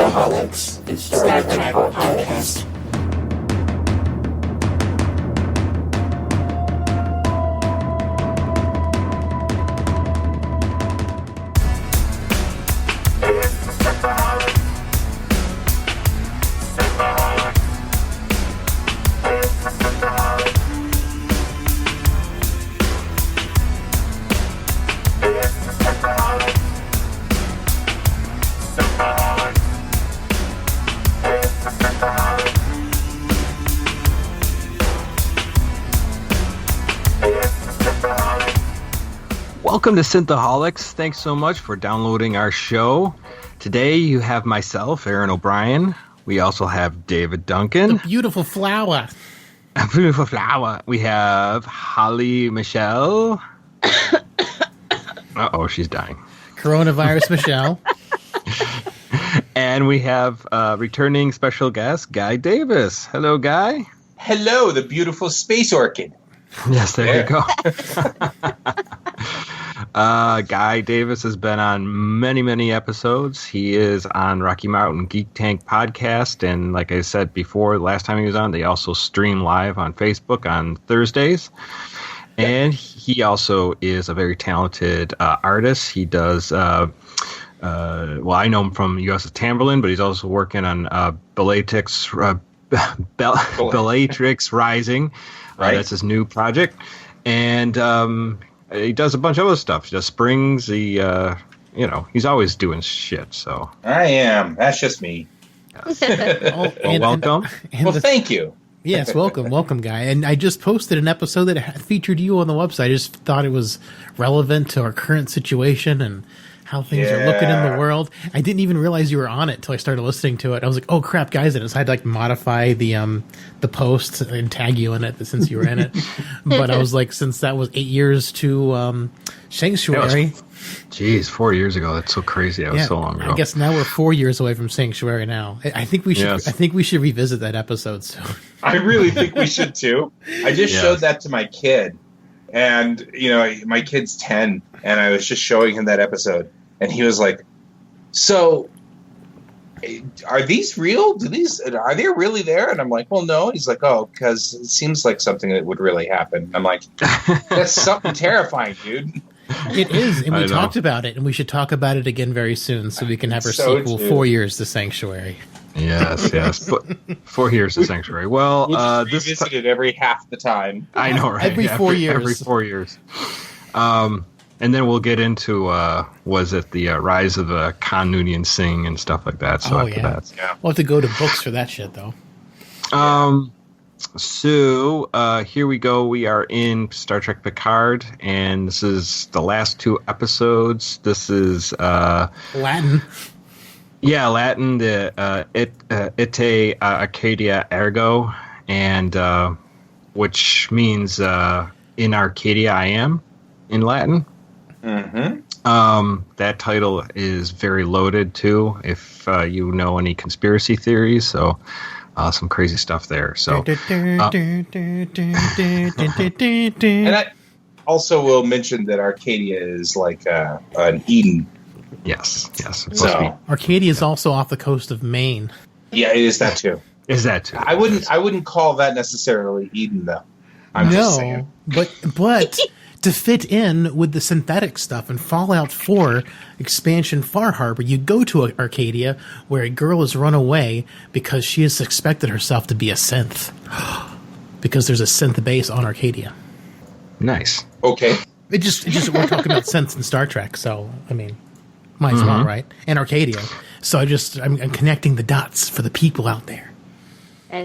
Synthaholics. It's the Red Tribal Podcast. Welcome to Synthaholics. Thanks so much for downloading our show. Today you have myself, Aaron O'Brien. We also have David Duncan. A beautiful flower. A beautiful flower. We have Holly Michelle. Uh-oh, she's dying. Coronavirus Michelle. And we have returning special guest, Guy Davis. Hello, Guy. Hello, the beautiful space orchid. Yes, there you go. Guy Davis has been on many, many episodes. He is on Rocky Mountain Geek Tank podcast, and like I said before, last time he was on, they also stream live on Facebook on Thursdays. And he also is a very talented artist. He does, well, I know him from U.S. Tamberlin, but he's also working on Bellatrix Rising. Right. That's his new project. And he does a bunch of other stuff. He does Springs. He's always doing shit. So I am. That's just me. Welcome. Thank you. Yes, welcome, Guy. And I just posted an episode that featured you on the website. I just thought it was relevant to our current situation and how things are looking in the world. I didn't even realize you were on it until I started listening to it. I was like, oh crap, Guy's in it. So I had to modify the post and tag you in it since you were in it. But I was like, since that was 8 years to Sanctuary. Geez, 4 years ago. That's so crazy. That was so long ago. I guess now we're 4 years away from Sanctuary now. I think we should. Yes. I think we should revisit that episode soon. I really think we should too. I just showed that to my kid, and my kid's 10, and I was just showing him that episode, and he was like, "So, are these real? Are they really there?" And I'm like, "Well, no." He's like, "Oh, because it seems like something that would really happen." I'm like, "That's something terrifying, dude." It is, and we talked about it, and we should talk about it again very soon so we can have our sequel, 4 years to Sanctuary. Yes. But 4 years to Sanctuary. Well, this revisit it every half the time. I know, right? Every 4 years. Every 4 years. And then we'll get into was it the rise of the Khan Noonien Singh and stuff like that. So after that, we'll have to go to books for that shit, though. So here we go. We are in Star Trek Picard, and this is the last 2 episodes. This is Latin. Yeah, Latin. The ite Arcadia ergo, and which means in Arcadia I am in Latin. Mm-hmm. That title is very loaded too. If you know any conspiracy theories, so. Some crazy stuff there. So, and I also will mention that Arcadia is like an Eden. Yes. So Arcadia is also off the coast of Maine. Yeah, it is that too. I wouldn't call that necessarily Eden though. I'm just saying. But to fit in with the synthetic stuff in Fallout 4 expansion Far Harbor, you go to Arcadia where a girl has run away because she has suspected herself to be a synth. Because there's a synth base on Arcadia. Nice. Okay. It just we're talking about synths in Star Trek, so I mean, might as well, right? And Arcadia. So I'm connecting the dots for the people out there.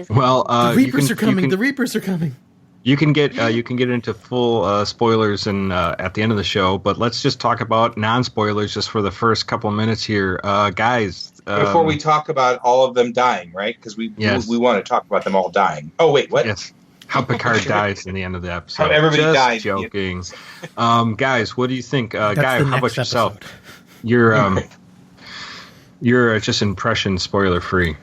Well, the Reapers are coming. The Reapers are coming. You can get into full spoilers at the end of the show, but let's just talk about non-spoilers just for the first couple of minutes here, guys. Before we talk about all of them dying, right? Because we want to talk about them all dying. Oh wait, what? Yes, how Picard dies in the end of the episode. How everybody just dies. Joking. Guys, what do you think? Guy, how about yourself? Episode. You're just impression spoiler free.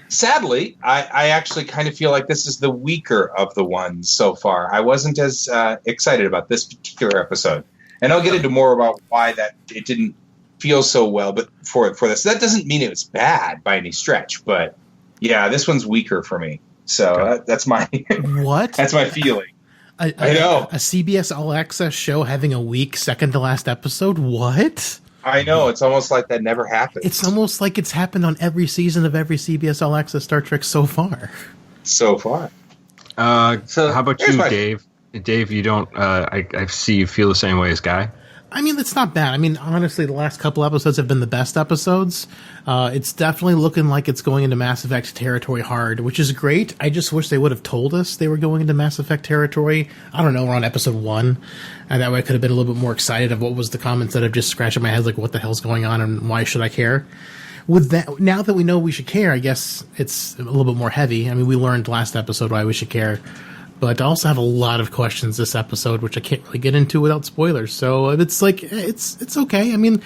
Sadly, I actually kind of feel like this is the weaker of the ones so far. I wasn't as excited about this particular episode. And I'll get into more about why that it didn't feel so well, but for this, that doesn't mean it was bad by any stretch. But yeah, this one's weaker for me. So that's my what? That's my feeling. I know a CBS All Access show having a weak second to last episode. What? I know, it's almost like that never happened. It's almost like it's happened on every season of every CBS All Access Star Trek so far. So far. So how about you, Dave? Dave, you don't. I see you feel the same way as Guy. I mean, it's not bad. I mean, honestly, the last couple episodes have been the best episodes. It's definitely looking like it's going into Mass Effect territory hard, which is great. I just wish they would have told us they were going into Mass Effect territory. I don't know, around episode 1. And that way I could have been a little bit more excited of what was the comments that have just scratching my head, like, what the hell's going on and why should I care? With that, now that we know we should care, I guess it's a little bit more heavy. I mean, we learned last episode why we should care. But I also have a lot of questions this episode, which I can't really get into without spoilers. So it's like, it's okay. I mean,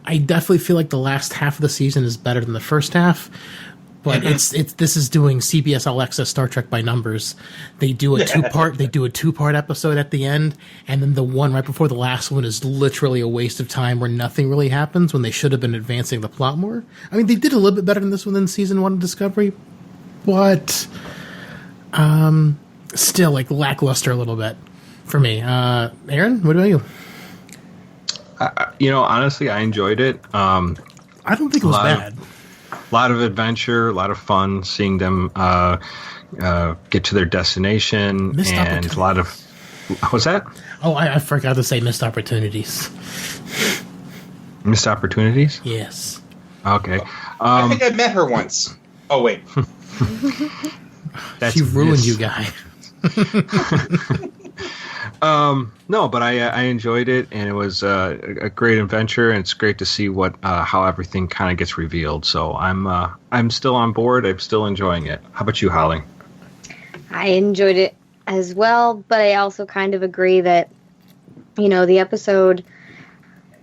I definitely feel like the last half of the season is better than the first half. But this is doing CBS All Access Star Trek by numbers. They do a two-part episode at the end, and then the one right before the last one is literally a waste of time where nothing really happens when they should have been advancing the plot more. I mean, they did a little bit better than this one than season 1 of Discovery, but still, like, lackluster a little bit for me. Aaron, what about you? Honestly, I enjoyed it. I don't think it was bad. A lot of adventure, a lot of fun seeing them get to their destination, and a lot of. What's that? Oh, I forgot to say missed opportunities. Missed opportunities? Yes. Okay. I think I met her once. Oh wait. She ruined you, Guy. No, but I enjoyed it, and it was a great adventure, and it's great to see how everything kind of gets revealed. So I'm still on board. I'm still enjoying it. How about you, Holly? I enjoyed it as well, but I also kind of agree that the episode,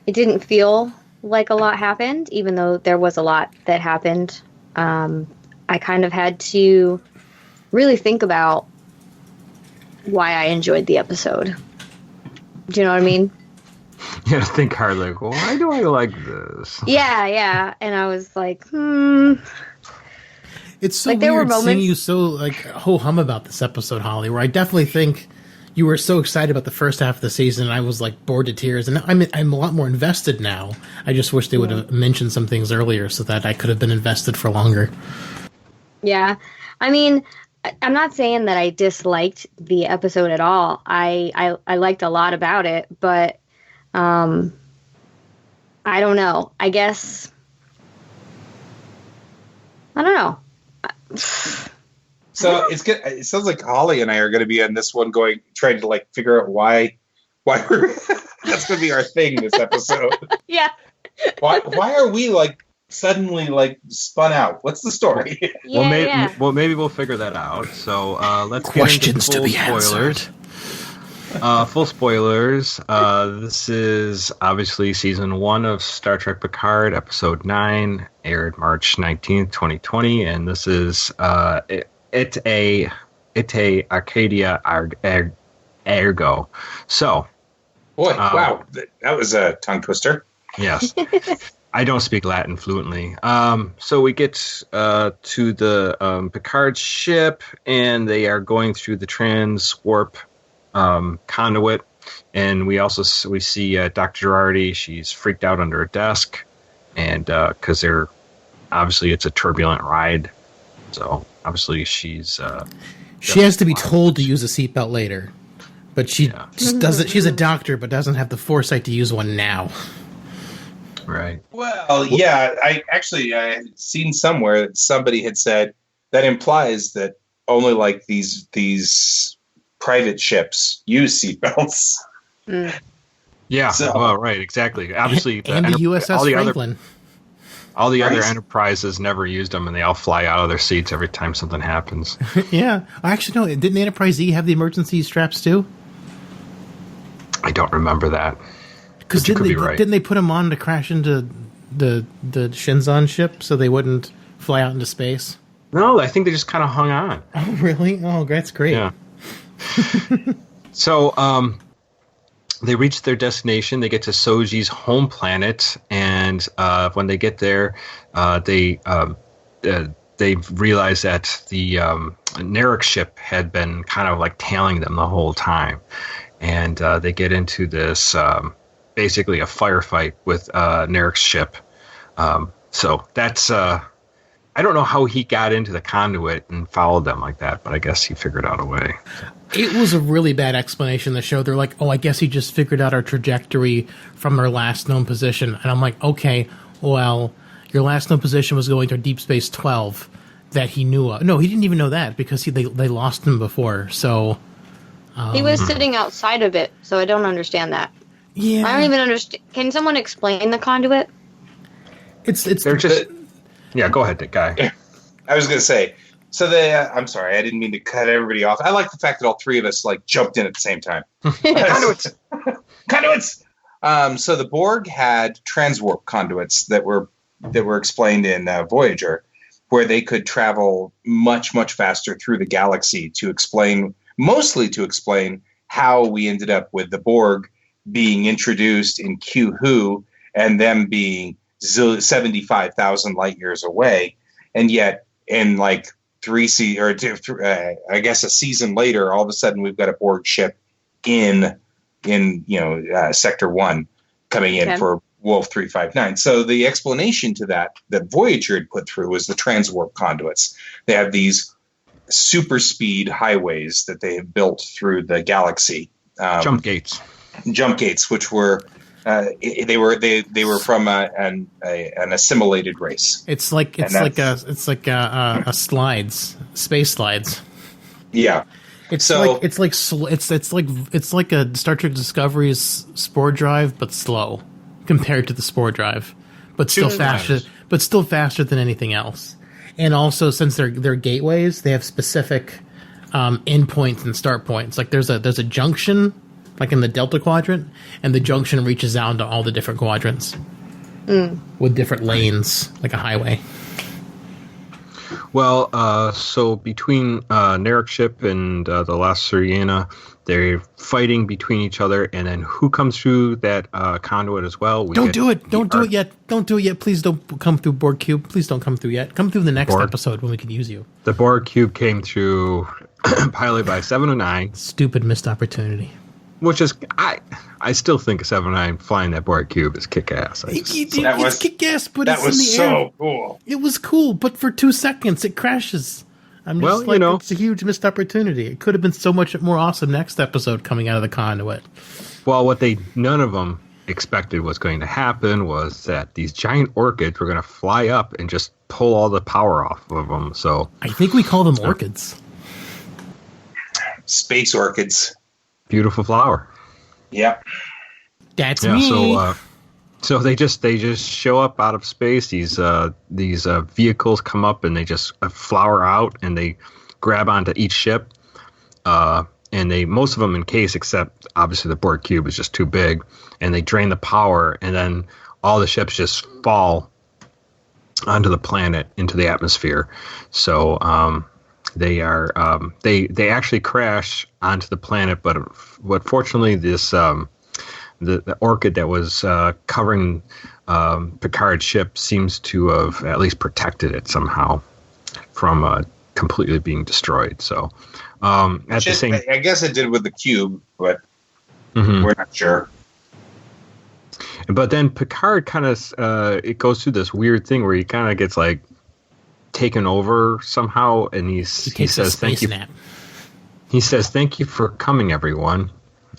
it didn't feel like a lot happened, even though there was a lot that happened. I kind of had to really think about why I enjoyed the episode. Do you know what I mean? Yeah, think hard, like, why do I like this? Yeah. And I was like, It's so like, weird seeing you so, like, ho-hum about this episode, Holly, where I definitely think you were so excited about the first half of the season, and I was, like, bored to tears. And I'm a lot more invested now. I just wish they would have mentioned some things earlier so that I could have been invested for longer. Yeah. I mean, I'm not saying that I disliked the episode at all. I liked a lot about it, but I don't know. I guess I don't know. So it's good. It sounds like Holly and I are going to be on this one, trying to like figure out why we're. That's going to be our thing this episode. Yeah. Why are we like suddenly like spun out? What's the story? Maybe we'll figure that out. So let's questions get into full spoilers. Full spoilers. This is obviously season 1 of Star Trek Picard, episode 9, aired March 19th, 2020, and this is Arcadia ergo. So, boy, wow, that was a tongue twister. Yes. I don't speak Latin fluently. So we get to the Picard ship, and they are going through the trans-warp conduit. And we see Dr. Girardi. She's freaked out under a desk, and because it's a turbulent ride. So obviously she has to be told to use a seatbelt later, but she just doesn't. She's a doctor, but doesn't have the foresight to use one now. Right. Well, yeah. I had seen somewhere that somebody had said that implies that only like these private ships use seatbelts. Mm. Yeah. So, well, right. Exactly. Obviously, and the USS Franklin. All the other enterprises never used them, and they all fly out of their seats every time something happens. Yeah. Actually, no. Didn't the Enterprise E have the emergency straps too? I don't remember that. Because didn't they put them on to crash into the Shinzon ship so they wouldn't fly out into space? No, I think they just kind of hung on. Oh, really? Oh, that's great. Yeah. So, they reach their destination. They get to Soji's home planet, and when they get there, they realize that the Narek ship had been kind of like tailing them the whole time, and they get into this basically a firefight with Narek's ship. So that's I don't know how he got into the conduit and followed them like that, but I guess he figured out a way. It was a really bad explanation in the show. They're like, oh, I guess he just figured out our trajectory from our last known position. And I'm like, okay, well, your last known position was going to Deep Space 12 that he knew of. No, he didn't even know that because they lost him before. So he was sitting outside of it, so I don't understand that. Yeah. I don't even understand. Can someone explain the conduit? They're just... Yeah, go ahead, Guy. I was going to say, so I'm sorry, I didn't mean to cut everybody off. I like the fact that all three of us like jumped in at the same time. Conduits. So the Borg had transwarp conduits that were explained in Voyager, where they could travel much, much faster through the galaxy mostly to explain how we ended up with the Borg being introduced in Q-Who and them being 75,000 light years away, and yet in like I guess a season later, all of a sudden we've got a Borg ship in Sector 1 coming in for Wolf 359. So the explanation to that Voyager had put through was the transwarp conduits. They have these super speed highways that they have built through the galaxy. Jump gates, which were. They were from an assimilated race. It's like slides, space slides. Yeah, it's like a Star Trek Discovery's spore drive, but slow compared to the spore drive, but still faster. But still faster than anything else. And also, since they're gateways, they have specific endpoints and start points. Like there's a junction. Like in the Delta Quadrant, and the junction reaches out to all the different quadrants with different lanes, like a highway. Well, so between Narek ship and the last Siriana, they're fighting between each other, and then who comes through that conduit as well? Don't do it yet. Don't do it yet. Please don't come through Borg Cube. Please don't come through yet. Come through the next episode when we can use you. The Borg Cube came through, piloted by 709. Stupid missed opportunity. Which is, I still think 709 flying that Borg Cube is kick-ass. It's kick-ass, but it's in the air. That was so cool. It was cool, but for 2 seconds, it crashes. It's a huge missed opportunity. It could have been so much more awesome next episode coming out of the conduit. Well, what none of them expected was going to happen was that these giant orchids were going to fly up and just pull all the power off of them. So I think we call them orchids. Space orchids. Beautiful flower. Yep. That's me. So they just show up out of space. These vehicles come up and they just flower out and they grab onto each ship. And most of them encase, except obviously the Borg Cube is just too big, and they drain the power, and then all the ships just fall onto the planet into the atmosphere. So they actually crash onto the planet, but fortunately this the orchid that was covering Picard's ship seems to have at least protected it somehow from completely being destroyed. So I guess it did with the cube, but we're not sure. But then Picard kind of it goes through this weird thing where he kind of gets like taken over somehow, and he says thank you. He says thank you for coming, everyone,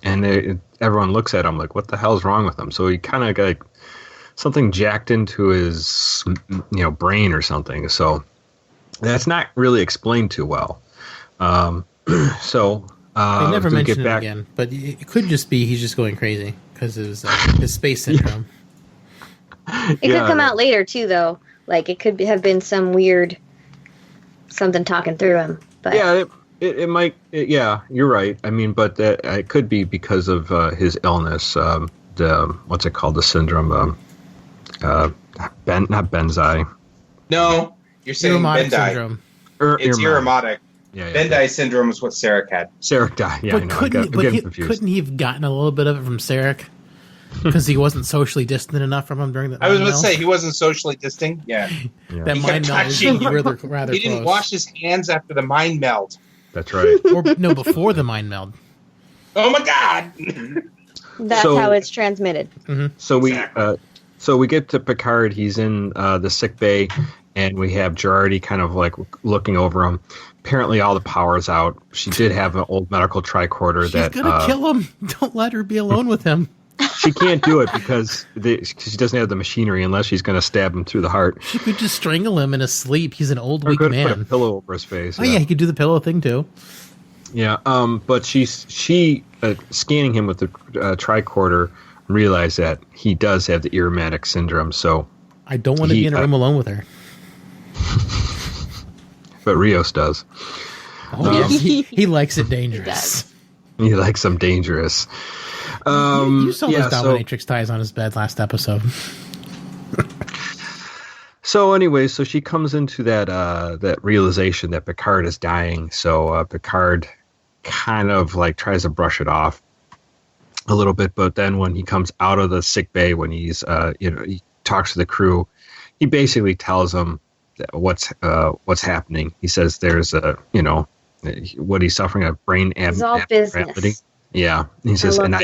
and everyone looks at him like, what the hell's wrong with him? So he kind of got like something jacked into his brain or something. So that's not really explained too well. They never mentioned it again, but it could just be he's just going crazy because of his space syndrome. It could come out later too, though. Like it could have been some weird something talking through him. But yeah, it might. You're right. I mean, but it could be because of his illness. What's it called? The syndrome. Not Benzi. No, you're saying Irmotic Bendai. syndrome. It's Irmotic. Bandai syndrome is what Sarek had. Sarek died. Yeah, but I know. Couldn't he have gotten a little bit of it from Sarek? Because he wasn't socially distant enough from him during the. I was going to say he wasn't socially distant. Yeah. That mind meld was rather He didn't close. wash his hands after the mind meld. That's right. Or no, before the mind meld. Oh my God! That's how it's transmitted. Mm-hmm. So we get to Picard. He's in the sick bay, and we have Girardi kind of like looking over him. Apparently, all the power's out. She did have an old medical tricorder. She's gonna kill him. Don't let her be alone with him. She can't do it because she doesn't have the machinery unless she's going to stab him through the heart. She could just strangle him in his sleep. He's an old, weak put man. a pillow over his face. Oh yeah, he could do the pillow thing too. Yeah, but she scanning him with the tricorder realized that he does have the irrimatic syndrome. So I don't want to be in a room alone with her. But Rios does. Oh, yes. He likes it dangerous. He likes them dangerous. You saw those dominatrix ties on his bed last episode. So anyway, so she comes into that realization that Picard is dying. So Picard kind of like tries to brush it off a little bit, but then when he comes out of the sick bay, when he's he talks to the crew, he basically tells them what's happening. He says there's what he's suffering, a brain abnormality. Yeah, he says, and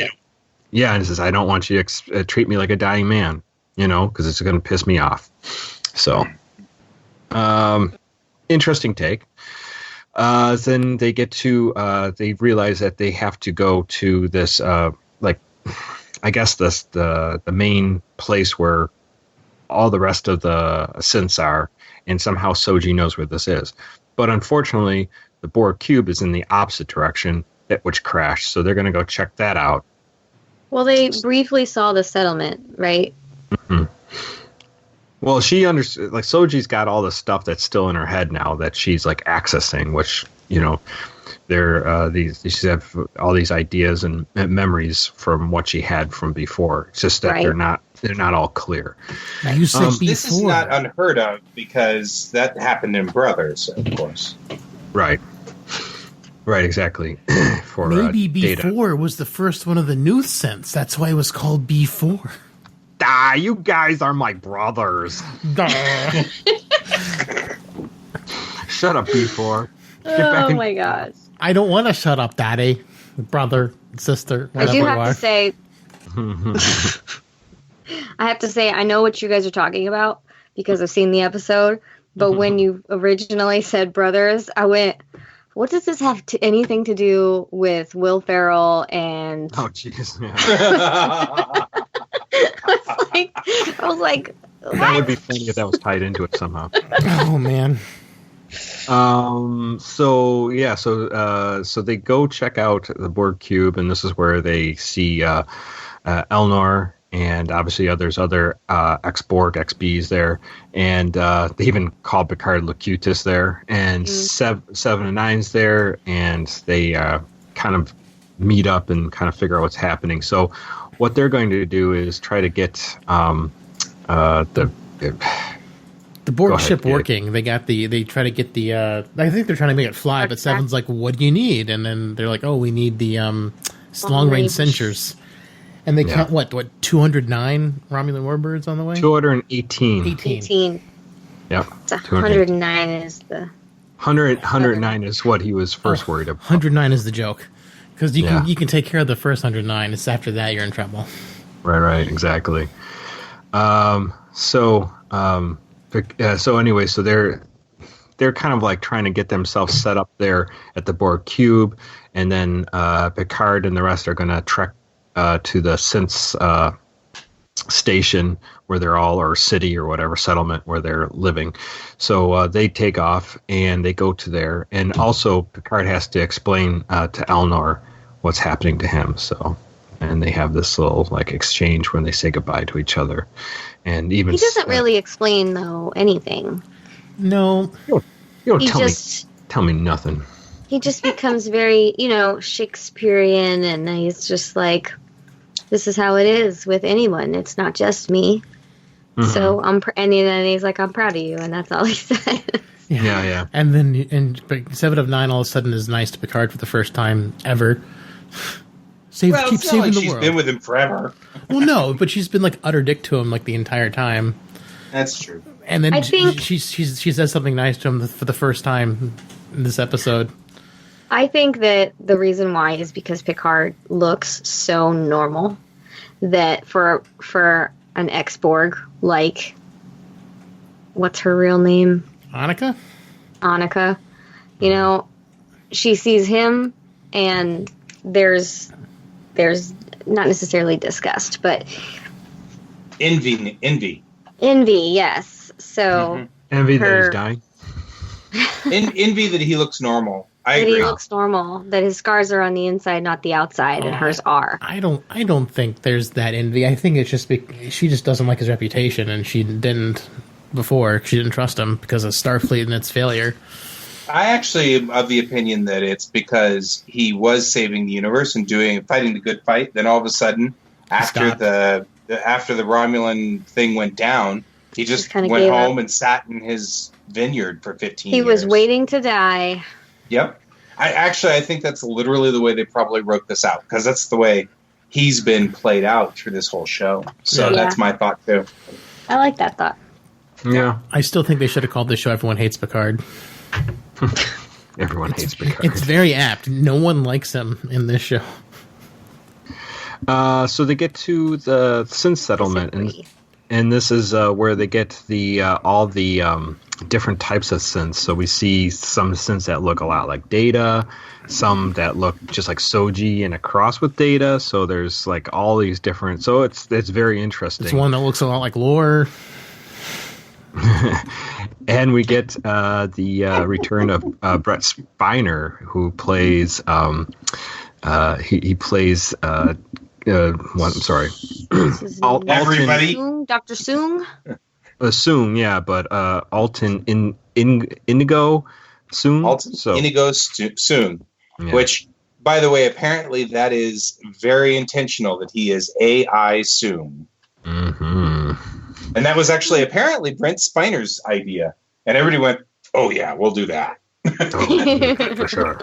he says, I don't want you to treat me like a dying man, because it's going to piss me off. So, interesting take. Then they get to, they realize that they have to go to this, I guess the main place where all the rest of the synths are, and somehow Soji knows where this is. But unfortunately, the Borg cube is in the opposite direction, which crashed. So they're going to go check that out. Well, they briefly saw the settlement, right? Mm-hmm. Well, she understood. Like Soji's got all the stuff that's still in her head now that she's like accessing, which she have all these ideas and memories from what she had from before. It's just that they're not all clear. Now you said before. This is not unheard of because that happened in Brothers, of course. Right. Right, exactly. For maybe Data. B4 was the first one of the new synths. That's why it was called B4. You guys are my brothers. Shut up, B4. Oh my gosh. I don't want to shut up, Daddy, brother, sister, whatever I do you have are. to say, I know what you guys are talking about because I've seen the episode. But when you originally said brothers, I went, what does this have anything to do with Will Ferrell and... Oh, jeez. Yeah. I was like, what? That would be funny if that was tied into it somehow. Oh, man. So they go check out the Borg cube, and this is where they see Elnor and obviously there's other ex-Borg, ex-Bs there, and they even call Picard Locutus there, and 7 and 9's there, and they kind of meet up and kind of figure out what's happening. So what they're going to do is try to get the Borg ship working. They try to get the I think they're trying to make it fly, but Seven's like, what do you need? And then they're like, oh, we need the long range sensors. And they count, what, 209 Romulan warbirds on the way? 218. 18. Yep. 109 is the... 109 is what he was first worried about. 109 is the joke. Because you can take care of the first 109. It's after that you're in trouble. Right, exactly. So anyway, so they're kind of like trying to get themselves set up there at the Borg cube, and then Picard and the rest are going to trek to the synths station where they're all, or city or whatever settlement where they're living. So they take off and they go to there, and also Picard has to explain to Elnor what's happening to him. So, and they have this little like exchange when they say goodbye to each other, and even he doesn't really explain though anything. No, you don't tell me nothing. He just becomes very, Shakespearean, and he's just like, this is how it is with anyone. It's not just me. Mm-hmm. So and then he's like, I'm proud of you, and that's all he says. Yeah. And then but 7 of 9 all of a sudden is nice to Picard for the first time ever. Keep saving like the she's world. been with him forever. Well, no, but she's been like utter dick to him like the entire time. That's true. And then I think- she says something nice to him for the first time in this episode. I think that the reason why is because Picard looks so normal that for an ex-Borg, like, what's her real name? Annika? Annika. You know, she sees him and there's not necessarily disgust, but Envy. envy, yes. So Envy that her- he's dying. Envy that he looks normal. I that agree. he looks normal, that his scars are on the inside, not the outside, and hers are. I don't think there's that envy. I think it's just she just doesn't like his reputation, and she didn't before. She didn't trust him because of Starfleet and its failure. I actually am of the opinion that it's because he was saving the universe and fighting the good fight. Then all of a sudden, after stopped. the Romulan thing went down, he just kinda went gave home up. and sat in his vineyard for 15 He years. was waiting to die. Yep. I think that's literally the way they probably wrote this out, because that's the way he's been played out through this whole show. So Yeah. that's my thought too. I like that thought. Yeah. I still think they should have called this show "Everyone Hates Picard." Everyone hates Picard. It's very apt. No one likes him in this show. So they get to the Synth settlement, and this is where they get the all the different types of synths. So we see some synths that look a lot like Data, some that look just like Soji and a cross with Data. So there's like all these different. So it's very interesting. It's one that looks a lot like Lore. And we get the return of Brett Spiner, who plays he plays I'm sorry, Everybody. Dr. Soong? Soong, yeah, but Alton Indigo Soong. Alton So Inigo soon. yeah. Which, by the way, apparently that is very intentional that he is AI soon. Mhm. And that was actually apparently Brent Spiner's idea. And everybody went, oh, yeah, we'll do that. Oh,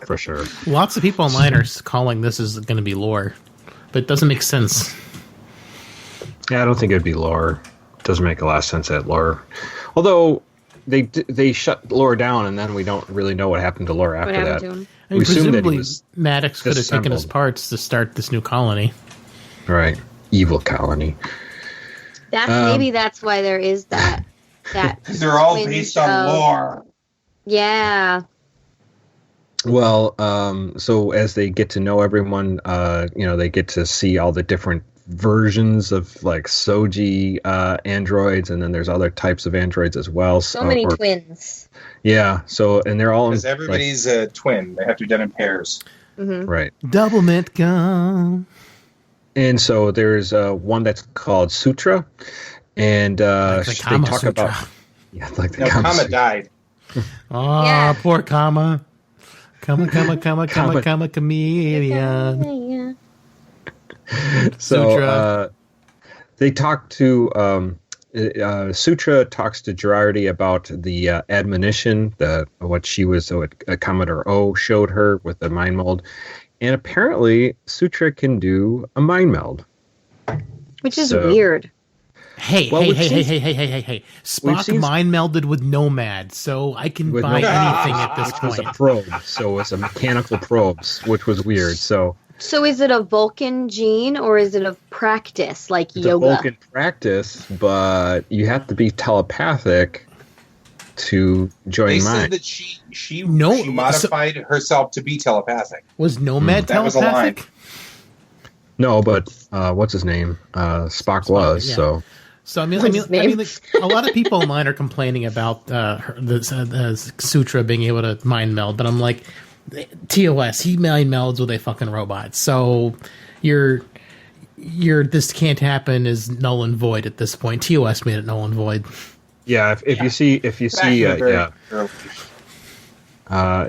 for sure. Lots of people online are calling this is going to be Lore, but it doesn't make sense. Yeah, I don't think it'd be Lore. Doesn't make a lot of sense at Lore. Although they shut Lore down, and then we don't really know what happened to Lore after happened that. to him? I mean, We assume that he presumably, was Maddox could have taken his disassembled. parts to start this new colony. Right. Evil colony. Maybe that's why there is that. They're all twinge based on of- lore. Yeah. Well, so as they get to know everyone, they get to see all the different versions of like Soji androids, and then there's other types of androids as well. So many twins. Yeah. So and they're all Because everybody's a twin. They have to be done in pairs. Mm-hmm. right. Double mint gum. And so there's one that's called Sutra, and Like the they Kama talk Sutra. about like the No, Kama Kama Sutra. died. Oh, Yeah. poor Kama. Kama, chameleon. So Sutra. they talk to Sutra talks to Girardi about the admonition, what she was, Commodore O showed her with the mind meld, and apparently Sutra can do a mind meld. Which is So- weird. Hey, Well, hey, we've hey, seen- hey, hey, hey, hey, hey. We've Spock seen- mind melded with Nomad, so I can With buy Nomad. anything at this Which was a point. probe, so it's a mechanical probes, which was weird. So So is it a Vulcan gene or is it a practice like it's a yoga? Vulcan practice, but you have to be telepathic to join They said mind. that she No, modified herself to be telepathic. Was Nomad That was a telepathic? No, but what's his name? Spock was. yeah. So So I mean, What's his name? like, a lot of people online are complaining about the Sutra being able to mind meld, but I'm like, TOS, he mind melds with a fucking robot. So your this can't happen is null and void at this point. TOS made it null and void. yeah, if you see Back in the very early-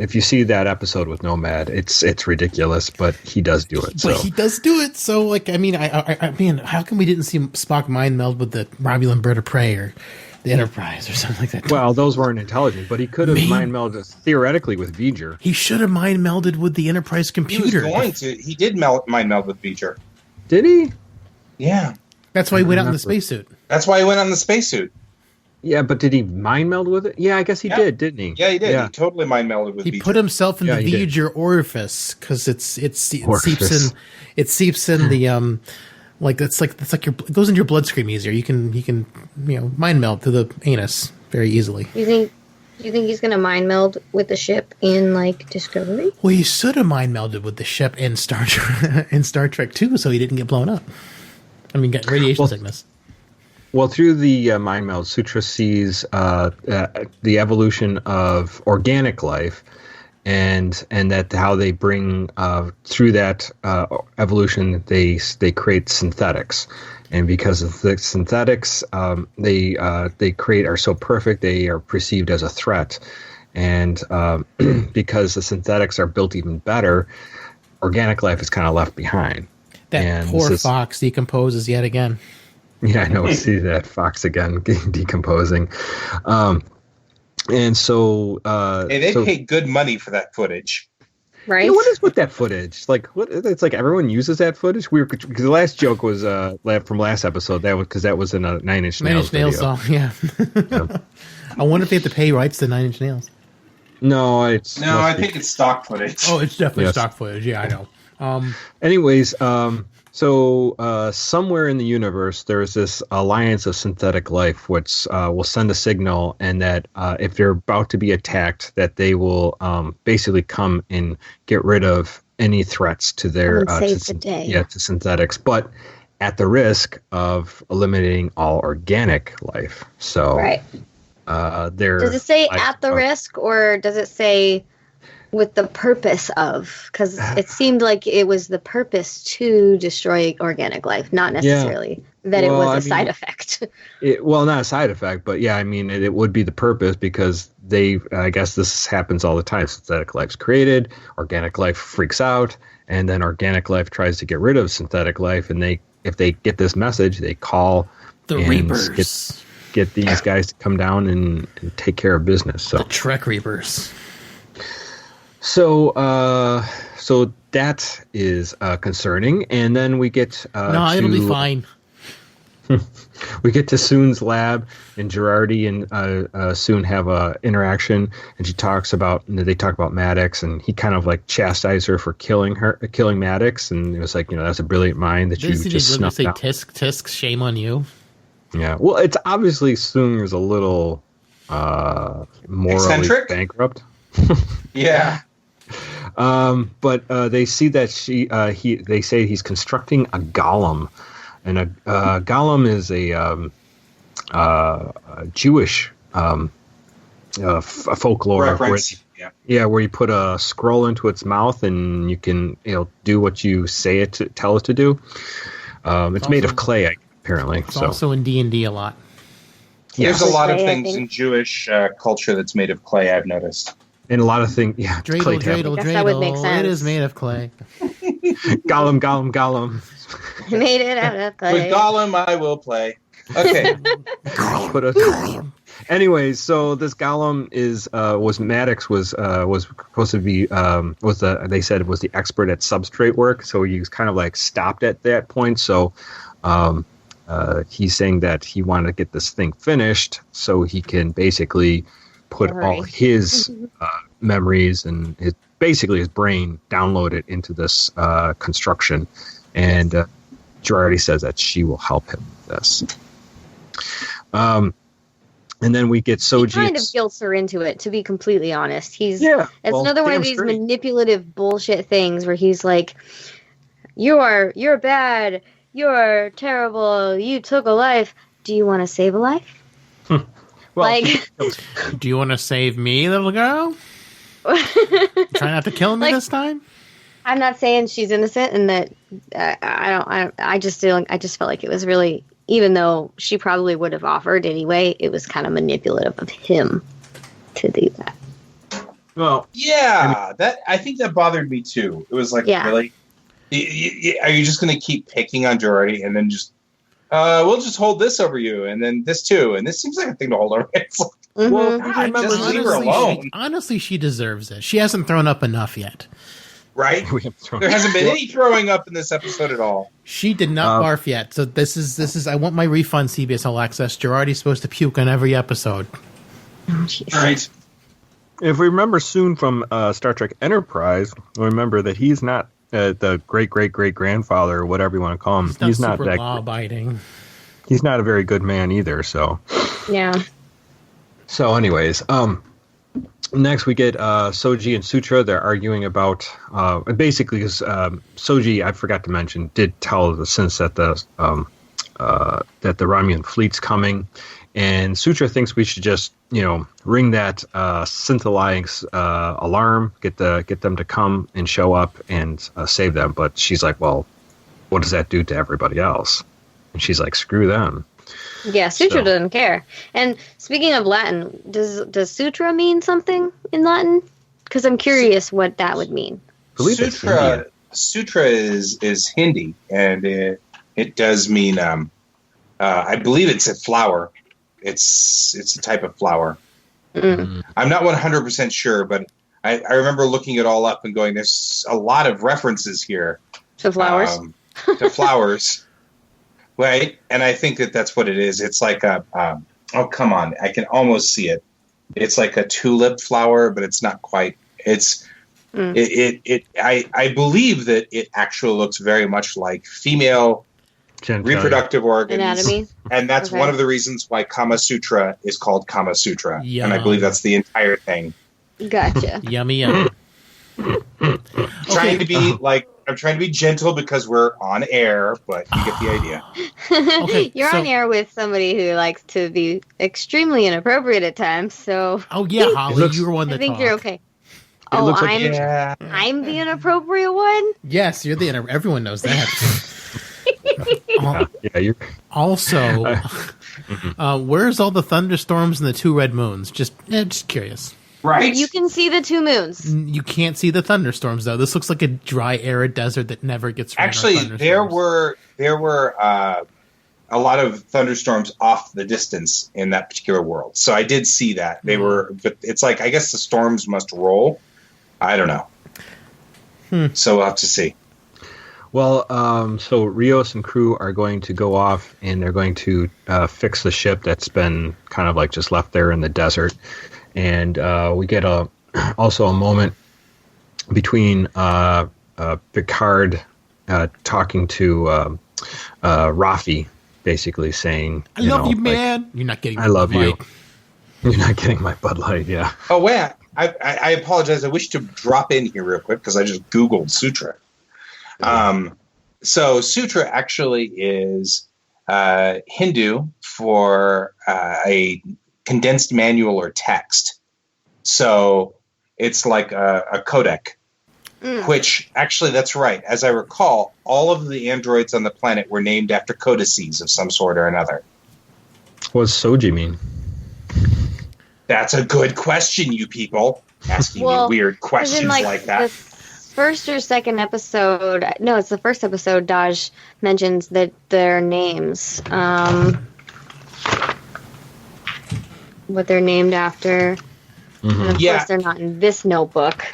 if you see that episode with Nomad, it's ridiculous, but he does do it. So But he does do it. So like, I mean, I mean, how come we didn't see Spock mind meld with the Romulan bird of prey or the Enterprise or something like that. Well, those weren't intelligent, but he could have mind melded theoretically with V'ger. He should have mind melded with the Enterprise computer. He was going to. He did mind meld with V'ger. Did he? Yeah. That's why he went out in the spacesuit. That's why he went on the spacesuit. Yeah, but did he mind meld with it? Yeah, I guess he did, didn't he? Yeah, he did. Yeah. He totally mind melded with V'ger. He put himself in the V'ger orifice because it seeps in the it goes into your bloodstream easier. You can mind meld to the anus very easily. You think he's gonna mind meld with the ship in Discovery? Well, he should have mind melded with the ship in Star Trek 2, so he didn't get blown up. I mean, get radiation sickness. Well, through the mind meld, Sutra sees the evolution of organic life, and that how they bring through that evolution, they create synthetics, and because of the synthetics they create are so perfect, they are perceived as a threat, and because the synthetics are built even better, organic life is kind of left behind. That poor Fox decomposes yet again. Yeah, I know. See that Fox again decomposing. And so... they paid good money for that footage. Right? Yeah, what is with that footage? It's like everyone uses that footage? Because the last joke was from last episode. That was in a Nine Inch Nails video. Song, yeah. I wonder if they have to pay rights to Nine Inch Nails. No, I think it's stock footage. Oh, it's definitely stock footage. Yeah, I know. Anyways, so somewhere in the universe, there's this alliance of synthetic life, which will send a signal, and that if they're about to be attacked, that they will basically come and get rid of any threats to their to synthetics, but at the risk of eliminating all organic life. So, right. Does it say at the risk, or does it say with the purpose of? Because it seemed like it was the purpose to destroy organic life, not necessarily that it was a side effect. Not a side effect, but yeah, I mean, it would be the purpose, because I guess this happens all the time. Synthetic life's created, organic life freaks out, and then organic life tries to get rid of synthetic life, and if they get this message, they call the Reapers. Get these guys to come down and take care of business. So the Trek Reapers. So that is concerning, and then we get it'll be fine. We get to Soon's lab, and Girardi and Soon have a interaction, and they talk about Maddox, and he kind of chastised her for killing Maddox, and it was that's a brilliant mind that you just snuffed out. Tisk, shame on you. Yeah, well, it's obviously Soon is a little morally eccentric? Bankrupt. Yeah. But they see that they say he's constructing a golem, and a golem is a Jewish folklore reference. Where you put a scroll into its mouth and you can do what you tell it to do. It's made of clay, apparently. It's also in D&D a lot. There's a lot of things in Jewish culture that's made of clay, I've noticed. And a lot of things, yeah. Dreidel. That would make sense. It is made of clay. Gollum. I made it out of clay. With Gollum, I will play. Okay. Anyways, so this Gollum was Maddox was supposed to be they said it was the expert at substrate work, so he was kind of stopped at that point. So he's saying that he wanted to get this thing finished so he can basically put all his memories and his brain, download it into this construction, and Girardi says that she will help him with this. And then we get Soji. He kind of guilts her into it, to be completely honest. It's another one of these manipulative bullshit things where he's like, "You're bad, you're terrible, you took a life. Do you want to save a life?" Well, do you want to save me, little girl? Try not to kill me this time. I'm not saying she's innocent, and that I just felt like it was really, even though she probably would have offered anyway, it was kind of manipulative of him to do that. Well, yeah, I think that bothered me too. It was really, are you just going to keep picking on Girardi and then just we'll just hold this over you, and then this too, and this seems like a thing to hold over. It's like, Well, God, just leave her alone, Honestly, she deserves it. She hasn't thrown up enough yet. right? There hasn't been any throwing up in this episode at all. She did not barf yet, so this is. I want my refund, CBS All Access. Gerardi's supposed to puke on every episode. Right. If we remember soon from Star Trek Enterprise, we'll remember that he's not the great-great-great-grandfather, or whatever you want to call him. He's not that law-abiding. He's not a very good man either, so. Yeah. So anyways, next we get Soji and Sutra. They're arguing about, basically, because Soji, I forgot to mention, did tell the Synths that the Romulan fleet's coming. And Sutra thinks we should just, ring that Synthaholics alarm, get them to come and show up and save them. But she's like, well, what does that do to everybody else? And she's like, screw them. Yeah, Sutra doesn't care. And speaking of Latin, does Sutra mean something in Latin? Because I'm curious what that would mean. Sutra is Hindi, and it does mean, I believe it's a flower. It's a type of flower. Mm. I'm not 100% sure, but I remember looking it all up and going, there's a lot of references here. To flowers? To flowers. Right? And I think that's what it is. It's like oh, come on. I can almost see it. It's like a tulip flower, but it's not quite. I believe that it actually looks very much like female reproductive organs. Anatomy. And that's one of the reasons why Kama Sutra is called Kama Sutra. Yum. And I believe that's the entire thing. Gotcha. Yummy. Trying to be I'm trying to be gentle because we're on air, but you get the idea. Okay, You're on air with somebody who likes to be extremely inappropriate at times, so... Oh, yeah, Holly, you were one that I think talked. you're okay. Oh, like I'm the inappropriate one? Yes, you're the everyone knows that. You're... Also, where's all the thunderstorms and the two red moons? Just curious. Right? You can see the two moons. You can't see the thunderstorms, though. This looks like a dry, arid desert that never gets rain. Actually, there were a lot of thunderstorms off the distance in that particular world. So I did see that. They were, but it's like, I guess the storms must roll. I don't know. So we'll have to see. Well, so Rios and crew are going to go off and they're going to fix the ship that's been kind of like just left there in the desert. And we get also a moment between Picard talking to Rafi, basically saying, I love you, man. You're not getting I love you. You're not getting my Bud Light, yeah. Oh, wait. I apologize. I wish to drop in here real quick because I just Googled Sutra. So Sutra actually is Hindu for a condensed manual or text. So it's like a codec, which actually, that's right. As I recall, all of the androids on the planet were named after codices of some sort or another. What does Soji mean? That's a good question, you people. Asking me weird questions like that. The first or second episode, no, it's the first episode, Daj mentions that their names, what they're named after. And of course, they're not in this notebook.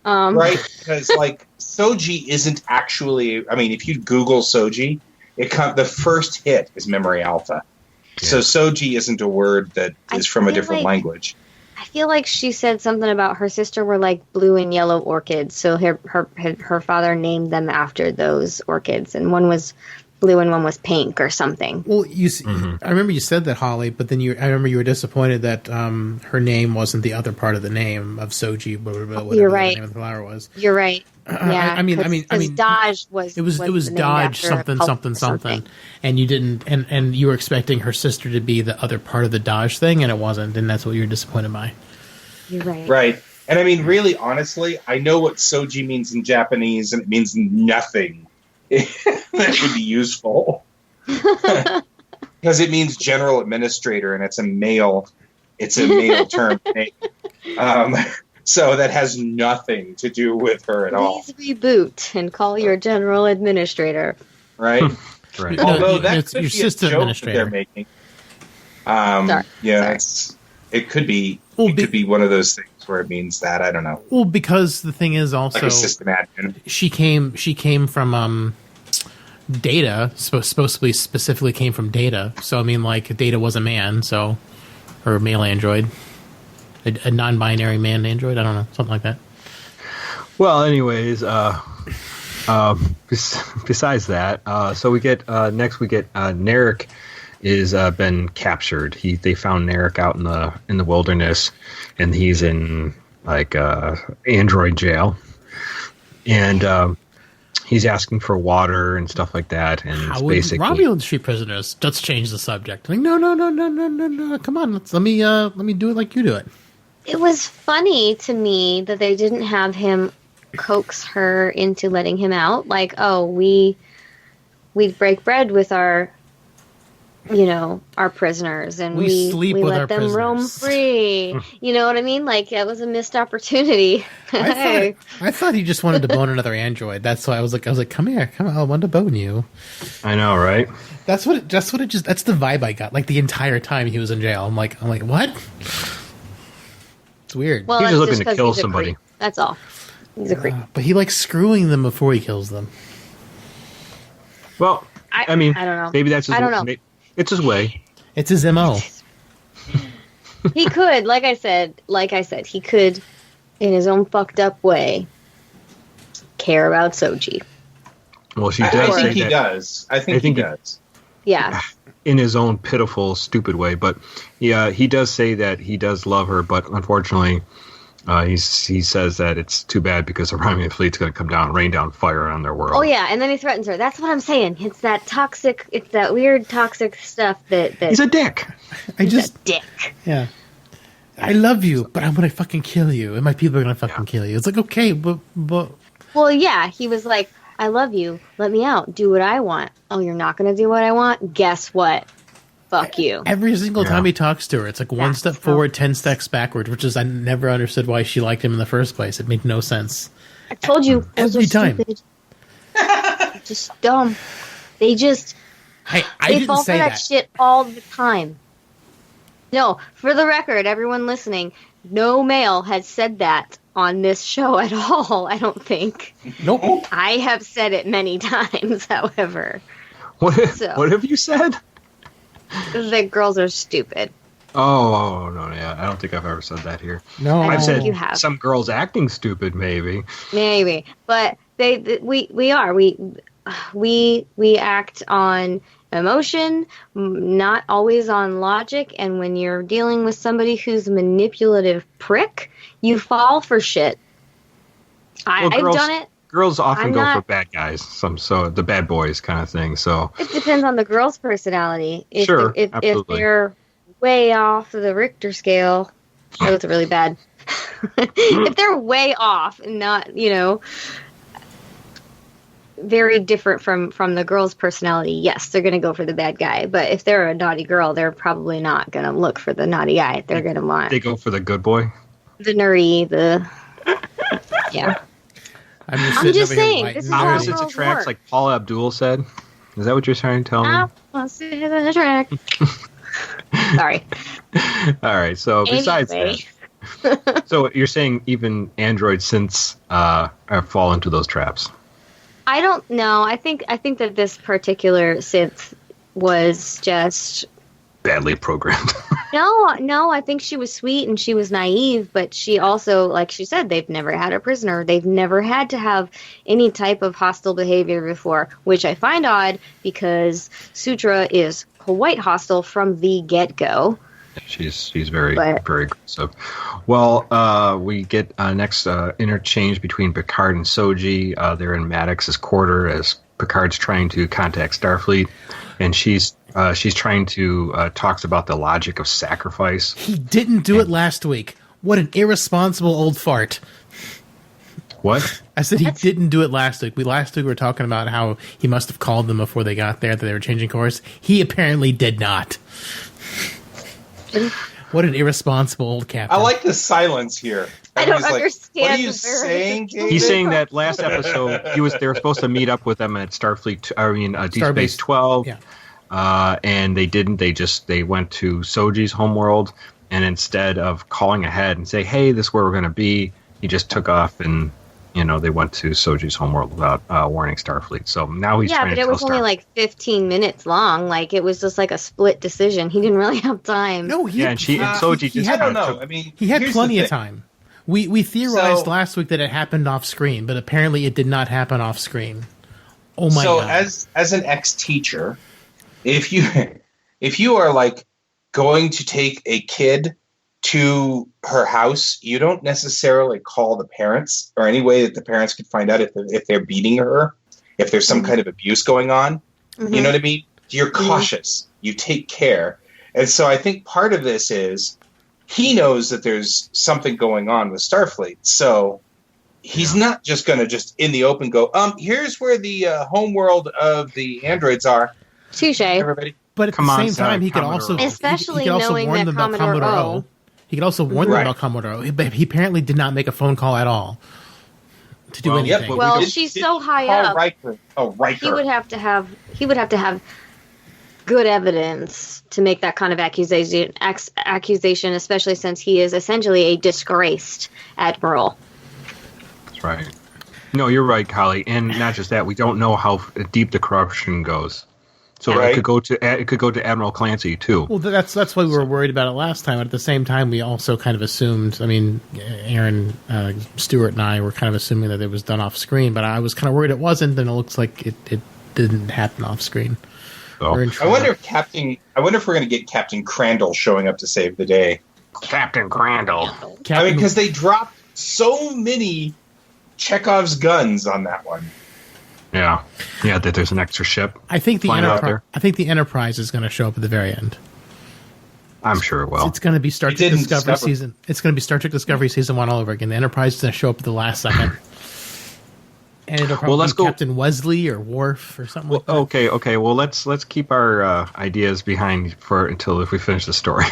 Right? Because, Soji isn't actually... I mean, if you Google Soji, the first hit is Memory Alpha. Yeah. So Soji isn't a word that is from a different language. I feel like she said something about her sister were like blue and yellow orchids, so her father named them after those orchids, and one was blue and one was pink or something. Well, I remember you said that, Holly, but then I remember you were disappointed that her name wasn't the other part of the name of Soji, whatever You're right. The name of the flower was. You're right. Yeah, I mean, Dodge was. It was Dodge something, and you didn't, and you were expecting her sister to be the other part of the Dodge thing, and it wasn't, and that's what you were disappointed by. You're right. Right, and I mean, really, honestly, I know what Soji means in Japanese, and it means nothing that would be useful because it means general administrator, and it's a male term. So that has nothing to do with her at all. Please reboot and call your general administrator. Right? Right. Although No, that it's could your be a system joke that they're administrator. making. Sorry. Yeah, it could be. Well, It could be one of those things where it means that. I don't know. Well, because the thing is also Like a system admin. she came from Data, supposedly specifically came from Data. So I mean, like Data was a man, so or a male android, a non-binary man android. I don't know, something like that. Well, anyways, besides that, so we get next we get Narek is been captured. They found Narek out in the wilderness, and he's in like android jail, and he's asking for water and stuff like that. And How it's would basically Romulan street prisoners? Let's change the subject. Like, no. Come on, let me do it like you do it. It was funny to me that they didn't have him coax her into letting him out. Like, oh, we'd break bread with our prisoners, and We sleep with let our them roam prisoners. free. You know what I mean? Like, that was a missed opportunity. I thought he just wanted to bone another android. That's why I was like, come here, I want to bone you. I know, right? That's the vibe I got. Like the entire time he was in jail, I'm like, what? It's weird. Well, He's that's just looking to 'cause kill he's a somebody. creep. That's all. He's a creep. But he likes screwing them before he kills them. Well, I mean, I don't know. maybe that's his, I don't know. It's his way. It's his MO. He could, like I said, he could, in his own fucked up way, care about Soji. Well, she I does say think he that does. I think he does. Yeah. in his own pitiful, stupid way. But yeah, he does say that he does love her, but unfortunately, he says that it's too bad because the Romulan fleet's going to come down and rain down fire on their world. Oh yeah, and then he threatens her. That's what I'm saying. It's that weird toxic stuff that He's a dick. he's a dick. Yeah. I love you, but I'm gonna fucking kill you, and my people are gonna fucking kill you. It's like, okay, but Well, yeah, he was like, I love you. Let me out. Do what I want. Oh, you're not going to do what I want? Guess what? Fuck you. every single time he talks to her, it's like one That's step how- forward, 10 steps backwards, which is I never understood why she liked him in the first place. It made no sense. I told you. Every time. Stupid. Just dumb. They just... I They didn't fall for say that that. shit all the time. No, for the record, everyone listening, no male has said that on this show at all, I don't think. Nope. I have said it many times, however. What So- have you said? That girls are stupid. Oh, no, yeah. I don't think I've ever said that here. No. I I've don't said think you have. some girls acting stupid, maybe. Maybe. But we act on emotion, not always on logic, and when you're dealing with somebody who's a manipulative prick, you fall for shit. Well, I've done it. Girls often I'm go not- for bad guys, so the bad boys kind of thing. So It depends on the girl's personality. Sure, If absolutely. they're way off the Richter scale, that was really bad. If they're way off and not, very different from the girl's personality, yes, they're going to go for the bad guy. But if they're a naughty girl, they're probably not going to look for the naughty guy. They're going to want they go for the good boy. the nerdy, yeah. I'm I'm just saying, this is how Opposites girls attract, work. like Paula Abdul said. Is that what you're trying to tell me? Opposites attract. Sorry. All right. So besides Anyway. that, so you're saying even Android synths fall into those traps? I don't know. I think that this particular synth was just Badly programmed. no. I think she was sweet and she was naive, but she also, like she said, they've never had a prisoner. They've never had to have any type of hostile behavior before, which I find odd because Sutra is quite hostile from the get-go. She's very But- very aggressive. Well, we get next interchange between Picard and Soji. They're in Maddox's quarter as Picard's trying to contact Starfleet, and she's trying to talks about the logic of sacrifice. He didn't do it last week. What an irresponsible old fart. What? I said he didn't do it last week. Last week we were talking about how he must have called them before they got there, that they were changing course. He apparently did not. What an irresponsible old captain. I like the silence here. I don't Everybody's understand. What are you where saying, this is David? He's saying that last episode they were supposed to meet up with them at Deep Space 12. Yeah. And they didn't. They went to Soji's homeworld, and instead of calling ahead and say, "Hey, this is where we're going to be," he just took off and. They went to Soji's homeworld without warning Starfleet. So now he's trying to tell it was only like 15 minutes long. Like, it was just like a split decision. He didn't really have time. No, Soji just I don't know. took. I mean, he had here's plenty the of thing. time. We theorized last week that it happened off screen, but apparently it did not happen off screen. Oh my god! So as an ex-teacher, if you are like going to take a kid to her house, you don't necessarily call the parents or any way that the parents could find out if they're beating her, if there's some kind of abuse going on. Mhm. You know what I mean? You're cautious. You take care. And so I think part of this is he knows that there's something going on with Starfleet. So he's not just going to just in the open go, here's where the homeworld of the androids are. Touche. Everybody. But at the same time, he could also Especially he could also knowing warn that them about Commodore Commodore O. O. He could also warn them Right. about Commodore O. But he apparently did not make a phone call at all to do anything. but Well, Did- she's did so he high call up. Riker? Oh, Riker. He would have to have good evidence to make that kind of accusation, especially since he is essentially a disgraced admiral. That's right. No, you're right, Holly. And not just that, we don't know how deep the corruption goes. So Right. it could go to Admiral Clancy too. Well, that's why we were worried about it last time. At the same time, we also kind of assumed. I mean, Aaron Stewart and I were kind of assuming that it was done off screen, but I was kind of worried it wasn't, and it looks like it didn't happen off screen. So, We're in I trouble. wonder if we're going to get Captain Crandall showing up to save the day. Captain Crandall. I mean, Captain, because they dropped so many Chekhov's guns on that one. Yeah, that there's an extra ship. I think the flying out Enterprise. there. I think the Enterprise is going to show up at the very end. I'm sure it will. It's going to be Star It Trek didn't Discovery discover- season. It's going to be Star Trek Discovery season 1 all over again. The Enterprise is going to show up at the last second, and it'll probably let's be go- Captain Wesley or Worf or something like that. Okay. Well, let's keep our ideas behind until if we finish the story.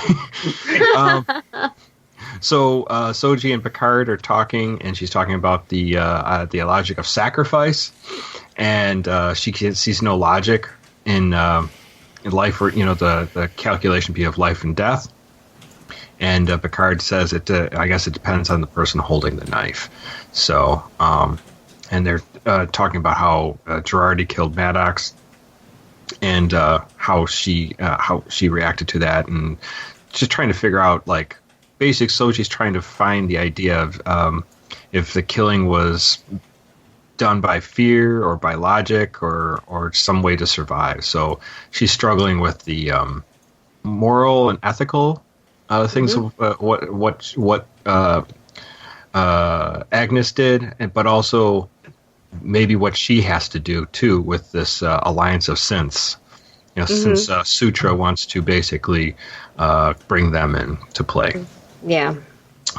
So Soji and Picard are talking, and she's talking about the logic of sacrifice, and she sees no logic in life, or the calculation of life and death. And Picard says I guess it depends on the person holding the knife. So, and they're talking about how Girardi killed Maddox, and how she reacted to that, and just trying to figure out basic. Soji's trying to find the idea of if the killing was done by fear or by logic or some way to survive. So she's struggling with the moral and ethical things of what Agnes did, but also maybe what she has to do too with this alliance of synths. Since Sutra wants to basically bring them into play. Yeah.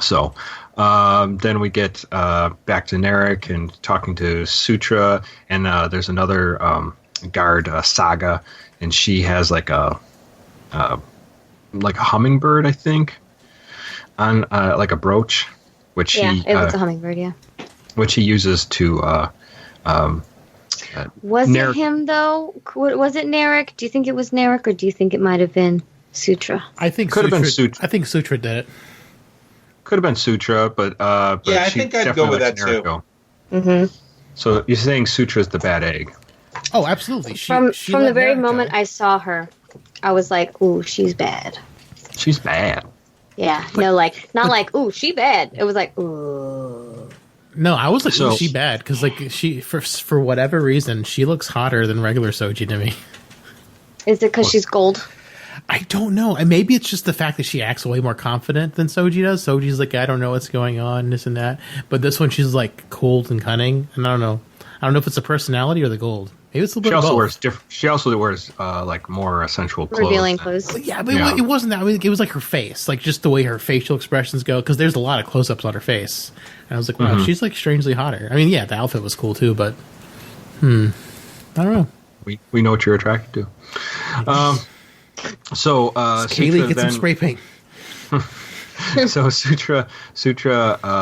So then we get back to Narek and talking to Sutra, and there's another guard, Saga, and she has like a hummingbird, I think, on like a brooch, which Yeah, he it was a hummingbird, yeah. which he uses to. Was Narek- it him, though? Was it Narek? Do you think it was Narek, or do you think it might have been Sutra? I think Could have been Sutra. I think Sutra did it. Could have been Sutra, but Yeah, I she think I'd definitely go with lets that, Narek too. go. Mm-hmm. So you're saying Sutra's the bad egg? Oh, absolutely. From the let very Narek moment go. I saw her, I was like, "Ooh, she's bad." She's bad. Yeah, not like, "Ooh, she bad." It was like, "Ooh." No, I was like, So- "Ooh, she bad," because she for whatever reason she looks hotter than regular Soji to me. Is it because she's gold? I don't know, and maybe it's just the fact that she acts way more confident than Soji does. Soji's like, I don't know what's going on, this and that, but this one she's like cold and cunning, and I don't know if it's the personality or the gold. Maybe it's a little bit of both. She also wears like more sensual clothes. Revealing clothes. Yeah, but Yeah. it wasn't that. I mean, it was like her face, like just the way her facial expressions go. Because there's a lot of close-ups on her face, and I was like, wow, she's like strangely hotter. I mean, yeah, the outfit was cool too, but I don't know. We know what you're attracted to. So Kaylee Sutra gets some then spray paint. So Sutra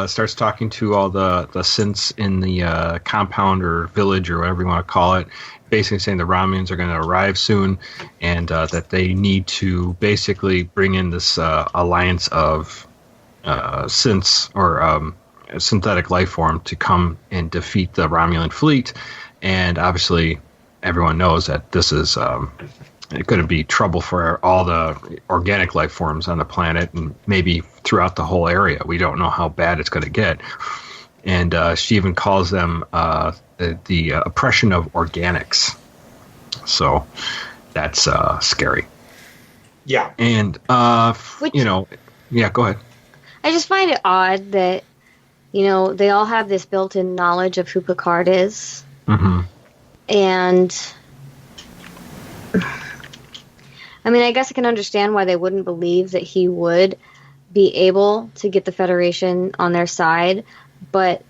starts talking to all the synths in the compound or village or whatever you want to call it, basically saying the Romulans are going to arrive soon, and that they need to basically bring in this alliance of synths or synthetic life form to come and defeat the Romulan fleet. And obviously, everyone knows that this is going to be trouble for all the organic life forms on the planet and maybe throughout the whole area. We don't know how bad it's going to get. And she even calls them the oppression of organics. So that's scary. Yeah. And, yeah, go ahead. I just find it odd that, they all have this built-in knowledge of who Picard is. Mm-hmm. And I mean, I guess I can understand why they wouldn't believe that he would be able to get the Federation on their side, but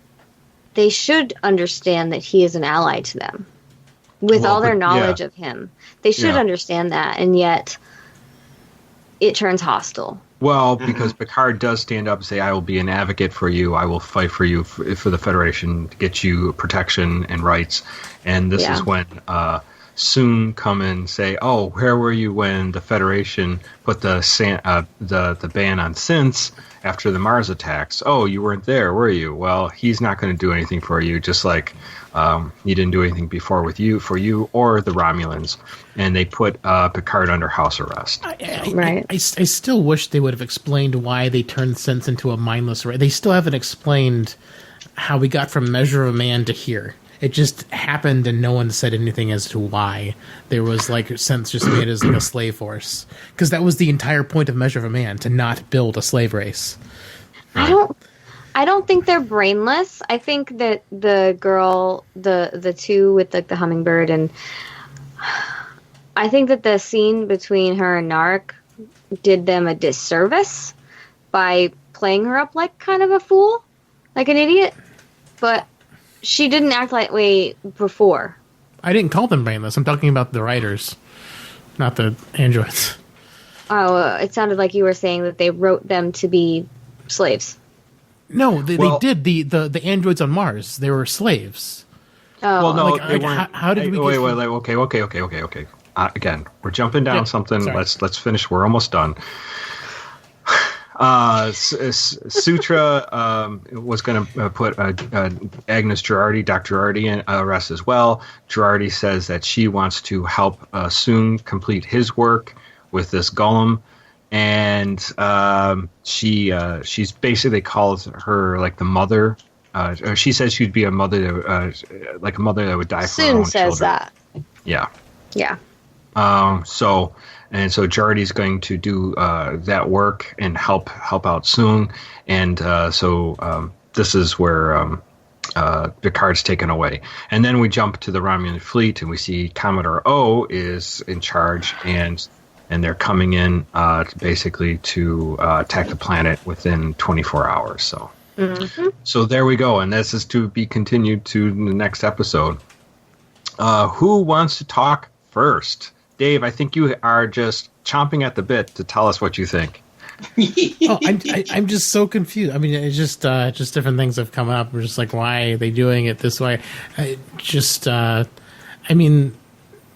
they should understand that he is an ally to them. With all their knowledge of him, they should understand that, and yet it turns hostile. Well, because Picard does stand up and say, I will be an advocate for you. I will fight for you for the Federation to get you protection and rights. And this is when soon come and say, oh, where were you when the Federation put the ban on synths after the Mars attacks? Oh, you weren't there, were you? Well, he's not going to do anything for you, just like he didn't do anything before for you or the Romulans. And they put Picard under house arrest. I still wish they would have explained why they turned synths into a mindless race. They still haven't explained how we got from Measure of a Man to here. It just happened, and no one said anything as to why there was synths just made as a slave force. Because that was the entire point of Measure of a Man, to not build a slave race. I don't think they're brainless. I think that the girl, the two with the hummingbird, and I think that the scene between her and Narek did them a disservice by playing her up like kind of a fool, like an idiot. But she didn't act that way before. I didn't call them brainless. I'm talking about the writers, not the androids. Oh, it sounded like you were saying that they wrote them to be slaves. No, they did. The androids on Mars, they were slaves. Oh, well, no, how did we? Wait, okay. Again, we're jumping down something. Sorry. Let's finish. We're almost done. Sutra was going to put Agnes Girardi, Dr. Girardi, in arrest as well. Girardi says that she wants to help Soong complete his work with this golem, and she's basically calls her like the mother. She says she'd be a mother, like a mother that would die for her own Soong says children. that. Yeah. Yeah. So Jardy's going to do that work and help out Soong, and so this is where Picard's taken away. And then we jump to the Romulan fleet, and we see Commodore O is in charge, and they're coming in basically to attack the planet within 24 hours. So, So there we go, and this is to be continued to the next episode. Who wants to talk first? Dave, I think you are just chomping at the bit to tell us what you think. I'm just so confused. I mean, it's just different things have come up. We're just like, why are they doing it this way? I mean,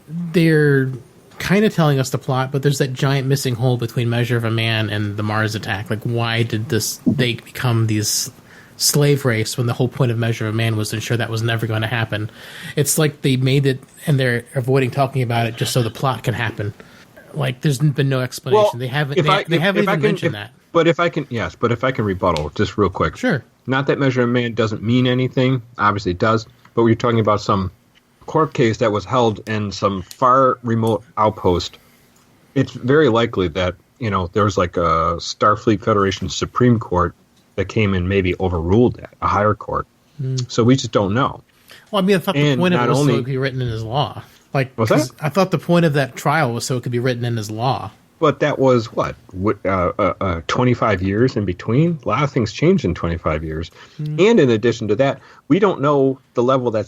they're kind of telling us the plot, but there's that giant missing hole between Measure of a Man and the Mars attack. Like, why did they become these slave race when the whole point of Measure of a Man was to ensure that was never going to happen? It's like they made it and they're avoiding talking about it just so the plot can happen. Like, there's been no explanation. Well, they haven't even mentioned that. But if I can rebuttal just real quick. Sure. Not that Measure of Man doesn't mean anything. Obviously it does. But we're talking about some court case that was held in some far remote outpost. It's very likely that, there was like a Starfleet Federation Supreme Court that came and maybe overruled that, a higher court. So we just don't know. Well, I mean, I thought the point of it was so it could be written in his law. Like, what's that? I thought the point of that trial was so it could be written in his law. But that was, 25 years in between? A lot of things changed in 25 years. And in addition to that, we don't know the level that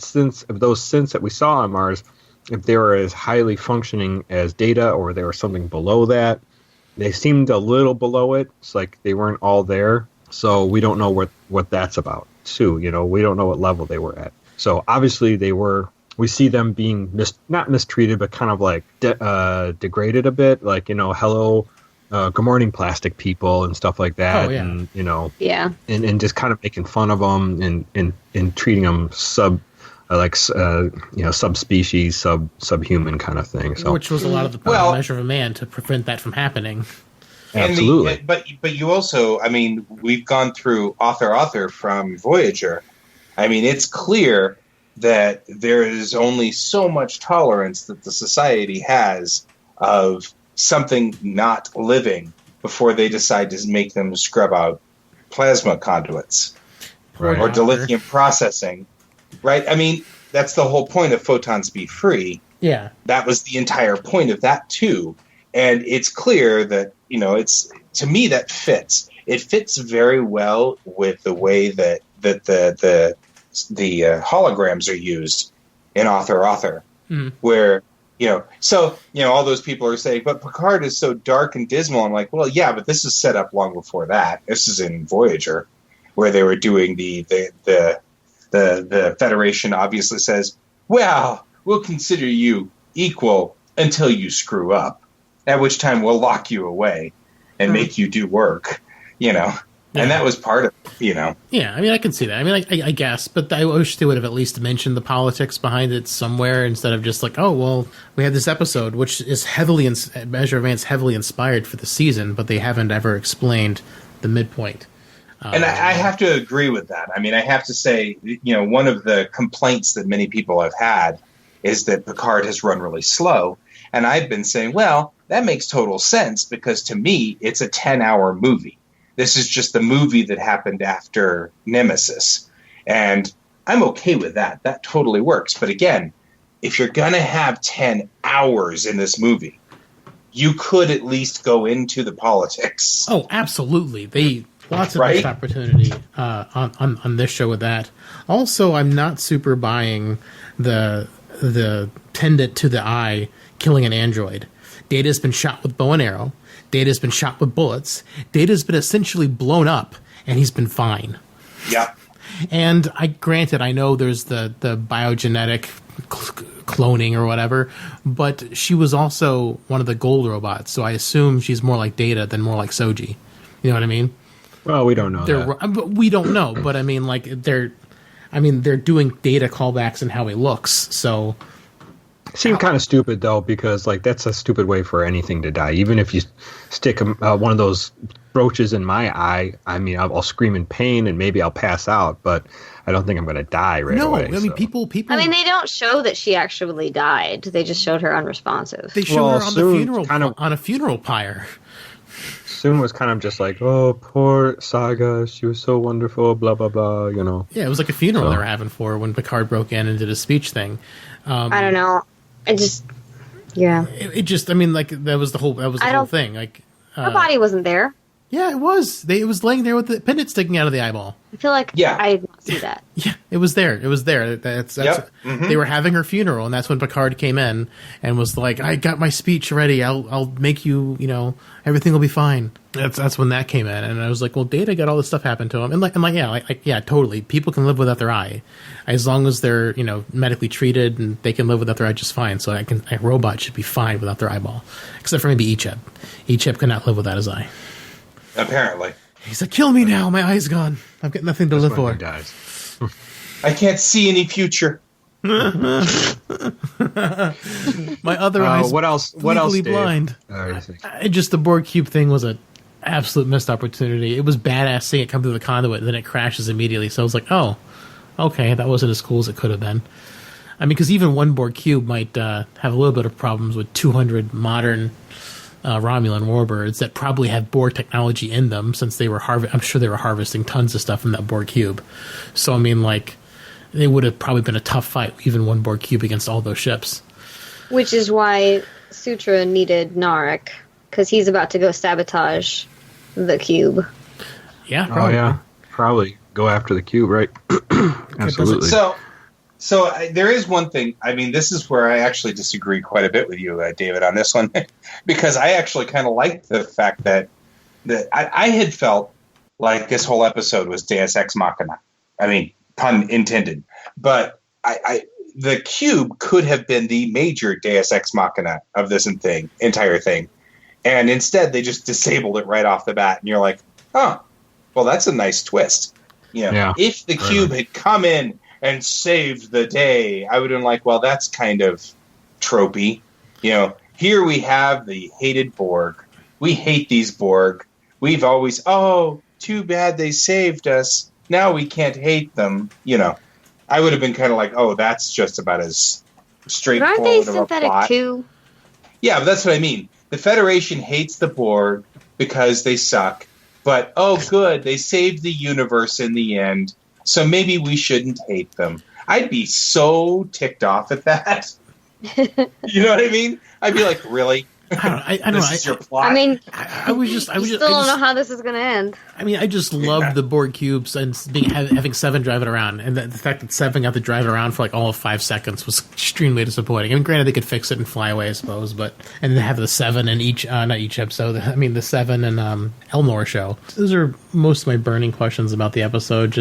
of those synths that we saw on Mars, if they were as highly functioning as Data or there was something below that. they seemed a little below it. It's like they weren't all there. So we don't know what that's about, too. You know, we don't know what level they were at. So obviously we see them being not mistreated, but kind of like degraded a bit. Like, you know, hello, good morning, plastic people and stuff like that. Oh, yeah. And, you know, and just kind of making fun of them and treating them subspecies, subhuman kind of thing. So, which was a lot of the measure of a man to prevent that from happening. Absolutely. But you also, I mean, we've gone through author from Voyager. I mean, it's clear that there is only so much tolerance that the society has of something not living before they decide to make them scrub out plasma conduits or dilithium processing. Right? I mean, that's the whole point of photons be free. Yeah. That was the entire point of that, too. And it's clear that, you know, to me that fits. It fits very well with the way that the holograms are used in author, where, you know, so, you know, all those people are saying, but Picard is so dark and dismal. I'm like, well, yeah, but this is set up long before that. This is in Voyager, where they were doing the Federation obviously says, well, we'll consider you equal until you screw up, at which time we'll lock you away and make you do work, you know. And that was part of it, you know. Yeah, I mean, I can see that. I mean, I guess, but I wish they would have at least mentioned the politics behind it somewhere instead of just like, oh, well, we had this episode, which is Measure of Man's heavily inspired for the season, but they haven't ever explained the midpoint. And I have to agree with that. I mean, I have to say, you know, one of the complaints that many people have had is that Picard has run really slow. And I've been saying, well, that makes total sense because to me, it's a 10-hour movie. This is just the movie that happened after Nemesis. And I'm okay with that. That totally works. But again, if you're going to have 10 hours in this movie, you could at least go into the politics. Oh, absolutely. Lots of missed opportunity on this show with that. Also, I'm not super buying the pendant to the eye killing an android. Data's been shot with bow and arrow. Data's been shot with bullets. Data's been essentially blown up, and he's been fine. Yeah. And I know there's the biogenetic cloning or whatever, but she was also one of the gold robots, so I assume she's more like Data than more like Soji. You know what I mean? Well, we don't know that. We don't know, but I mean, like they're doing Data callbacks and how he looks. So it seemed kind of stupid though, because like that's a stupid way for anything to die. Even if you stick one of those brooches in my eye, I mean, I'll scream in pain and maybe I'll pass out, but I don't think I'm going to die right away. No, I mean, people. I mean, they don't show that she actually died. They just showed her unresponsive. They show her on the funeral pyre. Soon was kind of just like, oh, poor Saga, she was so wonderful, blah, blah, blah, you know. Yeah, it was like a funeral they were having for her when Picard broke in and did a speech thing. I don't know. It just, I mean, like, that was the whole thing. Like, her body wasn't there. Yeah, it was. It was laying there with the pendant sticking out of the eyeball. I feel like I did not see that. Yeah, it was there. That's They were having her funeral, and that's when Picard came in and was like, "I got my speech ready. I'll make you. You know, everything will be fine." That's when that came in, and I was like, "Well, Data got all this stuff happen to him," and totally. People can live without their eye, as long as they're medically treated, and they can live without their eye just fine. So a robot should be fine without their eyeball, except for maybe Icheb. Icheb cannot live without his eye. Apparently. He's like, kill me now. My eye's gone. I've got nothing to live for. He dies. I can't see any future. My other eye's what else, blind. Just the Borg cube thing was an absolute missed opportunity. It was badass seeing it come through the conduit, and then it crashes immediately. So I was like, oh, okay, that wasn't as cool as it could have been. I mean, because even one Borg cube might have a little bit of problems with 200 modern Romulan warbirds that probably have Borg technology in them, since they were I'm sure they were harvesting tons of stuff from that Borg cube. So I mean, like, they would have probably been a tough fight, even one Borg cube against all those ships. Which is why Sutra needed Narek, because he's about to go sabotage the cube. Yeah, probably. Probably go after the cube, right? Absolutely. So there is one thing. I mean, this is where I actually disagree quite a bit with you, David, on this one, because I actually kind of like the fact that I had felt like this whole episode was Deus Ex Machina. I mean, pun intended. But the cube could have been the major Deus Ex Machina of this entire thing. And instead, they just disabled it right off the bat. And you're like, oh, well, that's a nice twist. If the cube had come in and saved the day, I would have been like, well, that's kind of tropey. Here we have the hated Borg. We hate these Borg. We've always, too bad they saved us. Now we can't hate them. I would have been kind of like, oh, that's just about as straightforward Aren't they of a synthetic plot. too? Yeah, but that's what I mean. The Federation hates the Borg because they suck. But, oh, good, they saved the universe in the end. So maybe we shouldn't hate them. I'd be so ticked off at that. You know what I mean? I'd be like, really? I don't know. This is your plot? I mean, I was just still don't know how this is going to end. I mean, I just love the Borg cubes and having Seven drive it around, and the fact that Seven got to drive it around for like all of 5 seconds was extremely disappointing. I mean, granted, they could fix it and fly away, I suppose, and then have the Seven in each, not each episode. I mean, the Seven and Elnor show. Those are most of my burning questions about the episode.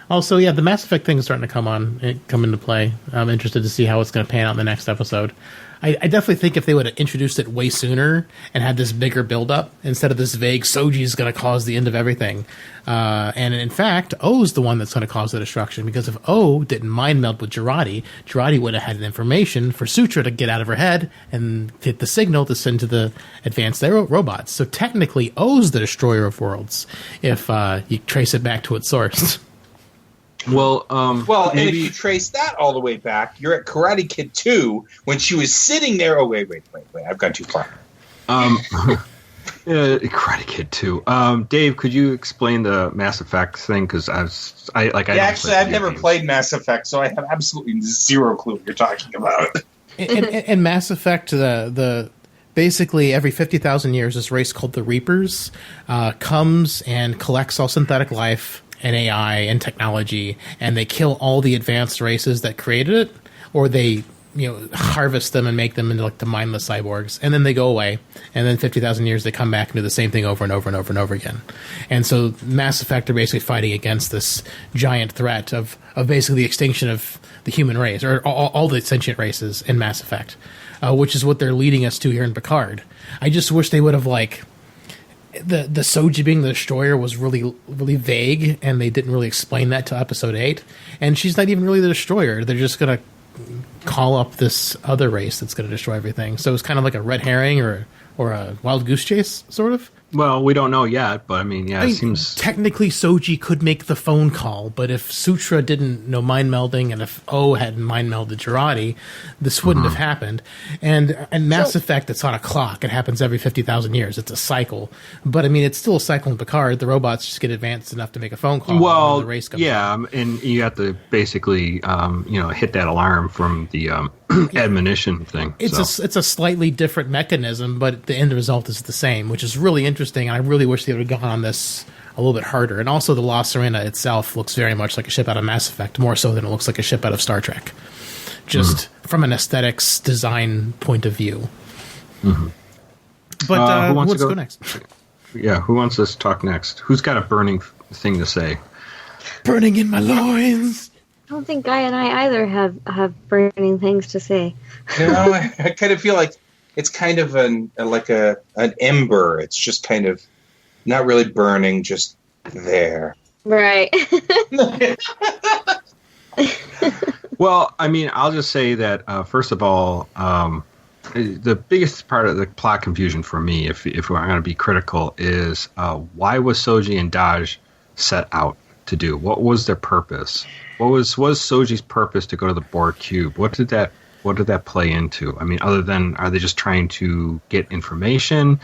Also, yeah, the Mass Effect thing is starting to come into play. I'm interested to see how it's going to pan out in the next episode. I definitely think if they would have introduced it way sooner and had this bigger build-up, instead of this vague Soji is going to cause the end of everything. And in fact, O's the one that's going to cause the destruction, because if O didn't mind meld with Jurati would have had information for Sutra to get out of her head and hit the signal to send to the advanced robots. So technically, O's the destroyer of worlds, if you trace it back to its source. Well, and if you trace that all the way back, you're at Karate Kid 2 when she was sitting there. Oh, wait. I've gone too far. Karate Kid 2. Dave, could you explain the Mass Effect thing? Because I've never played Mass Effect, so I have absolutely zero clue what you're talking about. In Mass Effect, the basically every 50,000 years, this race called the Reapers comes and collects all synthetic life and AI and technology, and they kill all the advanced races that created it, or they harvest them and make them into like the mindless cyborgs, and then they go away, and then 50,000 years they come back and do the same thing over and over and over and over again. And so Mass Effect are basically fighting against this giant threat of basically the extinction of the human race, or all the sentient races in Mass Effect, which is what they're leading us to here in Picard. I just wish they would have the Soji being the destroyer was really, really vague, and they didn't really explain that till episode 8. And she's not even really the destroyer. They're just going to call up this other race that's going to destroy everything. So it's kind of like a red herring or a wild goose chase, sort of. Well, we don't know yet, but it seems... Technically, Soji could make the phone call, but if Sutra didn't know mind melding, and if O hadn't mind melded Jurati, this wouldn't have happened. And Mass Effect, it's on a clock. It happens every 50,000 years. It's a cycle. But, it's still a cycle in Picard. The robots just get advanced enough to make a phone call. Well, the race comes out. And you have to basically, hit that alarm from the admonition thing. It's a slightly different mechanism, but the end result is the same, which is really interesting. And I really wish they would have gone on this a little bit harder. And also, the La Serena itself looks very much like a ship out of Mass Effect, more so than it looks like a ship out of Star Trek, just from an aesthetics design point of view. Mm-hmm. But who wants to go next? Yeah, who wants to talk next? Who's got a burning thing to say? Burning in my loins. I don't think Guy and I either have burning things to say. I kind of feel like it's kind of an ember. It's just kind of not really burning, just there. Right. Well, I'll just say that first of all, the biggest part of the plot confusion for me, if we're going to be critical, is why was Soji and Daj set out to do? What was their purpose? What was Soji's purpose to go to the Borg cube? What did that play into? Other than, are they just trying to get information?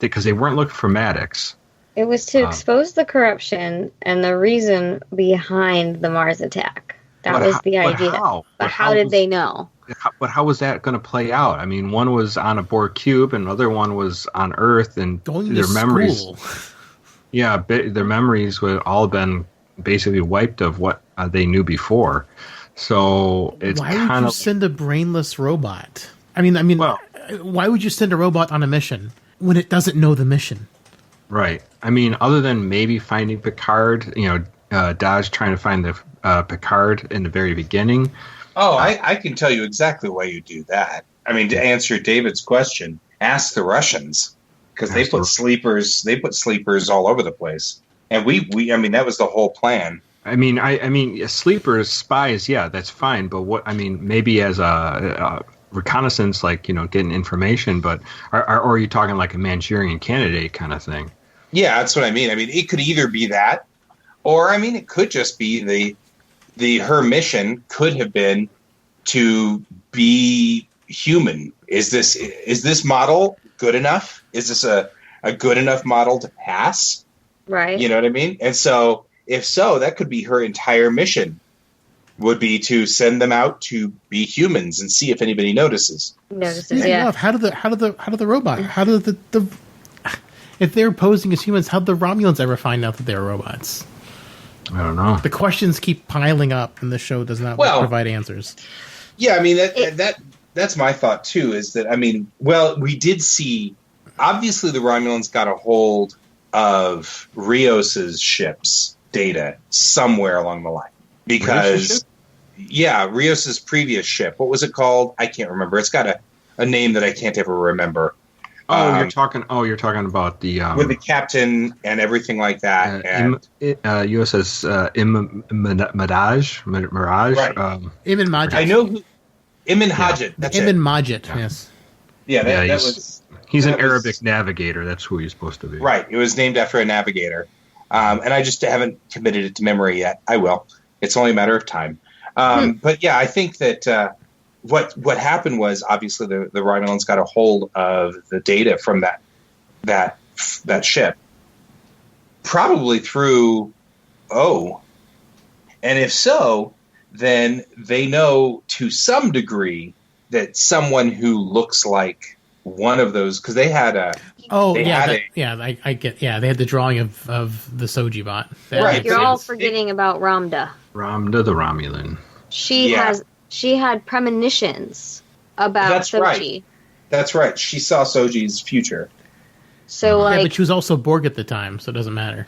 Because they weren't looking for Maddox. It was to expose the corruption and the reason behind the Mars attack. That was the idea. But how did they know? But how was that going to play out? One was on a Borg cube, and another one was on Earth, and going their to memories. School. Yeah, their memories would all been basically wiped of what they knew before. So it's why would you send a brainless robot? I mean, well, why would you send a robot on a mission when it doesn't know the mission? Right. I mean, other than maybe finding Picard, Dodge trying to find the Picard in the very beginning. Oh, I can tell you exactly why you do that. I mean, to answer David's question, ask the Russians, because they put sleepers. They put sleepers all over the place, and I mean, that was the whole plan. I mean, sleepers, spies, yeah, that's fine. But maybe as a reconnaissance, getting information. But are you talking like a Manchurian candidate kind of thing? Yeah, that's what I mean. I mean, it could either be that, or I mean, it could just be her mission could have been to be human. Is this model good enough? Is this a good enough model to pass? Right. You know what I mean? And so, if so, that could be her entire mission, would be to send them out to be humans and see if anybody notices. Yeah. How do the robot? How do the if they're posing as humans, how do the Romulans ever find out that they're robots? I don't know. The questions keep piling up, and the show does not provide answers. Yeah, I mean that's my thought too. Is that we did see. Obviously, the Romulans got a hold of Rios's ship's data somewhere along the line because, Rios's previous ship. What was it called? I can't remember. It's got a name that I can't ever remember. You're talking about the with the captain and everything like that. USS Mirage. Right. Emin Majid. I know who. Emin Majid. That's it. Emin Majid. Yes. Yeah, that was. He's an Arabic navigator. That's who he's supposed to be. Right. It was named after a navigator, and I just haven't committed it to memory yet. I will. It's only a matter of time. But yeah, I think that. What happened was obviously the Romulans got a hold of the data from that ship, probably through O, and if so, then they know to some degree that someone who looks like one of those, because they had a I get they had the drawing of the Soji bot. Right, you're all forgetting about Ramda. Ramda the Romulan. She had premonitions about Soji. Right. That's right. She saw Soji's future. So, but she was also Borg at the time, so it doesn't matter.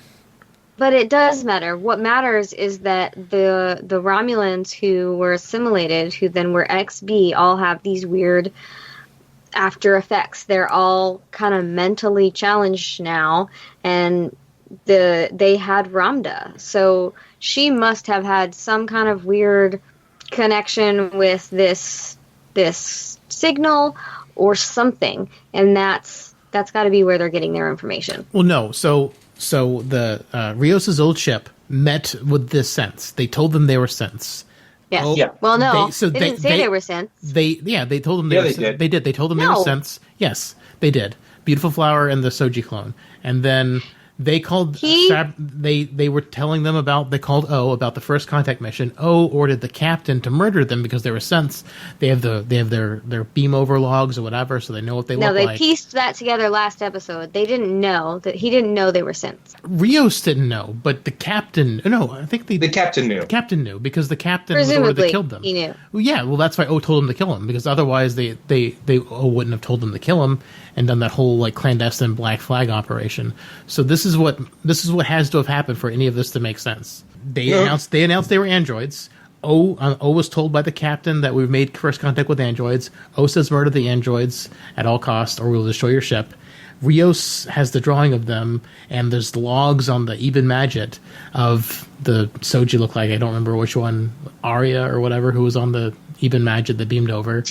But it does matter. What matters is that the Romulans who were assimilated, who then were XB, all have these weird after effects. They're all kind of mentally challenged now, and they had Ramda. So she must have had some kind of weird connection with this signal or something, and that's got to be where they're getting their information. Well, no. So the Rios's old ship met with this sense. They told them they were sense. Yeah. Well, no. They didn't say they were sense. They told them they were sense. They did. They told them they were sense. Yes, they did. Beautiful Flower and the Soji clone, and then. They called. They were telling them they called O about the first contact mission. O ordered the captain to murder them because they were sense. They have their beam over logs or whatever, so they know what they look like. No, they pieced that together last episode. They didn't know that he didn't know they were sense. Rios didn't know, but the captain. No, I think the captain knew. The captain knew because the captain was the one that killed them. He knew. Well, yeah, well, that's why O told him to kill him, because otherwise they O wouldn't have told them to kill him and done that whole clandestine black flag operation. So this is what has to have happened for any of this to make sense. They announced they were androids. O was told by the captain that we've made first contact with androids. O says murder the androids at all costs, or we'll destroy your ship. Rios has the drawing of them, and there's logs on the Ibn Majid of the Soji look like. I don't remember which one, Arya or whatever, who was on the Ibn Majid that beamed over.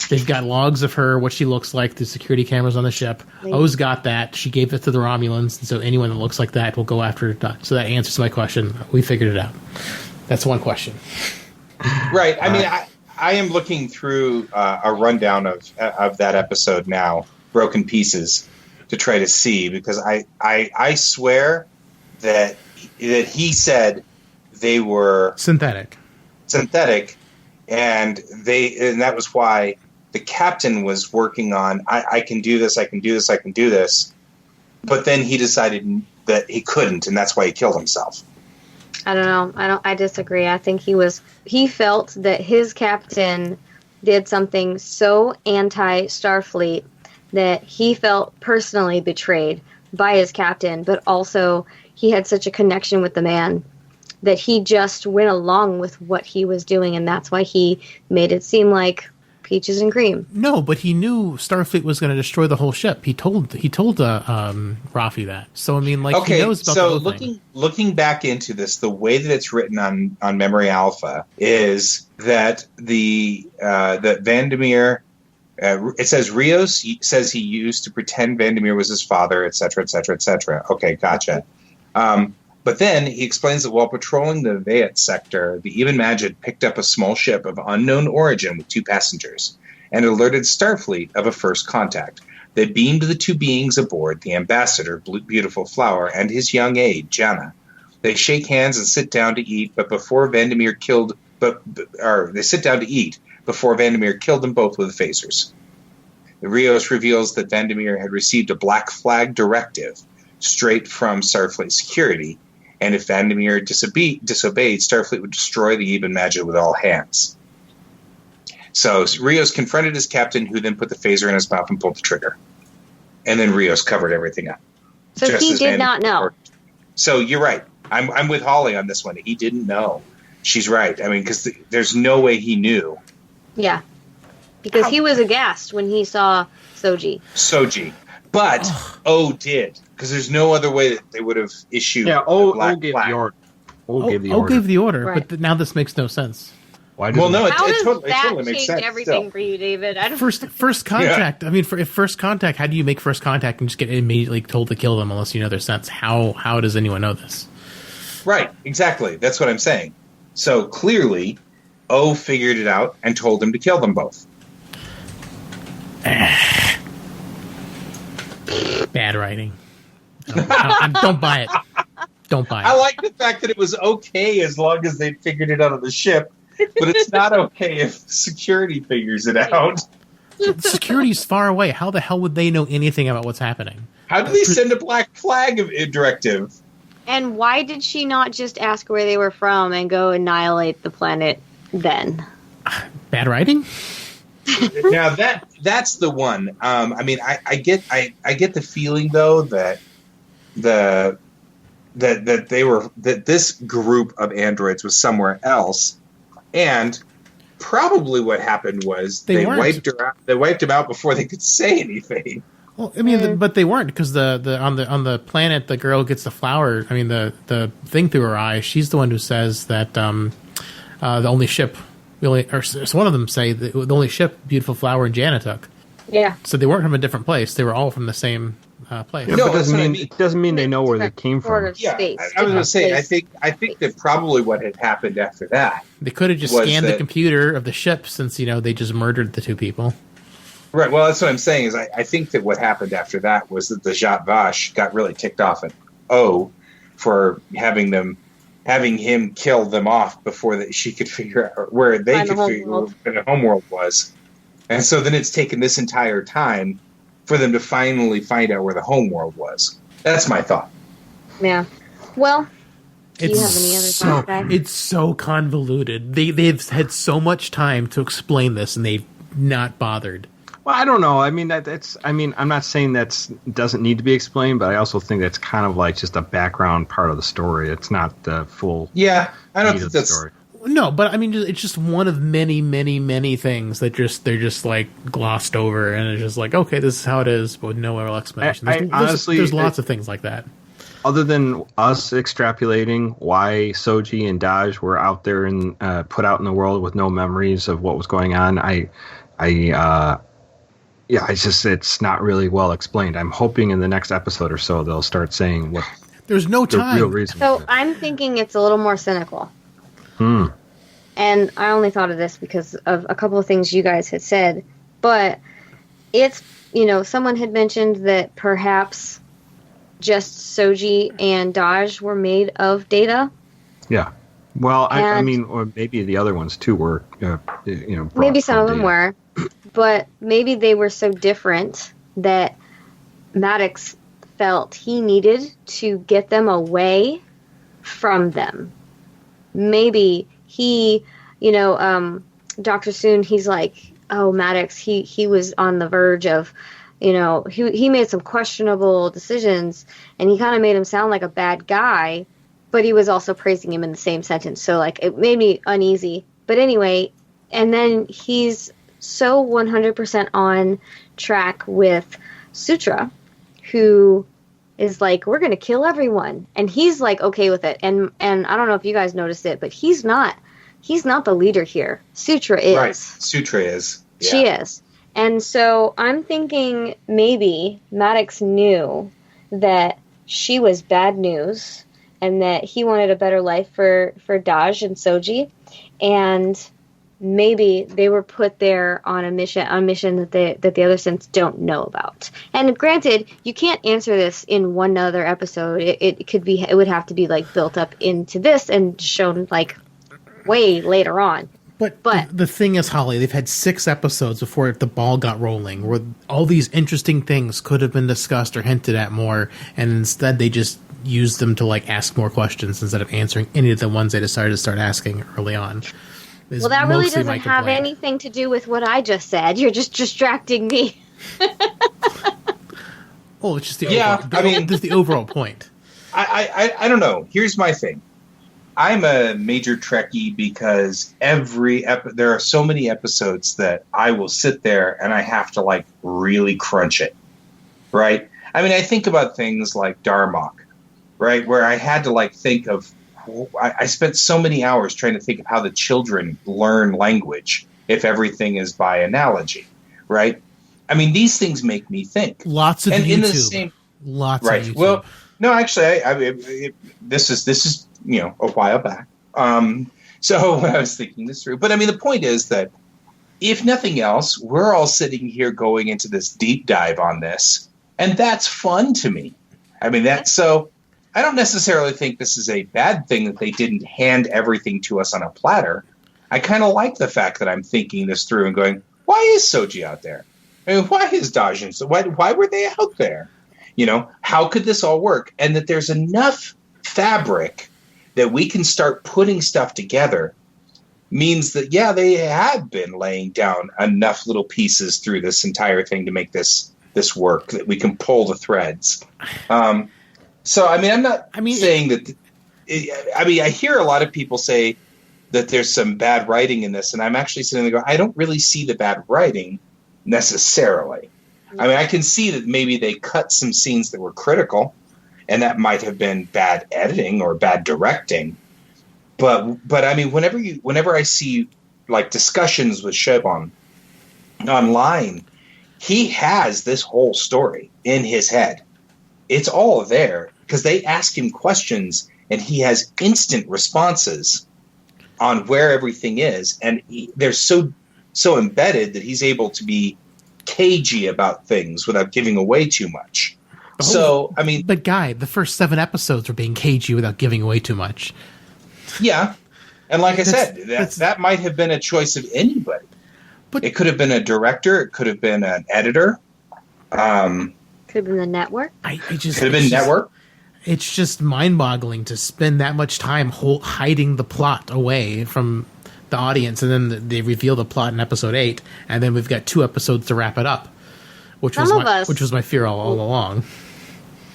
They've got logs of her, what she looks like, the security cameras on the ship. O's got that. She gave it to the Romulans, and so anyone that looks like that will go after her. So that answers my question. We figured it out. That's one question. Right. I mean, I am looking through a rundown of that episode now, broken pieces, to try to see, because I swear that he said they were synthetic, and that was why the captain was working on I can do this, but then he decided that he couldn't, and that's why he killed himself. I don't know. I disagree. I think he felt that his captain did something so anti-Starfleet that he felt personally betrayed by his captain, but also he had such a connection with the man that he just went along with what he was doing, and that's why he made it seem like peaches and cream. No, but he knew Starfleet was going to destroy the whole ship. He told Rafi that. So I mean, like, okay, he knows about the whole thing. Looking back into this, the way that it's written on Memory Alpha is that that Vandermeer. It says Rios says he used to pretend Vandermeer was his father, etc., etc., etc. Okay, gotcha. But then he explains that while patrolling the Veyat sector, the Eben Majid picked up a small ship of unknown origin with 2 passengers and alerted Starfleet of a first contact. They beamed the 2 beings aboard, the ambassador, Beautiful Flower, and his young aide, Jana. They shake hands and sit down to eat, but before Vandermeer killed, they sit down to eat before Vandermeer killed them both with phasers. The Rios reveals that Vandermeer had received a black flag directive straight from Starfleet security, and if Vandermeer disobeyed, Starfleet would destroy the Eben Majid with all hands. So Rios confronted his captain, who then put the phaser in his mouth and pulled the trigger. And then Rios covered everything up. So he did not know. So you're right. I'm with Holly on this one. He didn't know. She's right. I mean, because there's no way he knew. Yeah. Because he was aghast when he saw Soji. But O did. Because there's no other way that they would have issued O black gave flag. the order. O gave the order, right. But now this makes no sense. Why well, no, How does it that totally makes change sense. everything still. for you, David? I don't First contact. Yeah. I mean, if first contact, how do you make first contact and just get immediately told to kill them unless you know their sense? How does anyone know this? Right, exactly. That's what I'm saying. So clearly, O figured it out and told him to kill them both. Bad writing. Don't buy it. Don't buy it. I like the fact that it was okay as long as they figured it out on the ship, but it's not okay if security figures it out. Security's far away. How the hell would they know anything about what's happening? How do they send a black flag directive? And why did she not just ask where they were from and go annihilate the planet then? Bad writing? Now that's the one. I mean, I get the feeling though that this group of androids was somewhere else, and probably what happened was they wiped her out. They wiped him out before they could say anything. Well, I mean, but they weren't, because on the planet, the girl gets the flower. I mean, the thing through her eye. She's the one who says that the only ship, or one of them say the only ship, Beautiful Flower, and Jana took. Yeah. So they weren't from a different place. They were all from the same place. Yeah, No, but it doesn't mean they know where they came from. Yeah, I was going to say, I think that probably what had happened after that. They could have just scanned the computer of the ship, since they just murdered the 2 people. Right. Well, that's what I'm saying. Is I think that what happened after that was that the Zhat Vash got really ticked off at O for having him kill them off before she could figure out where they could figure out where the homeworld was, and so then it's taken this entire time for them to finally find out where the homeworld was. That's my thought. Yeah. Well, do you have any other thoughts, guys? It's so convoluted. They've had so much time to explain this, and they've not bothered. Well, I don't know. I mean, I'm not saying that doesn't need to be explained, but I also think that's kind of like just a background part of the story. It's not the full. Yeah, I don't think that's. Story. No, but I mean, it's just one of many, many, many things that they're just like glossed over, and it's just like, okay, this is how it is, but with no real explanation. Honestly, there's lots of things like that. Other than us extrapolating why Soji and Daj were out there and put out in the world with no memories of what was going on, it's not really well explained. I'm hoping in the next episode or so they'll start saying what. There's no time. The real reason. So I'm thinking it's a little more cynical. And I only thought of this because of a couple of things you guys had said, but it's, someone had mentioned that perhaps just Soji and Daj were made of data. Yeah. Well, I mean, or maybe the other ones too were, maybe some of them were, but maybe they were so different that Maddox felt he needed to get them away from them. maybe he, Dr. Soon, he's like, oh, Maddox, he was on the verge of, he made some questionable decisions, and he kind of made him sound like a bad guy, but he was also praising him in the same sentence. So, like, it made me uneasy. But anyway, and then he's so 100% on track with Sutra, who is like, we're going to kill everyone. And he's like, okay with it. And I don't know if you guys noticed it, but he's not the leader here. Sutra is. Right. Sutra is. Yeah. She is. And so I'm thinking maybe Maddox knew that she was bad news and that he wanted a better life for Daj and Soji. And maybe they were put there on a mission that the other synths don't know about. And granted, you can't answer this in one other episode. It would have to be like built up into this and shown like way later on. But the thing is, Holly, they've had 6 episodes before the ball got rolling, where all these interesting things could have been discussed or hinted at more, and instead they just used them to like ask more questions instead of answering any of the ones they decided to start asking early on. Well, that really doesn't have anything to do with what I just said. You're just distracting me. Oh, it's just the overall point. I don't know. Here's my thing. I'm a major Trekkie because there are so many episodes that I will sit there and I have to like really crunch it, right? I mean, I think about things like Darmok, right, where I had to like think of. I spent so many hours trying to think of how the children learn language if everything is by analogy, right? I mean, these things make me think. Lots of and YouTube. In the same, Lots right. of YouTube. Well, no, actually, this is a while back. So when I was thinking this through, but I mean, the point is that if nothing else, we're all sitting here going into this deep dive on this, and that's fun to me. I mean, so I don't necessarily think this is a bad thing that they didn't hand everything to us on a platter. I kind of like the fact that I'm thinking this through and going, why is Soji out there? I mean, why is Dajin? So why were they out there? How could this all work? And that there's enough fabric that we can start putting stuff together means that, yeah, they have been laying down enough little pieces through this entire thing to make this work, that we can pull the threads. So, I mean, I'm not saying that. I hear a lot of people say that there's some bad writing in this, and I'm actually sitting there going, I don't really see the bad writing necessarily. I mean, I can see that maybe they cut some scenes that were critical, and that might have been bad editing or bad directing. But I mean, whenever I see like discussions with Shebon online, he has this whole story in his head. It's all there because they ask him questions and he has instant responses on where everything is. And they're so embedded that he's able to be cagey about things without giving away too much. So, I mean... But, Guy, the first 7 episodes were being cagey without giving away too much. Yeah. And like I said, that might have been a choice of anybody. But it could have been a director. It could have been an editor. Could have been the network. Could have been network. It's just mind-boggling to spend that much time hiding the plot away from the audience, and then they reveal the plot in episode 8, and then we've got 2 episodes to wrap it up, which was my fear all along.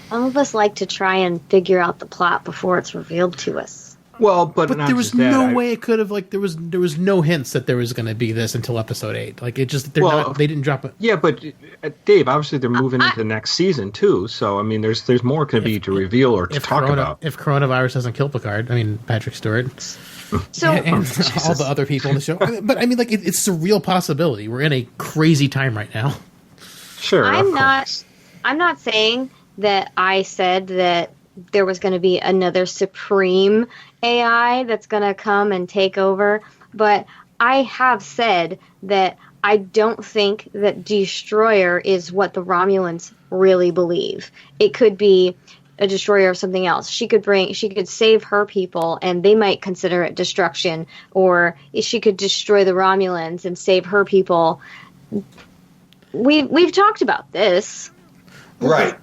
Some of us like to try and figure out the plot before it's revealed to us. Well, but there was no way it could have, like, there was no hints that there was going to be this until episode 8. Like, it just, they didn't drop it. Yeah, but Dave, obviously they're moving into the next season too, so I mean, there's more going to be to reveal or to talk about. If coronavirus doesn't kill Picard, I mean Patrick Stewart, so and all the other people in the show. But I mean, like, it's a real possibility. We're in a crazy time right now. Sure, I'm not saying that I said that there was going to be another supreme AI that's going to come and take over, but I have said that I don't think that Destroyer is what the Romulans really believe. It could be a destroyer of something else. She could save her people and they might consider it destruction, or she could destroy the Romulans and save her people. We've talked about this. Right.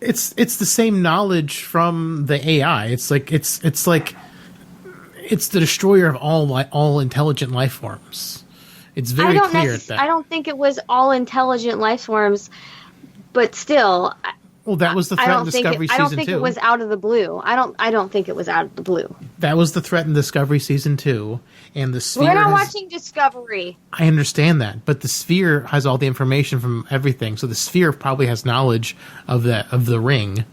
It's the same knowledge from the AI. It's like It's the destroyer of all intelligent life forms. It's very clear that. I don't think it was all intelligent life forms, but still. Well, that was the threat in Discovery Season 2. I don't think it was out of the blue. I don't think it was out of the blue. That was the threat in Discovery Season 2, and the Sphere. We're not watching Discovery. I understand that, but the Sphere has all the information from everything, so the Sphere probably has knowledge of the ring,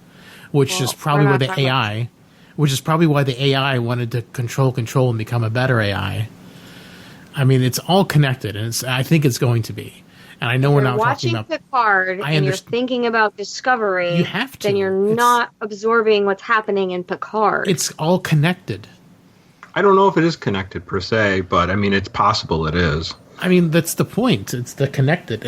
which is probably why the AI. Which is probably why the AI wanted to control and become a better AI. I mean, it's all connected, and I think it's going to be. And I know we're not talking about Picard, and you're thinking about Discovery. You have to. Then you're not absorbing what's happening in Picard. It's all connected. I don't know if it is connected per se, but I mean, it's possible it is. I mean, that's the point. It's the connected.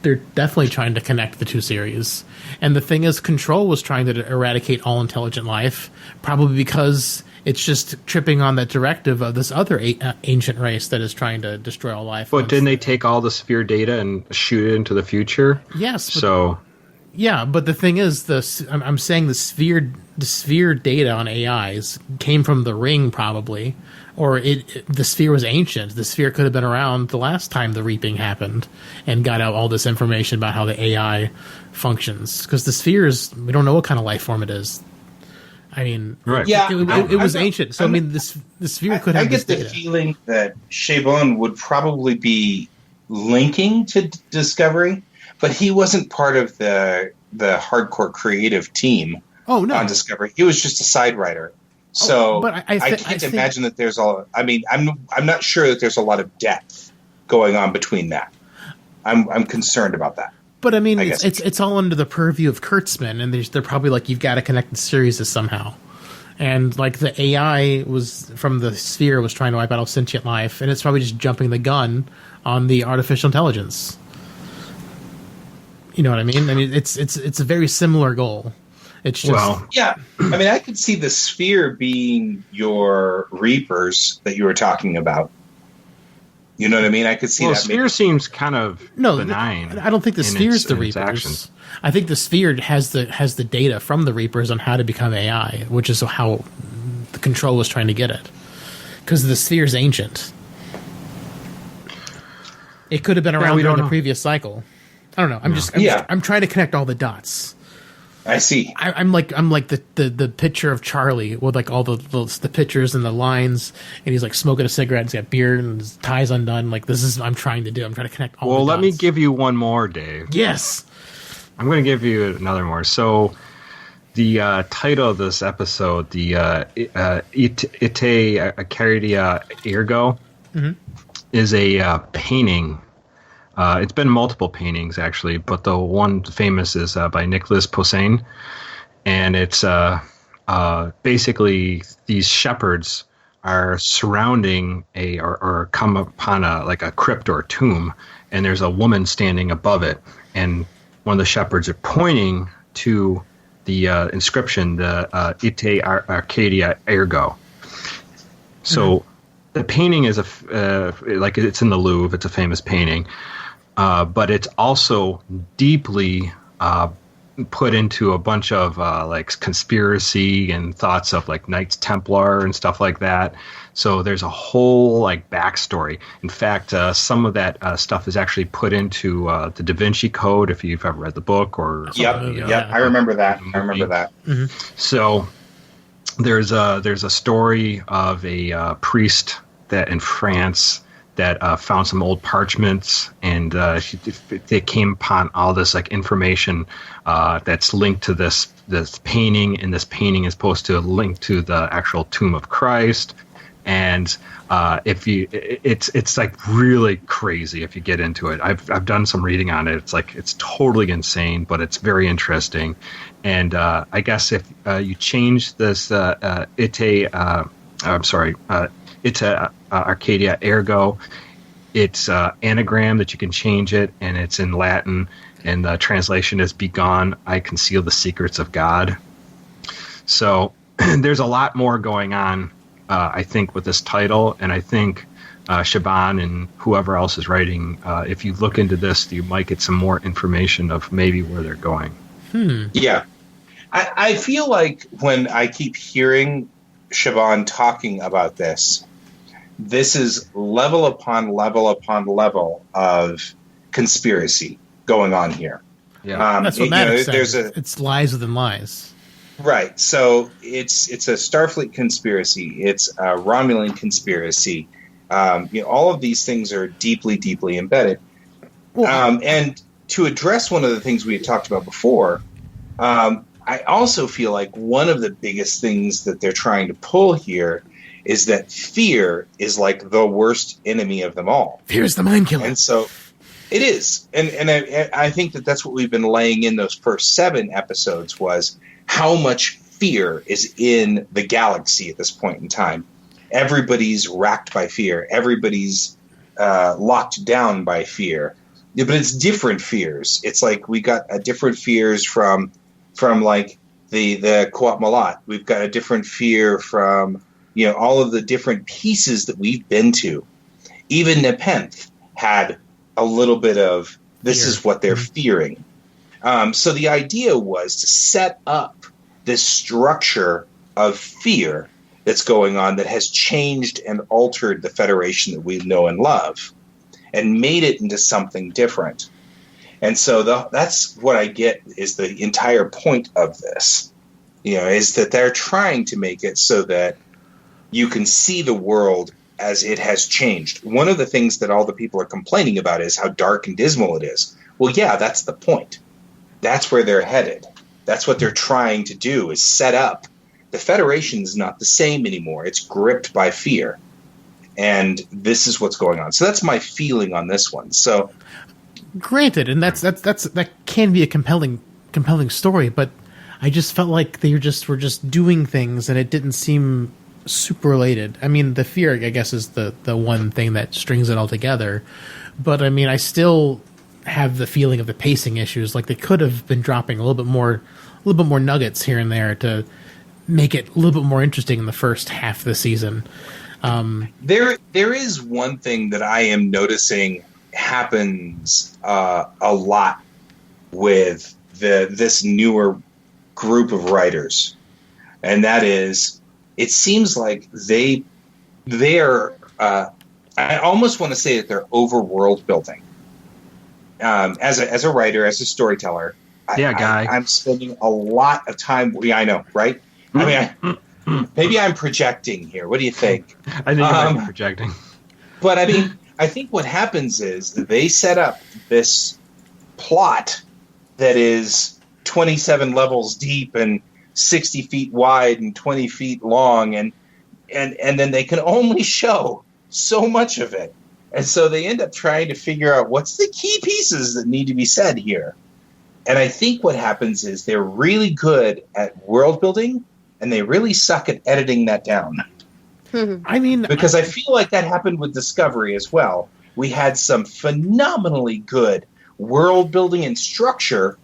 They're definitely trying to connect the two series. And the thing is, Control was trying to eradicate all intelligent life, probably because it's just tripping on that directive of this other ancient race that is trying to destroy all life. But didn't they take all the Sphere data and shoot it into the future? Yes. But the thing is, I'm saying the Sphere data on AIs came from the ring, probably. Or the Sphere was ancient. The Sphere could have been around the last time the reaping happened and got out all this information about how the AI functions. Because the Sphere we don't know what kind of life form it is. I mean, right. it was ancient. So, the Sphere could have this data. I get the feeling that Chabon would probably be linking to Discovery, but he wasn't part of the hardcore creative team on Discovery. He was just a side writer. So but I can't imagine that there's all. I mean, I'm not sure that there's a lot of depth going on between that. I'm concerned about that. But I mean, it's all under the purview of Kurtzman, and they're probably like, you've got to connect the series somehow. And like the AI was from the Sphere was trying to wipe out all sentient life, and it's probably just jumping the gun on the artificial intelligence. You know what I mean? I mean, it's a very similar goal. It's just yeah. I mean, I could see the Sphere being your Reapers that you were talking about. You know what I mean? I could see that. Sphere seems kind of benign. I don't think the Sphere's the Reapers. Actions. I think the Sphere has the data from the Reapers on how to become AI, which is how the Control was trying to get it. Because the Sphere's ancient. It could have been around during the previous cycle. I don't know. I'm trying to connect all the dots. I see. I'm like the picture of Charlie with like all the pictures and the lines, and he's like smoking a cigarette. He's got beard and his tie's undone. Like this is what I'm trying to do. I'm trying to connect all. Well, the let dots. me give you one more, Dave. Yes, I'm going to give you another more. So, the title of this episode, the Ite Arcadia Ergo, is a painting. It's been multiple paintings, actually, but the one famous is by Nicholas Poussin. And it's basically these shepherds are surrounding or come upon a crypt or a tomb, and there's a woman standing above it. And one of the shepherds are pointing to the inscription, the Ite Arcadia Ergo. So the painting is like it's in the Louvre. It's a famous painting. But it's also deeply put into a bunch of like conspiracy and thoughts of like Knights Templar and stuff like that. So there's a whole like backstory. In fact, some of that stuff is actually put into the Da Vinci Code, if you've ever read the book. Or I remember that. Mm-hmm. So there's a story of a priest that in France that found some old parchments, and they came upon all this like information that's linked to this painting, and this painting is supposed to link to the actual tomb of Christ. And it's like really crazy if you get into it. I've done some reading on it. It's like it's totally insane, but it's very interesting. And I guess if you change this It's Arcadia Ergo. It's anagram that you can change it, and it's in Latin, and the translation is "Begone, I conceal the secrets of God." So there's a lot more going on, I think, with this title, and I think Chabon and whoever else is writing, if you look into this, you might get some more information of maybe where they're going. Yeah. I feel like when I keep hearing Siobhan talking about this. This is level upon level upon level of conspiracy going on here. Yeah, that's what Maddox says. It's lies within lies. Right. So it's a Starfleet conspiracy. It's a Romulan conspiracy. All of these things are deeply, deeply embedded. And to address one of the things we had talked about before, I also feel like one of the biggest things that they're trying to pull here is that fear is like the worst enemy of them all. Fear is the mind killer. And so it is. And I think that that's what we've been laying in those first 7 episodes was how much fear is in the galaxy at this point in time. Everybody's racked by fear. Everybody's locked down by fear. Yeah, but it's different fears. It's like we got a different fears from like the Quat Malat. We've got a different fear from all of the different pieces that we've been to. Even Nepenthe had a little bit of this is what they're fearing. So the idea was to set up this structure of fear that's going on that has changed and altered the Federation that we know and love and made it into something different. And so that's what I get is the entire point of this, is that they're trying to make it so that you can see the world as it has changed. One of the things that all the people are complaining about is how dark and dismal it is. Well, yeah, that's the point. That's where they're headed. That's what they're trying to do is set up. The Federation is not the same anymore. It's gripped by fear. And this is what's going on. So that's my feeling on this one. So granted, and that can be a compelling story, but I just felt like they were just doing things and it didn't seem super related. I mean, the fear, I guess, is the one thing that strings it all together. But I mean, I still have the feeling of the pacing issues. Like they could have been dropping a little bit more nuggets here and there to make it a little bit more interesting in the first half of the season. There is one thing that I am noticing happens a lot with this newer group of writers, and that is, it seems like they're I almost want to say that they're over world building. As a writer, as a storyteller, I'm spending a lot of time. Yeah, I know, right? I mean, maybe I'm projecting here. What do you think? I think you might be projecting. But I mean, I think what happens is that they set up this plot that is 27 levels deep and 60 feet wide and 20 feet long, and then they can only show so much of it. And so they end up trying to figure out what's the key pieces that need to be said here. And I think what happens is they're really good at world building, and they really suck at editing that down. I mean, because I feel like that happened with Discovery as well. We had some phenomenally good world building and structure,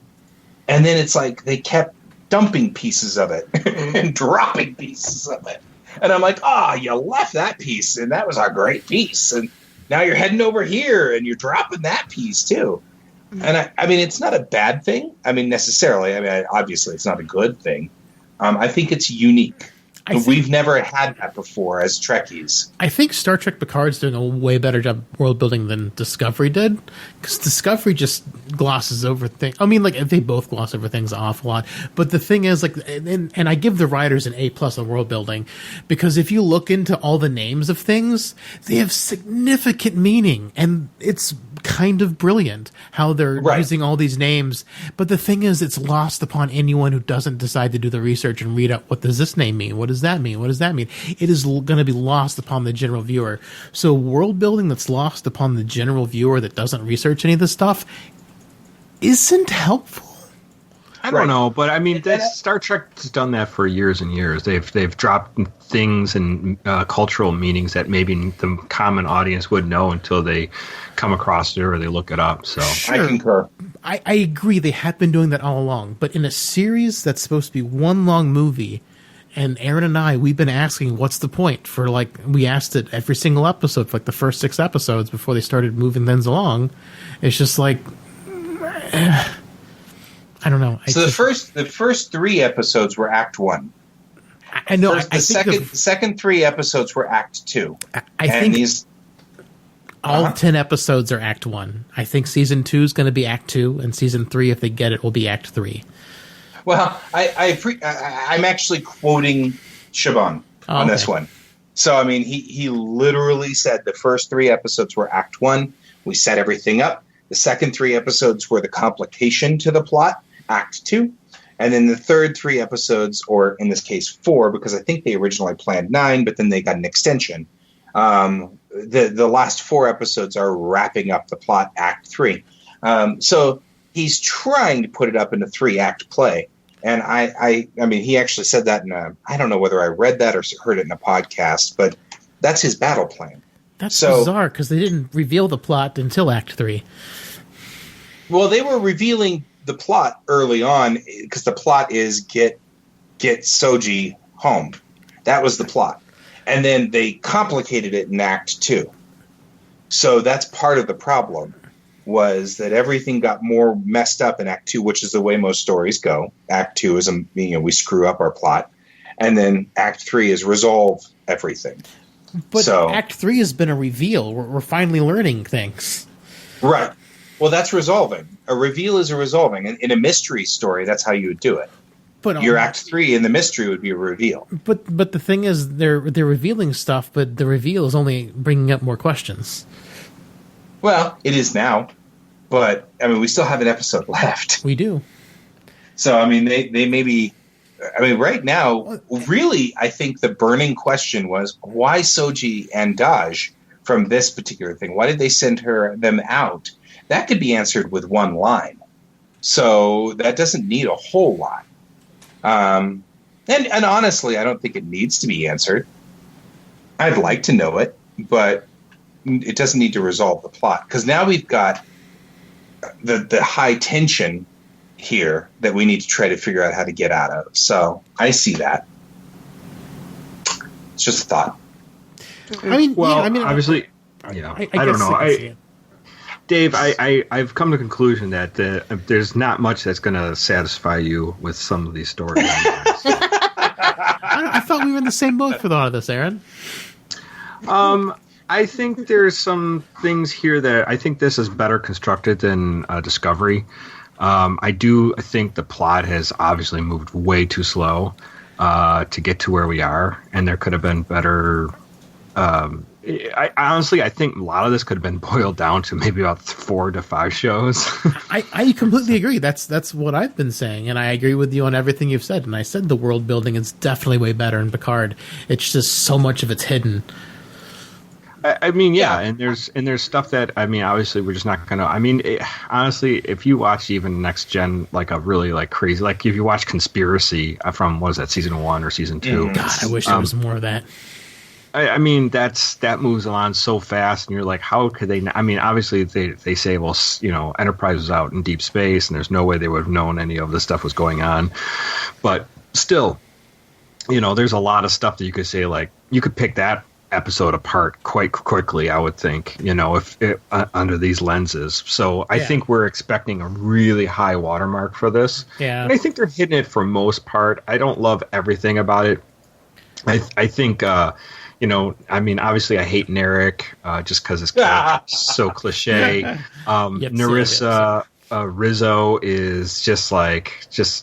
and then it's like they kept dumping pieces of it and dropping pieces of it. And I'm like, you left that piece, and that was a great piece. And now you're heading over here, and you're dropping that piece too. And I mean, it's not a bad thing. I mean, necessarily. I mean, obviously, it's not a good thing. I think it's unique. We've never had that before as Trekkies. I think Star Trek Picard's doing a way better job world building than Discovery did, because Discovery just glosses over things. I mean, like they both gloss over things an awful lot. But the thing is, like, and I give the writers an A+ on world building, because if you look into all the names of things, they have significant meaning, and it's kind of brilliant how they're using all these names. But the thing is, it's lost upon anyone who doesn't decide to do the research and read up, what does this name mean? What does that mean? What does that mean? It is going to be lost upon the general viewer. So world building that's lost upon the general viewer that doesn't research any of this stuff isn't helpful. I don't know, but I mean, Star Trek's done that for years and years. They've dropped things and cultural meanings that maybe the common audience would know until they come across it or they look it up. So sure. I concur. I agree. They have been doing that all along, but in a series that's supposed to be one long movie, and Aaron and I, we've been asking, what's the point? For like, we asked it every single episode for like the first 6 episodes before they started moving things along. It's just like, I don't know. So the first 3 episodes were Act 1. I know. The second 3 episodes were Act 2. I think all 10 episodes are Act 1. I think Season 2 is going to be Act 2, and Season 3, if they get it, will be Act 3. Well, I'm actually quoting Shaban on this one. So, I mean, he literally said the first 3 episodes were Act 1. We set everything up. The second 3 episodes were the complication to the plot, Act 2. And then the third 3 episodes, or in this case 4, because I think they originally planned 9, but then they got an extension. The last 4 episodes are wrapping up the plot, Act 3. So he's trying to put it up in a 3-act play. And I mean, he actually said that I don't know whether I read that or heard it in a podcast, but that's his battle plan. That's bizarre, because they didn't reveal the plot until Act 3. Well, they were revealing the plot early on, because the plot is get Soji home. That was the plot. And then they complicated it in Act 2. So that's part of the problem, was that everything got more messed up in Act 2, which is the way most stories go. Act 2 is, we screw up our plot. And then Act 3 is resolve everything. But Act 3 has been a reveal. We're finally learning things. Right. Well, that's resolving. A reveal is a resolving. In a mystery story, that's how you would do it. But your Act 3 in the mystery would be a reveal. But the thing is, they're revealing stuff, but the reveal is only bringing up more questions. Well, it is now. But, I mean, we still have an episode left. We do. So, I mean, they maybe... I mean, right now, really, I think the burning question was, why Soji and Daj from this particular thing? Why did they send them out? That could be answered with one line. So that doesn't need a whole lot. And honestly, I don't think it needs to be answered. I'd like to know it, but it doesn't need to resolve the plot. Because now we've got the high tension here that we need to try to figure out how to get out of. So I see that. It's just a thought. I mean, obviously, I don't know. Dave, I've come to the conclusion that there's not much that's going to satisfy you with some of these stories. I thought we were in the same boat for a lot of this, Aaron. I think there's some things here that I think this is better constructed than Discovery. I think the plot has obviously moved way too slow to get to where we are, and there could have been better. I think a lot of this could have been boiled down to maybe about 4 to 5 shows. I completely agree. That's what I've been saying, and I agree with you on everything you've said. And I said the world building is definitely way better in Picard. It's just so much of it's hidden. I mean, yeah, and there's stuff that, I mean, obviously we're just not going to, I mean, honestly, if you watch even Next Gen, like a really like crazy, like if you watch Conspiracy from, what was that, season 1 or season 2? God, I wish there was more of that. I mean, that moves on so fast, and you're like, how could they? I mean, obviously they say, well, Enterprise was out in deep space, and there's no way they would have known any of this stuff was going on. But still, there's a lot of stuff that you could say, like you could pick that episode apart quite quickly, I would think, if under these lenses. So I think we're expecting a really high watermark for this. Yeah, and I think they're hitting it for most part. I don't love everything about it. I think. I mean, obviously I hate Narek just because his character is so cliche. Narissa Rizzo is just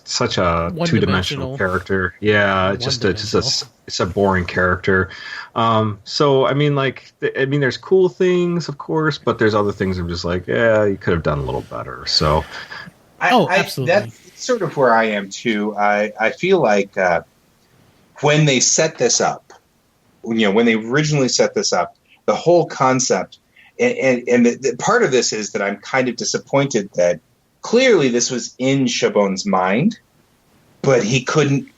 such a two-dimensional character. Yeah, it's a boring character. So I mean, there's cool things, of course, but there's other things I'm just like, yeah, you could have done a little better. So, absolutely. That's sort of where I am too. I feel like when they set this up. When they originally set this up, the whole concept, and the part of this is that I'm kind of disappointed that clearly this was in Chabon's mind, but he couldn't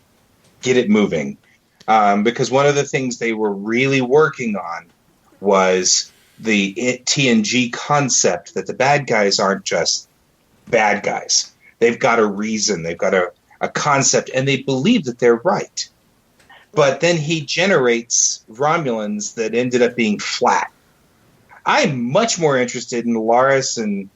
get it moving. Because one of the things they were really working on was the TNG concept that the bad guys aren't just bad guys. They've got a reason, they've got a concept, and they believe that they're right. But then he generates Romulans that ended up being flat. I'm much more interested in Laris and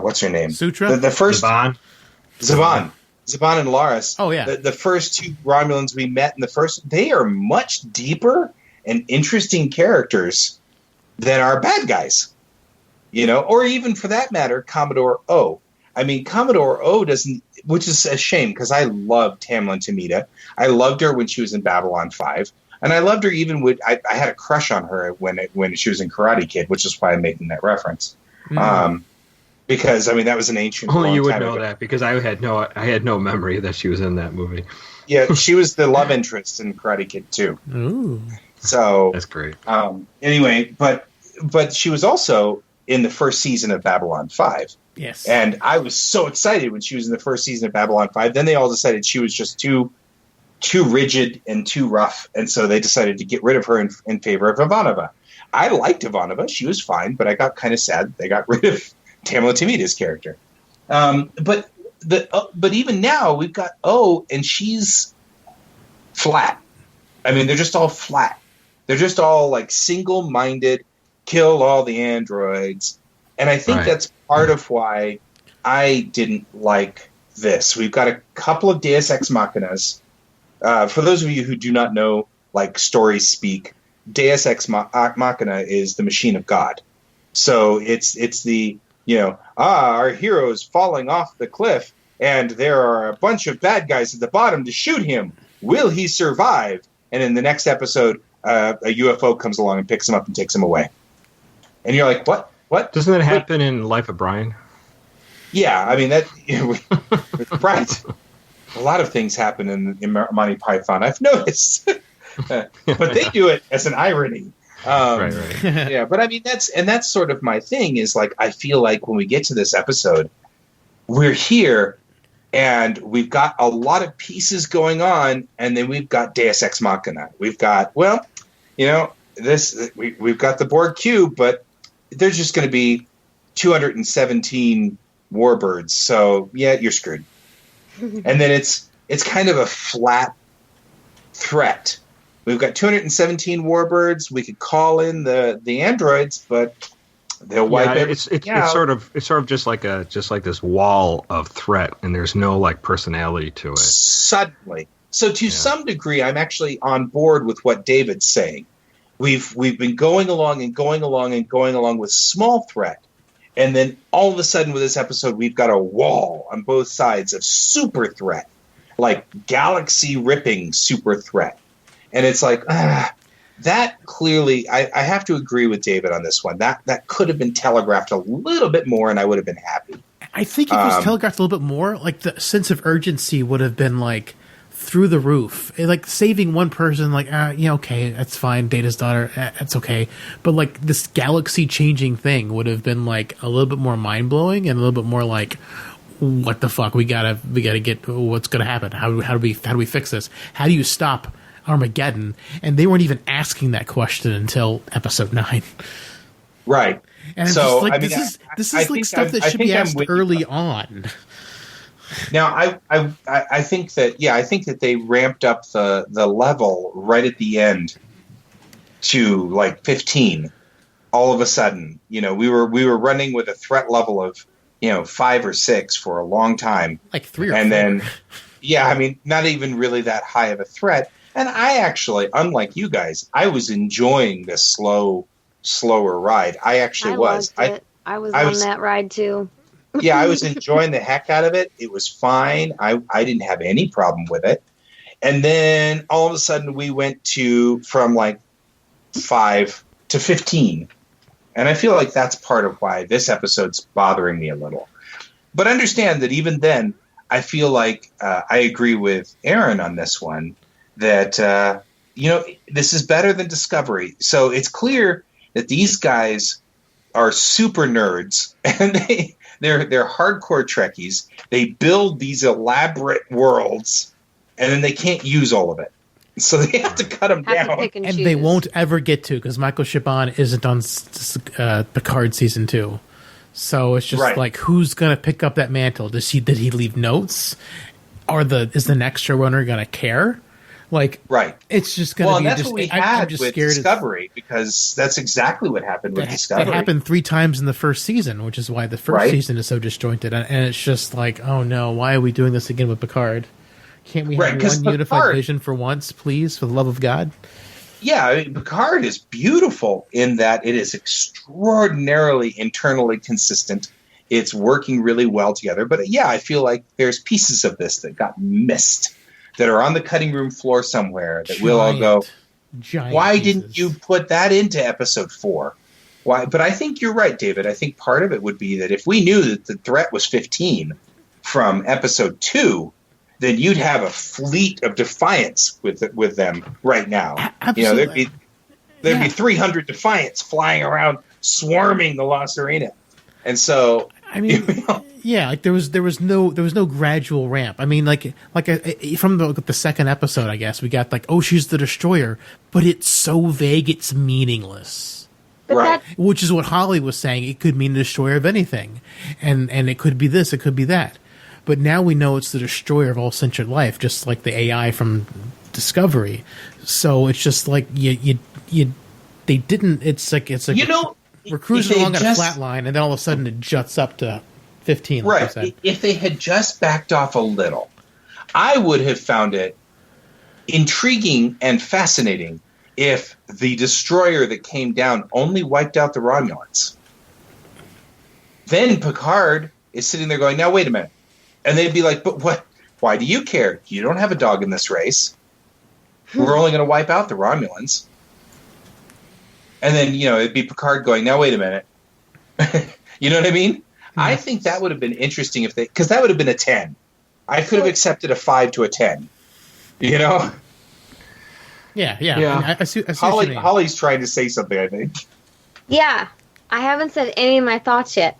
what's her name? Sutra. The first Zhaban. Zhaban and Laris. Oh, yeah. The first two Romulans we met in the first, they are much deeper and interesting characters than our bad guys. Or even for that matter, Commodore O. I mean, Commodore O doesn't, which is a shame because I loved Tamlin Tamita. I loved her when she was in Babylon 5. And I loved her even when I had a crush on her when she was in Karate Kid, which is why I'm making that reference. Because I mean that was an ancient. Only you would know ago. that because I had no memory that she was in that movie. Yeah, she was the love interest in Karate Kid too. Ooh. So that's great. Anyway, but she was also in the first season of Babylon 5. Yes. And I was so excited when she was in the first season of Babylon 5. Then they all decided she was just too rigid and too rough, and so they decided to get rid of her in favor of Ivanova. I liked Ivanova; she was fine, but I got kind of sad they got rid of Tamla Tamita's character. But even now we've got O, and she's flat. I mean, they're just all flat. They're just all like single-minded, kill all the androids, and I think that's part of why I didn't like this. We've got a couple of Deus Ex Machinas. For those of you who do not know, like stories speak, Deus Ex Machina is the machine of God. So it's the, our hero's falling off the cliff, and there are a bunch of bad guys at the bottom to shoot him. Will he survive? And in the next episode, a UFO comes along and picks him up and takes him away. And you're like, what? What? Doesn't that happen in Life of Brian? Yeah, I mean, that right. A lot of things happen in Monty Python, I've noticed. But they do it as an irony. Right. Yeah, but I mean, that's sort of my thing is like, I feel like when we get to this episode, we're here and we've got a lot of pieces going on, and then we've got Deus Ex Machina. We've got, we've got the Borg cube, but there's just going to be 217 warbirds. So yeah, you're screwed. And then it's kind of a flat threat. We've got 217 warbirds. We could call in the androids, but they'll wipe it. It's sort of just like this wall of threat, and there's no like personality to it. Suddenly, so to some degree, I'm actually on board with what David's saying. We've been going along with small threat. And then all of a sudden with this episode, we've got a wall on both sides of super threat, like galaxy-ripping super threat. And it's like, that clearly, I have to agree with David on this one. That could have been telegraphed a little bit more, and I would have been happy. I think if it was telegraphed a little bit more, like the sense of urgency would have been like through the roof. Like saving one person, like, okay, that's fine. Data's daughter, that's okay. But like this galaxy changing thing would have been like a little bit more mind blowing and a little bit more like, what the fuck? We gotta get what's gonna happen. How do we fix this? How do you stop Armageddon? And they weren't even asking that question until episode 9. Right. And I'm just like, this is like stuff that should be asked early on. Now, I think that they ramped up the level right at the end to like 15. All of a sudden, we were running with a threat level of 5 or 6 for a long time, like 3 or 4. And then, I mean, not even really that high of a threat. And I actually, unlike you guys, I was enjoying this slower ride. I actually was. I was on that ride too. Yeah, I was enjoying the heck out of it. It was fine. I didn't have any problem with it. And then all of a sudden we went from like 5 to 15. And I feel like that's part of why this episode's bothering me a little. But understand that even then, I feel like I agree with Aaron on this one, that, this is better than Discovery. So it's clear that these guys are super nerds, and they're hardcore Trekkies. They build these elaborate worlds, and then they can't use all of it. So they have to cut them down. And they won't ever get to, because Michael Chabon isn't on Picard season 2. So it's just like, who's going to pick up that mantle? Did he leave notes? Is the next showrunner going to care? Like, right. It's just going to well, be and that's just. what we I'm had just with scared Discovery, because that's exactly what happened with Discovery. It happened 3 times in the first season, which is why the first season is so disjointed. And it's just like, oh no, why are we doing this again with Picard? Can't we have one unified vision for once, please, for the love of God? Yeah, I mean, Picard is beautiful in that it is extraordinarily internally consistent. It's working really well together. But yeah, I feel like there's pieces of this that got missed, that are on the cutting room floor somewhere, that we'll all go, why didn't you put that into episode 4? Why? But I think you're right, David. I think part of it would be that if we knew that the threat was 15 from episode 2, then you'd have a fleet of Defiants with them right now. Absolutely. You know, there'd be 300 Defiants flying around, swarming the Lost Arena, and so I mean, yeah, like there was no gradual ramp. I mean, like from the second episode, I guess we got like, oh, she's the destroyer, but it's so vague, it's meaningless. Right. Which is what Holly was saying. It could mean the destroyer of anything, and it could be this, it could be that. But now we know it's the destroyer of all sentient life, just like the AI from Discovery. So it's just like they didn't. It's like we're cruising along at a flat line, and then all of a sudden it juts up to 15. Like right. I said. If they had just backed off a little, I would have found it intriguing and fascinating if the destroyer that came down only wiped out the Romulans. Then Picard is sitting there going, now wait a minute. And they'd be like, but what? Why do you care? You don't have a dog in this race. We're only going to wipe out the Romulans. And then, it'd be Picard going, now wait a minute. You know what I mean? Yes. I think that would have been interesting because that would have been a 10. I could have accepted a 5 to a 10. Yeah. I see Holly's trying to say something, I think. Yeah. I haven't said any of my thoughts yet.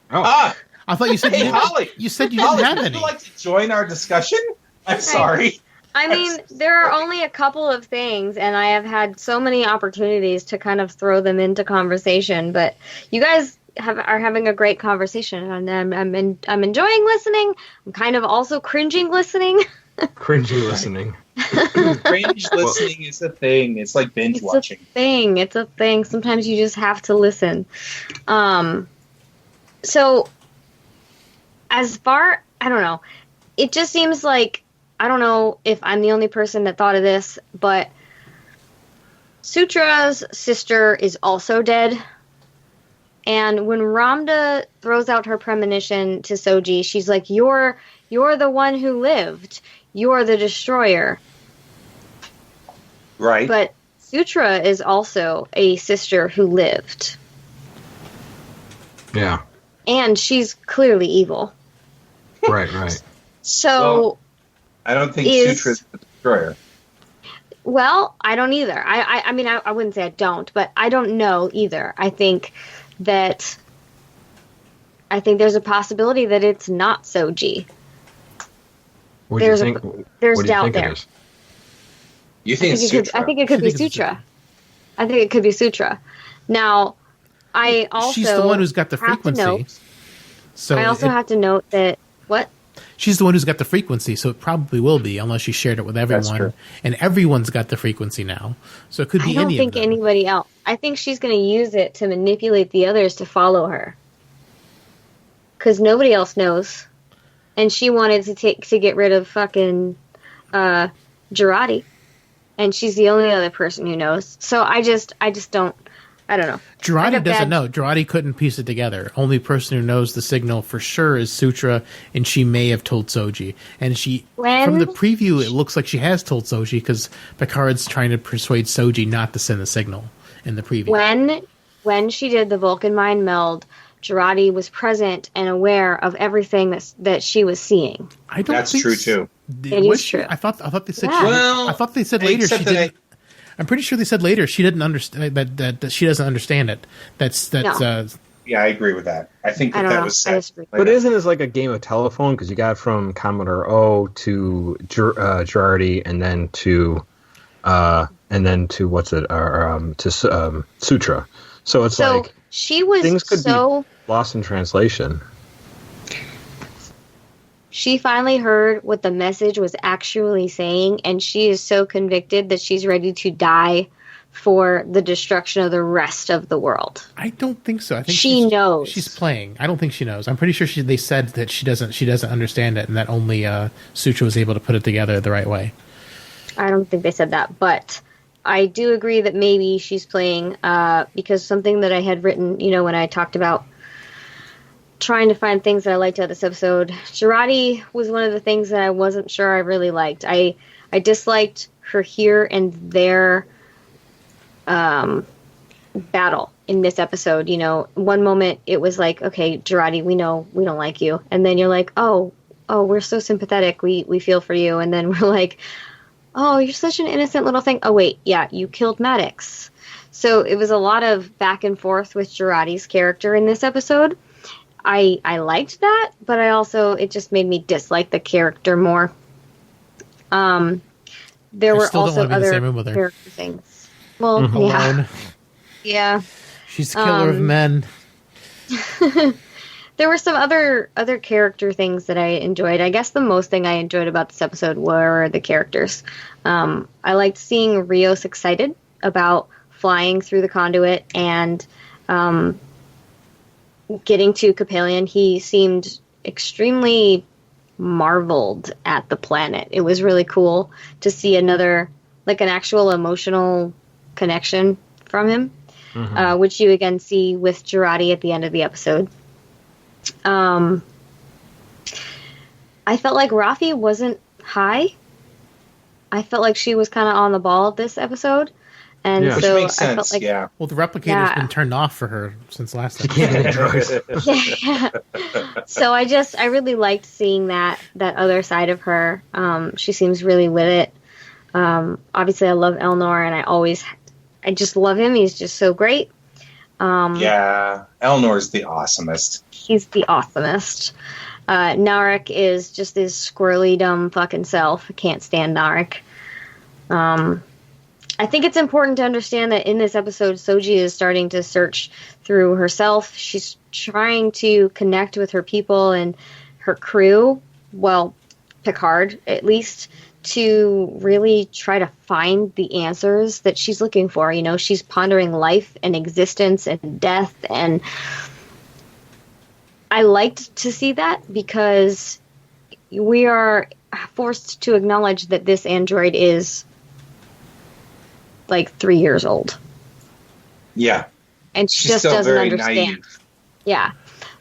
Oh. I thought you said Holly. You said you Holly, didn't have any. Would you like to join our discussion? I'm sorry. I mean, there are only a couple of things, and I have had so many opportunities to kind of throw them into conversation. But you guys are having a great conversation, and I'm enjoying listening. I'm kind of also cringing listening. Cringy listening. Cringe listening is a thing. It's like binge watching. It's a thing. Sometimes you just have to listen. So, I don't know. It just seems like, I don't know if I'm the only person that thought of this, but Sutra's sister is also dead. And when Ramda throws out her premonition to Soji, she's like, you're the one who lived. You're the destroyer. Right. But Sutra is also a sister who lived. Yeah. And she's clearly evil. Right. So, I don't think Sutra's the destroyer. Well, I don't either. I mean, I wouldn't say I don't, but I don't know either. I think there's a possibility that it's not Soji. What do you think? There's doubt there. You think it's Sutra? I think it could be Sutra. I think it could be Now, I also she's the one who's got the frequency. So I also have to note that what? She's the one who's got the frequency, so it probably will be, unless she shared it with everyone. That's true. And everyone's got the frequency now, so it could be any of them. I don't think anybody else. I think she's going to use it to manipulate the others to follow her, because nobody else knows, and she wanted to get rid of fucking Girardi, and she's the only other person who knows. So I just don't. I don't know. Girardi doesn't know. Girardi couldn't piece it together. Only person who knows the signal for sure is Sutra, and she may have told Soji. And from the preview, it looks like she has told Soji, because Picard's trying to persuade Soji not to send the signal in the preview. When she did the Vulcan mind meld, Girardi was present and aware of everything that she was seeing. That's true too. It is true. I thought they said. Yeah. I thought they said later she didn't. I'm pretty sure they said later she didn't understand that she doesn't understand it. That's no. Yeah, I agree with that. I think that was said. But isn't it like a game of telephone? Because you got from Commodore O to Girardi, and then to Sutra. So it's like she was things could be lost in translation. she finally heard what the message was actually saying, and she is so convicted that she's ready to die for the destruction of the rest of the world. I don't think so. I think she knows. She's playing. I don't think she knows. I'm pretty sure they said that she doesn't understand it, and that only Sutra was able to put it together the right way. I don't think they said that, but I do agree that maybe she's playing, because something that I had written, when I talked about trying to find things that I liked out of this episode, Girardi was one of the things that I wasn't sure I really liked. I disliked her here and there battle in this episode. One moment it was like, okay, Girardi, we know we don't like you, and then you're like, oh, we're so sympathetic, we feel for you, and then we're like, oh, you're such an innocent little thing. Oh wait, yeah, you killed Maddox. So it was a lot of back and forth with Girardi's character in this episode. I liked that, but it just made me dislike the character more. There were also other character things. Well, yeah. Yeah. She's the killer of men. There were some other character things that I enjoyed. I guess the most thing I enjoyed about this episode were the characters. I liked seeing Rios excited about flying through the conduit and getting to Capellion. He seemed extremely marveled at the planet. It was really cool to see another, like, an actual emotional connection from him, which you again see with Girardi at the end of the episode. I felt like Rafi wasn't high. I felt like she was kind of on the ball this episode. And so which makes sense. I felt like, well, the replicator's been turned off for her since last time. yeah. So I really liked seeing that other side of her. She seems really with it. Obviously I love Elnor, and I just love him. He's just so great. Yeah, Elnor's the awesomest. He's the awesomest. Narek is just his squirrely, dumb fucking self. I can't stand Narek. I think it's important to understand that in this episode, Soji is starting to search through herself. She's trying to connect with her people and her crew, well, Picard at least, to really try to find the answers that she's looking for. She's pondering life and existence and death, and I liked to see that because we are forced to acknowledge that this android is like 3 years old. Yeah. And she She's just still doesn't very understand. naive. Yeah.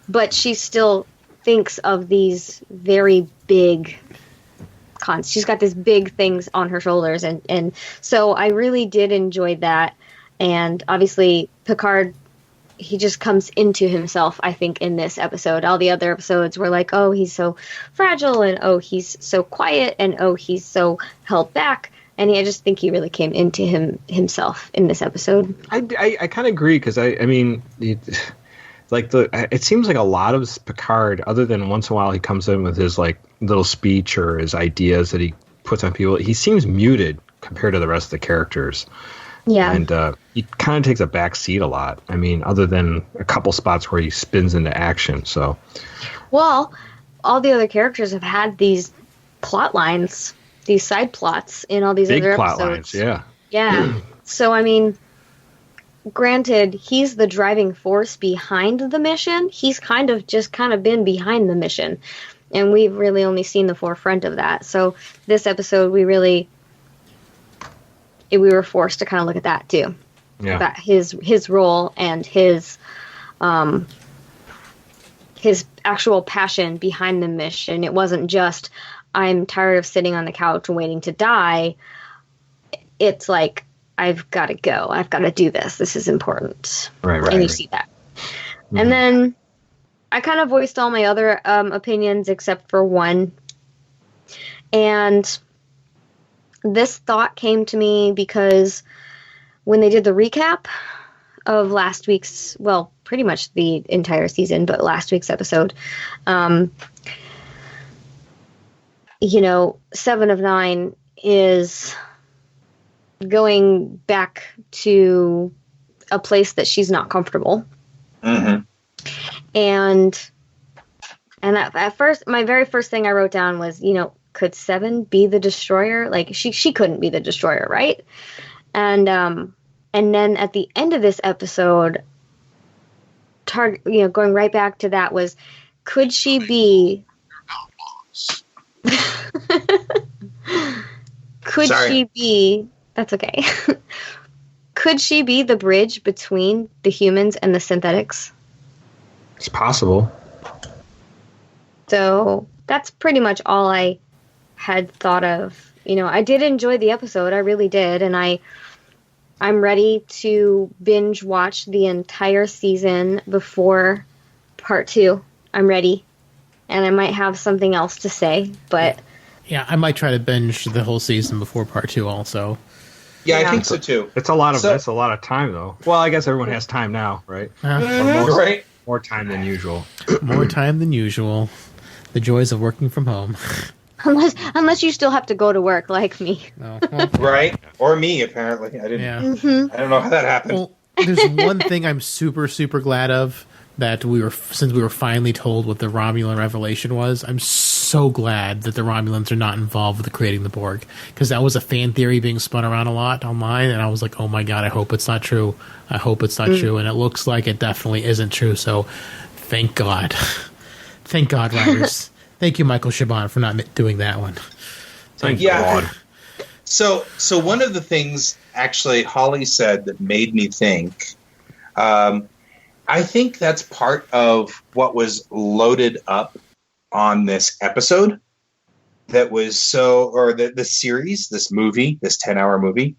But she still thinks of these very big she's got these big things on her shoulders, and so I really did enjoy that. And obviously Picard, he just comes into himself, I think, in this episode. All the other episodes were like, oh, he's so fragile, and oh, he's so quiet, and oh, he's so held back. And I just think he really came into himself in this episode. I kind of agree, because I mean, it seems like a lot of Picard, other than once in a while he comes in with his like little speech or his ideas that he puts on people, he seems muted compared to the rest of the characters. Yeah. And he kind of takes a back seat a lot. I mean, other than a couple spots where he spins into action. So, well, all the other characters have had these plot lines, these side plots in all these other plot episodes. lines, yeah. Yeah. So, I mean, granted, he's the driving force behind the mission. He's kind of been behind the mission. And we've really only seen the forefront of that. So this episode, we were forced to kind of look at that too. Yeah. About his role and his actual passion behind the mission. It wasn't just, I'm tired of sitting on the couch and waiting to die. It's like, I've got to go. I've got to do this. This is important. Right. And you see that. Mm-hmm. And then I kind of voiced all my other opinions except for one. And this thought came to me because when they did the recap of last week's, well, pretty much the entire season, but last week's episode, 7 of 9 is going back to a place that she's not comfortable. Mm-hmm. And And at first, my very first thing I wrote down was, could Seven be the destroyer? Like she couldn't be the destroyer, right? And then at the end of this episode, going right back to that was, could she be? Could she be? That's okay. Could she be the bridge between the humans and the synthetics? It's possible. So that's pretty much all I had thought of. I did enjoy the episode. I really did. And I'm ready to binge watch the entire season before part 2. I'm ready. And I might have something else to say, but... Yeah, I might try to binge the whole season before part 2 also. Yeah, I think so too. It's a lot of time though. Well, I guess everyone has time now, right? Right. More time than usual. More time than usual. The joys of working from home. Unless you still have to go to work like me. No. Right. Or me, apparently. I didn't. Yeah. Mm-hmm. I don't know how that happened. Well, there's one thing I'm super, super glad of, that since we were finally told what the Romulan revelation was. I'm so glad that the Romulans are not involved with creating the Borg, because that was a fan theory being spun around a lot online, and I was like, oh my god, I hope it's not true. I hope it's not true, and it looks like it definitely isn't true. So, thank God, thank God, writers. Thank you, Michael Chabon, for not doing that one. Thank God. So one of the things actually Holly said that made me think. I think that's part of what was loaded up on this episode that was the series, this movie, this 10-hour movie,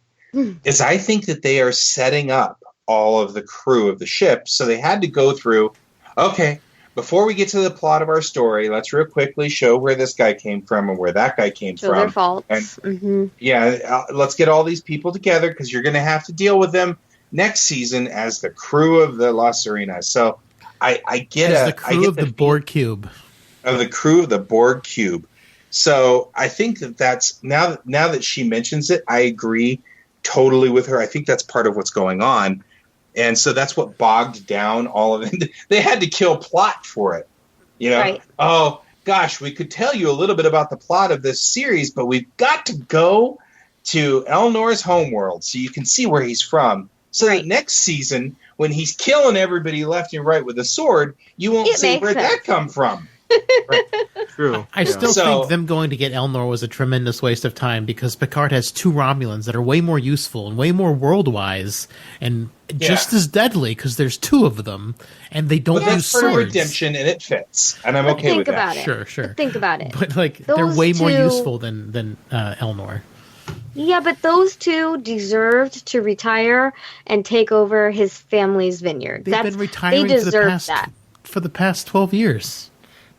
is I think that they are setting up all of the crew of the ship. So they had to go through, okay, before we get to the plot of our story, let's real quickly show where this guy came from and where that guy came from. Their faults. And let's get all these people together because you're going to have to deal with them next season as the crew of the La Serena. So I get the crew of the Borg cube. Of the crew of the Borg cube. So I think that's now that she mentions it, I agree totally with her. I think that's part of what's going on. And so that's what bogged down all of it. They had to kill plot for it. Right. Oh gosh, we could tell you a little bit about the plot of this series, but we've got to go to Elnor's homeworld so you can see where he's from. So that next season, when he's killing everybody left and right with a sword, you won't see where that come from. Right. True. I still think them going to get Elnor was a tremendous waste of time, because Picard has 2 Romulans that are way more useful and way more world-wise and just as deadly, because there's 2 of them and they don't use swords. That's for redemption, and it fits, and I'm okay with that. Sure. But think about it. But they're way more useful than Elnor. Yeah, but those 2 deserved to retire and take over his family's vineyard. They've been retiring for the past 12 years.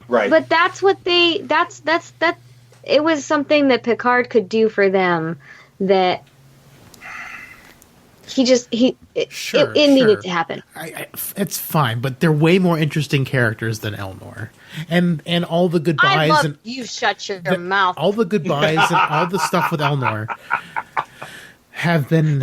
Right. But that's what it was something that Picard could do for them that it needed to happen. It's fine, but they're way more interesting characters than Elnor. And all the goodbyes you shut your mouth. All the goodbyes and all the stuff with Elnor have been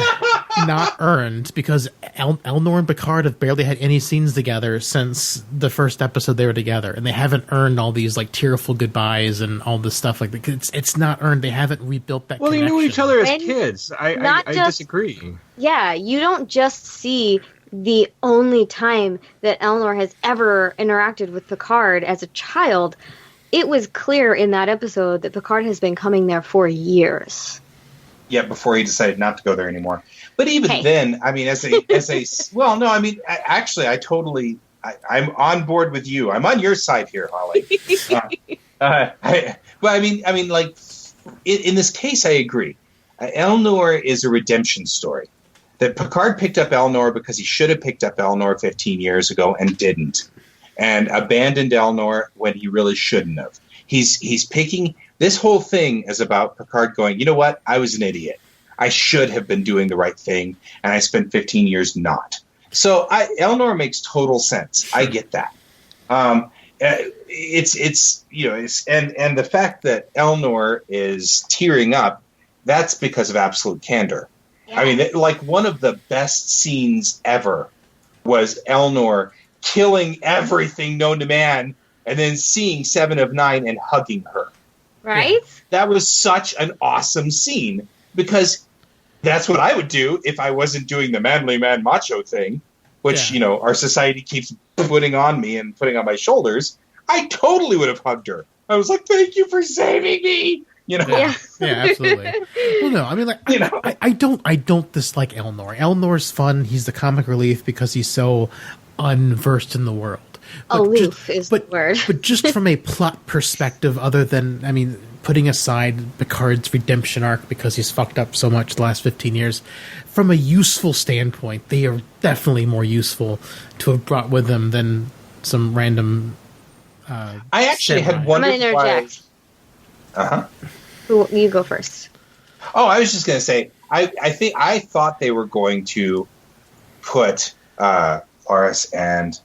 not earned, because Elnor and Picard have barely had any scenes together since the first episode they were together, and they haven't earned all these tearful goodbyes and all this stuff like that. It's not earned. They haven't rebuilt that. Well, connection. they knew each other as kids. I disagree. Yeah, you don't just see the only time that Elnor has ever interacted with Picard as a child. It was clear in that episode that Picard has been coming there for years. Yeah, before he decided not to go there anymore. But even then, I mean, I'm on board with you. I'm on your side here, Holly. In this case, I agree. Elnor is a redemption story. That Picard picked up Elnor because he should have picked up Elnor 15 years ago and didn't, and abandoned Elnor when he really shouldn't have. He's picking. This whole thing is about Picard going, you know what? I was an idiot. I should have been doing the right thing, and I spent 15 years not. So Elnor makes total sense. I get that. It's the fact that Elnor is tearing up, that's because of absolute candor. Yeah. I mean, one of the best scenes ever was Elnor killing everything known to man and then seeing Seven of Nine and hugging her. Right? That was such an awesome scene, because that's what I would do if I wasn't doing the manly man macho thing, which, our society keeps putting on me and putting on my shoulders. I totally would have hugged her. I was like, thank you for saving me. Yeah, absolutely. Well, no, I mean, like, I don't dislike Elnor. Elnor's fun. He's the comic relief because he's so unversed in the world. Aloof is the word. But just from a plot perspective, other than, putting aside Picard's redemption arc because he's fucked up so much the last 15 years, from a useful standpoint, they are definitely more useful to have brought with them than some random. I actually had wondered I'm gonna interject. You go first. Oh, I was just going to say, I thought they were going to put Lars, and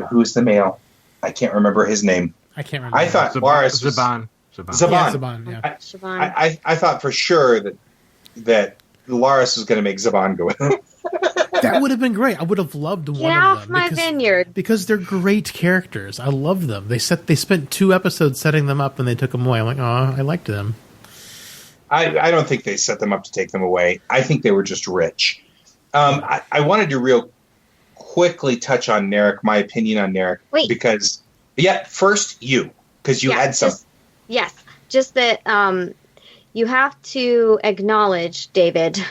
who's the male? I can't remember his name. I can't remember. I thought Lars was Zhaban. Yeah, Zhaban, yeah. Zhaban. I thought for sure that Lars was going to make Zhaban go with him. That would have been great. I would have loved one of them. Get off my vineyard. Because they're great characters. I love them. They spent 2 episodes setting them up and they took them away. I'm like, oh, I liked them. I don't think they set them up to take them away. I think they were just rich. I wanted to real quickly touch on Narek, my opinion on Narek. Wait. Because, first you, because you had some. Yes, just that you have to acknowledge, David,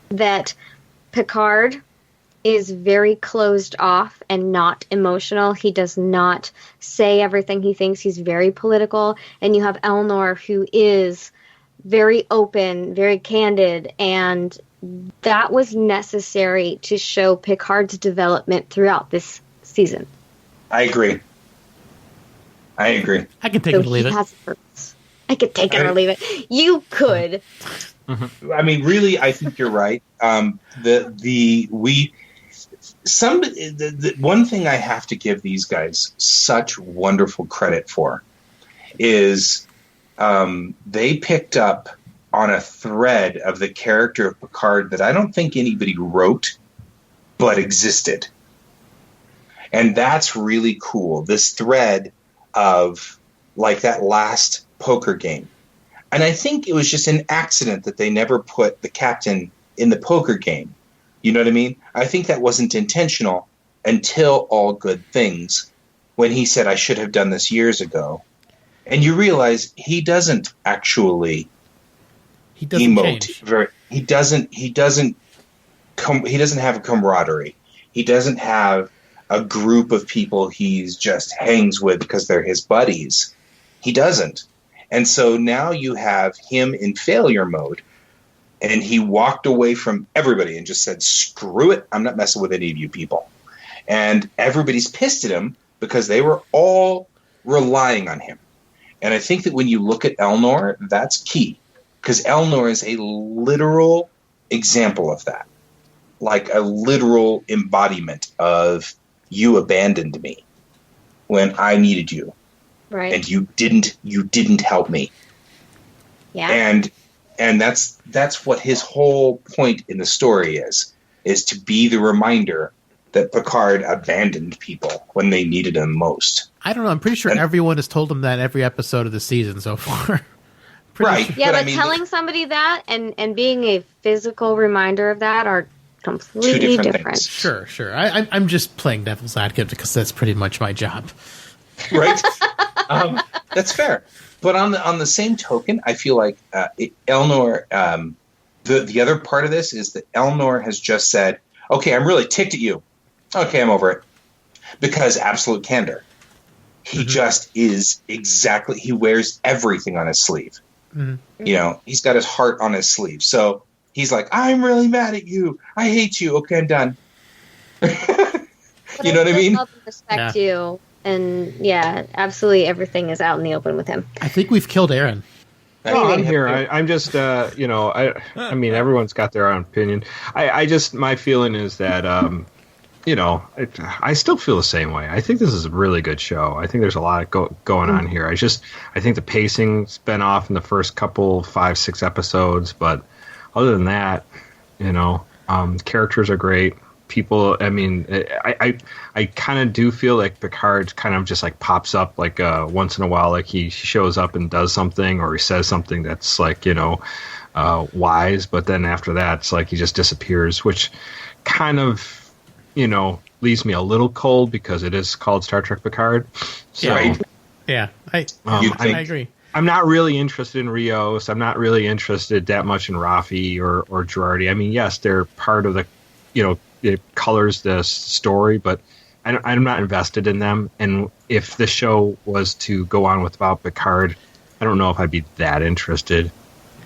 that Picard is very closed off and not emotional. He does not say everything he thinks. He's very political. And you have Elnor, who is very open, very candid, and that was necessary to show Picard's development throughout this season. I agree. I can take it or leave it. Has a purpose. I could take it or leave it. You could. Really, I think you're right. The one thing I have to give these guys such wonderful credit for is they picked up on a thread of the character of Picard that I don't think anybody wrote, but existed. And that's really cool. This thread of, like, that last poker game. And I think it was just an accident that they never put the captain in the poker game. You know what I mean? I think that wasn't intentional until All Good Things, when he said, I should have done this years ago. And you realize he doesn't actually emote. He doesn't have a camaraderie. He doesn't have a group of people he's just hangs with because they're his buddies. He doesn't. And so now you have him in failure mode, and he walked away from everybody and just said, screw it, I'm not messing with any of you people. And everybody's pissed at him because they were all relying on him. And I think that when you look at Elnor, that's key, because Elnor is a literal example of that, like a literal embodiment of you abandoned me when I needed you. Right. And you didn't help me. Yeah. And that's what his whole point in the story is to be the reminder that Picard abandoned people when they needed him most. I don't know. I'm pretty sure everyone has told him that every episode of the season so far. Right. Sure. Yeah, but telling somebody that and being a physical reminder of that are completely different. Sure. I'm just playing devil's advocate because that's pretty much my job. Right. That's fair. But on the same token, I feel like Elnor, the other part of this is that Elnor has just said, okay, I'm really ticked at you. Okay, I'm over it. Because absolute candor. He just is exactly, he wears everything on his sleeve. Mm-hmm. You know, he's got his heart on his sleeve. So he's like, I'm really mad at you. I hate you. Okay, I'm done. You know what I mean? Respect you. And yeah, absolutely everything is out in the open with him. I think we've killed Aaron. Well, I'm here. I'm just, I mean, everyone's got their own opinion. My feeling is that, I still feel the same way. I think this is a really good show. I think there's a lot going on here. I think the pacing's been off in the first couple 5-6 episodes, but other than that, characters are great. people. I mean, I kind of do feel like Picard kind of just like pops up like once in a while, like he shows up and does something or he says something that's like wise, but then after that, it's like he just disappears, which kind of leaves me a little cold because it is called Star Trek Picard. So, I agree. I'm not really interested in Rios. I'm not really interested that much in Rafi or Girardi. I mean, yes, they're part of the, it colors the story, but I'm not invested in them. And if the show was to go on without Picard, I don't know if I'd be that interested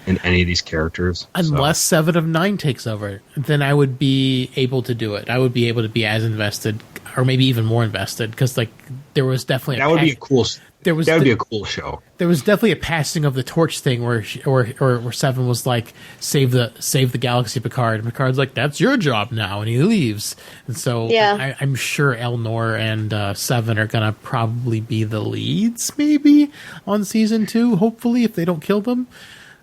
in any of these characters. Unless 7 of 9 takes over, then I would be able to do it. I would be able to be as invested, or maybe even more invested, because like there was definitely that would be a cool. That would be a cool show. There was definitely a passing of the torch thing where Seven was like, save the galaxy, Picard. And Picard's like, that's your job now, and he leaves. And so I'm sure Elnor and Seven are gonna probably be the leads, maybe on season 2. Hopefully, if they don't kill them.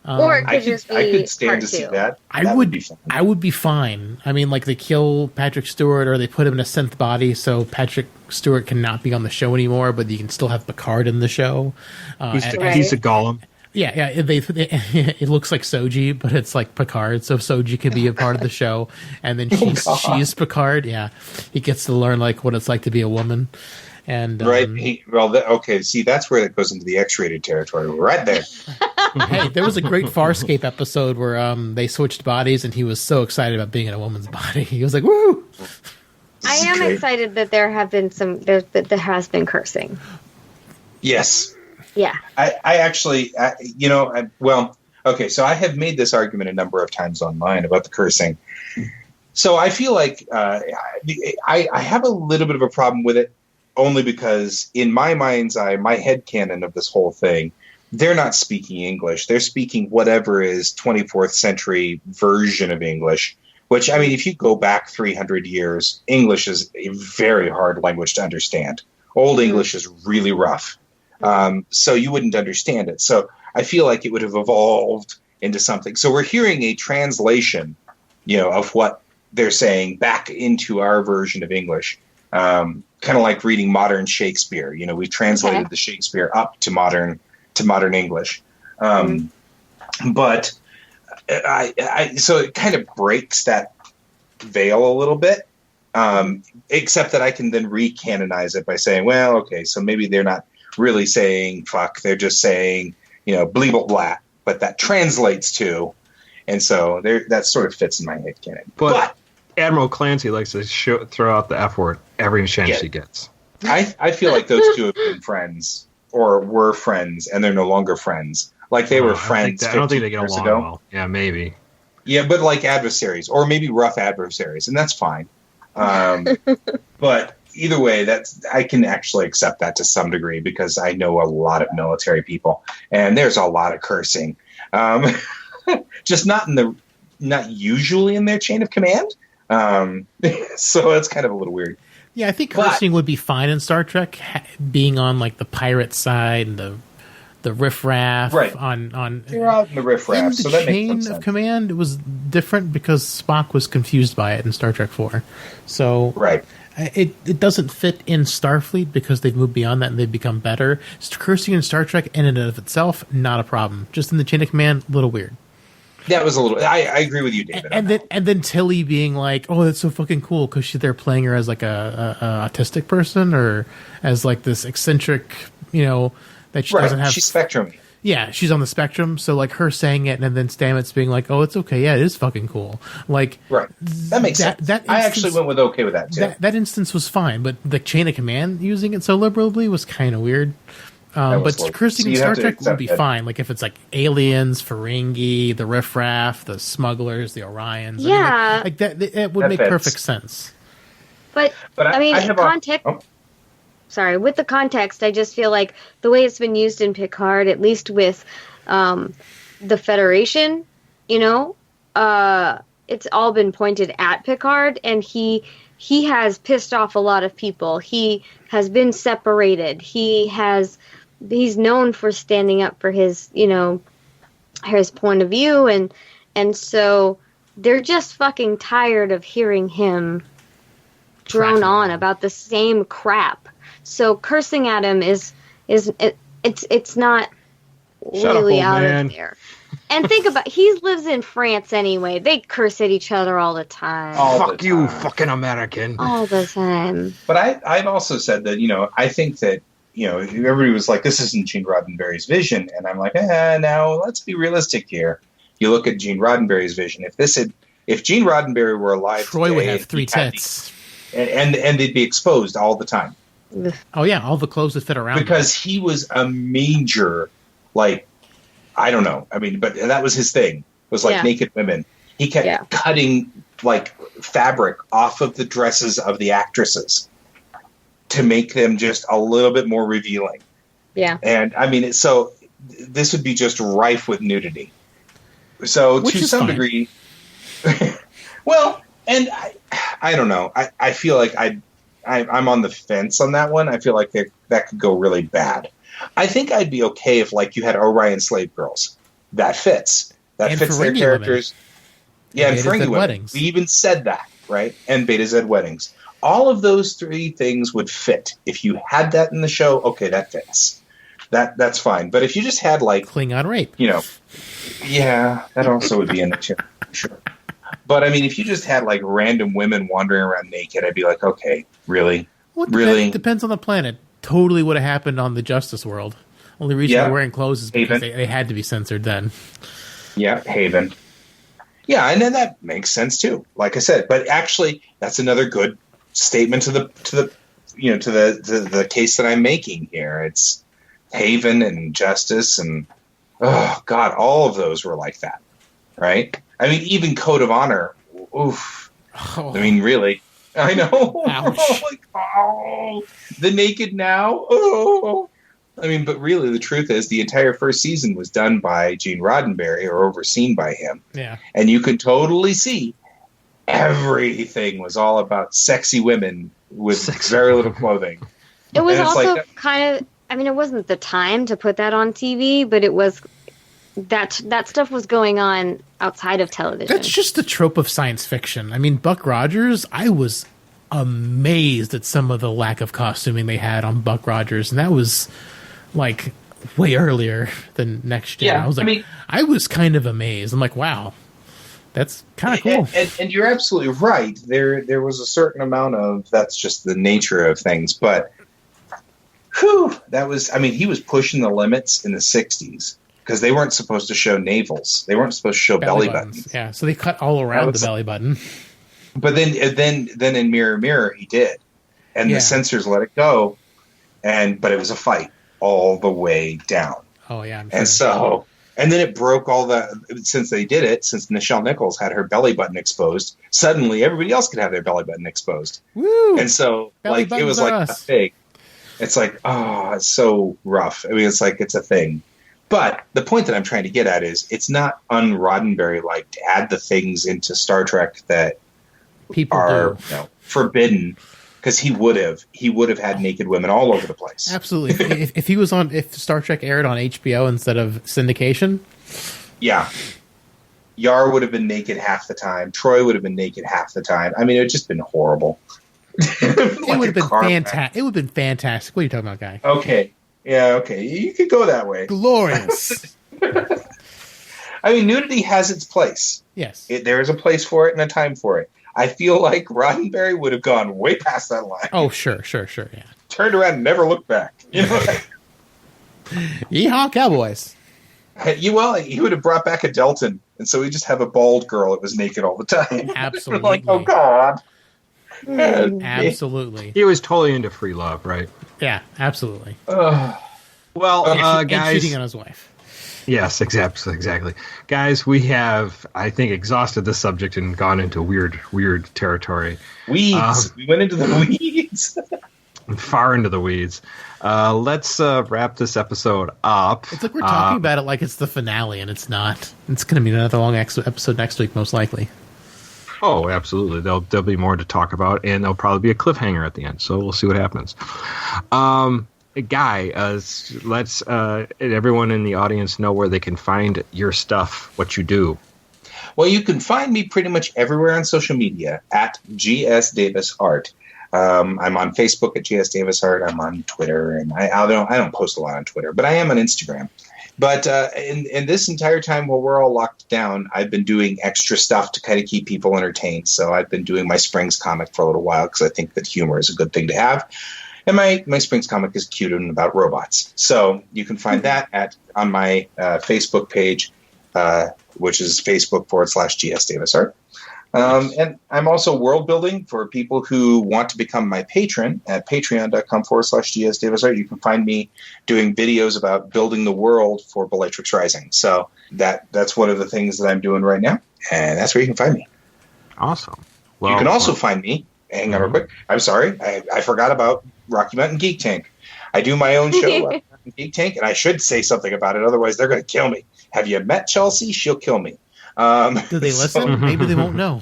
Or it could just be I could stand part to see 2. that. I would be fine. I mean, like they kill Patrick Stewart or they put him in a synth body, so Patrick Stewart cannot be on the show anymore, but you can still have Picard in the show. He's a golem. Yeah. It looks like Soji, but it's like Picard, so Soji can be a part of the show, and then she's Picard. Yeah, he gets to learn like what it's like to be a woman. And right. See, that's where it goes into the X-rated territory, right there. Hey, there was a great Farscape episode where they switched bodies, and he was so excited about being in a woman's body. He was like, "Woo!" I am excited that there have been that there has been cursing. Yes. Yeah. I actually, so I have made this argument a number of times online about the cursing. So I feel like I have a little bit of a problem with it, only because in my mind's eye, my headcanon of this whole thing, they're not speaking English. They're speaking whatever is 24th century version of English, which, I mean, if you go back 300 years, English is a very hard language to understand. Old English is really rough. So you wouldn't understand it. So I feel like it would have evolved into something. So we're hearing a translation, of what they're saying back into our version of English. Kind of like reading modern Shakespeare. We've translated the Shakespeare up to modern English. But so it kind of breaks that veil a little bit, except that I can then recanonize it by saying, well, okay, so maybe they're not really saying fuck, they're just saying, bleeble blat, but that translates to, and so that sort of fits in my head canon. But Admiral Clancy likes to throw out the F word every chance he gets. I feel like those two have been friends, or were friends, and they're no longer friends. Like they were friends. I don't think they get along well. Yeah, maybe. Yeah, but like adversaries, or maybe rough adversaries, and that's fine. But either way, I can actually accept that to some degree because I know a lot of military people, and there's a lot of cursing. Just not usually in their chain of command. So it's kind of a little weird. Yeah, I think cursing would be fine in Star Trek, being on like the pirate side and the riffraff on you're out in the riffraff. In the so that chain makes of command, it was different because Spock was confused by it in Star Trek 4. So it doesn't fit in Starfleet because they've moved beyond that and they've become better. Cursing in Star Trek in and of itself, not a problem. Just in the chain of command, a little weird. That was a little. I agree with you, David. And then Tilly being like, "Oh, that's so fucking cool," because they're playing her as like a autistic person or as like this eccentric, that she doesn't have. She's spectrum. Yeah, she's on the spectrum. So like her saying it, and then Stamets being like, "Oh, it's okay. Yeah, it is fucking cool." Like that makes sense. I actually went with okay with that too. That instance was fine, but the chain of command using it so liberally was kind of weird. But cursing in Star Trek would be fine. Like if it's like aliens, Ferengi, the riffraff, the smugglers, the Orions. Yeah, like that. It would make perfect sense. But I mean, context. Sorry, with the context, I just feel like the way it's been used in Picard, at least with the Federation, it's all been pointed at Picard, and he has pissed off a lot of people. He has been separated. He's known for standing up for his point of view, and so they're just fucking tired of hearing him drone on about the same crap. So cursing at him it's not really out of there. And think about, he lives in France anyway. They curse at each other all the time. Fuck you, fucking American. All the time. But I've also said that, I think that, everybody was like, this isn't Gene Roddenberry's vision. And I'm like, now let's be realistic here. You look at Gene Roddenberry's vision. If Gene Roddenberry were alive Troy today, would have 3 tits. And they'd be exposed all the time. Oh, yeah, all the clothes that fit around because he was a major, I don't know. I mean, but that was his thing. Was naked women. He kept cutting fabric off of the dresses of the actresses to make them just a little bit more revealing. Yeah. And I mean, so this would be just rife with nudity. So which to some degree, well, and I don't know. I feel like I'm on the fence on that one. I feel like that could go really bad. I think I'd be okay if you had Orion slave girls. That fits. That fits their characters. Women. Yeah, and Ferengi weddings. We even said that, right? And Beta Z weddings. All of those 3 things would fit. If you had that in the show, okay, that fits. That's fine. But if you just had Klingon rape. Yeah, that also would be in it too. Sure. But I mean, if you just had random women wandering around naked, I'd be like, okay, really? Well, really? Depends on the planet. Totally would have happened on the Justice World. Only reason they're wearing clothes is because they had to be censored then. Yeah, Haven. Yeah, and then that makes sense too. Like I said, but actually, that's another good statement to the case that I'm making here. It's Haven and Justice, and oh god, all of those were like that, right? I mean, even Code of Honor. Oof. Oh. I mean, really. I know. Ouch. The naked now. Oh. I mean, but really, the truth is, the entire first season was done by Gene Roddenberry or overseen by him. Yeah. And you can totally see everything was all about sexy women with very little clothing. It was also kind of, I mean, it wasn't the time to put that on TV, but it was, that stuff was going on outside of television. That's just a trope of science fiction. I mean, Buck Rogers, I was amazed at some of the lack of costuming they had on Buck Rogers, and that was way earlier than Next Gen. Yeah, I was kind of amazed. I'm like, wow, that's kind of cool. And you're absolutely right. There was a certain amount of, that's just the nature of things, but that was, I mean, he was pushing the limits in the 60s. Because they weren't supposed to show navels. They weren't supposed to show belly buttons. Yeah, so they cut all around the belly button. But then in Mirror Mirror, he did. And the censors let it go. But it was a fight all the way down. Oh, yeah. I'm sure. And then it broke since they did it, since Nichelle Nichols had her belly button exposed, suddenly everybody else could have their belly button exposed. Woo! And so, it was like a thing. It's it's so rough. I mean, it's it's a thing. But the point that I'm trying to get at is it's not un-Roddenberry-like to add the things into Star Trek that people are forbidden, because he would have had naked women all over the place. Absolutely. if Star Trek aired on HBO instead of syndication, yeah, Yar would have been naked half the time. Troy would have been naked half the time. I mean, it would just been horrible. It would have been fantastic. It would have been fantastic. What are you talking about, guy? Okay. Yeah, okay. You could go that way. Glorious. I mean, nudity has its place. Yes. There is a place for it and a time for it. I feel like Roddenberry would have gone way past that line. Oh, sure, yeah. Turned around and never looked back. Yeehaw, Cowboys. He would have brought back a Delton, and so we just have a bald girl that was naked all the time. Absolutely. Oh, God. Absolutely. He was totally into free love, right? Yeah, absolutely. Well, guys, cheating on his wife. Yes, exactly. Guys, we have, I think, exhausted the subject and gone into weird territory. Weeds. We went into the weeds. Far into the weeds. Let's wrap this episode up. It's like we're talking about it like it's the finale, and it's not. It's going to be another long episode next week, most likely. Oh, absolutely. There'll be more to talk about, and there'll probably be a cliffhanger at the end, so we'll see what happens. Guy, let's everyone in the audience know where they can find your stuff, what you do. Well, you can find me pretty much everywhere on social media at GS Davis Art. I'm on Facebook at GS Davis Art. I'm on Twitter, and I don't post a lot on Twitter, but I am on Instagram. But in this entire time while we're all locked down, I've been doing extra stuff to kind of keep people entertained. So I've been doing my Springs comic for a little while because I think that humor is a good thing to have. And my Springs comic is cute and about robots. So you can find that on my Facebook page, which is Facebook.com/GS Davis Art. And I'm also world building for people who want to become my patron at patreon.com/GS Davis Art. You can find me doing videos about building the world for Bellatrix Rising. So that's one of the things that I'm doing right now. And that's where you can find me. Awesome. Well, you can also find me. Hang on real quick. I'm sorry. I forgot about Rocky Mountain Geek Tank. I do my own show, Rocky Mountain Geek Tank, and I should say something about it. Otherwise, they're going to kill me. Have you met Chelsea? She'll kill me. Do they listen? Maybe they won't know.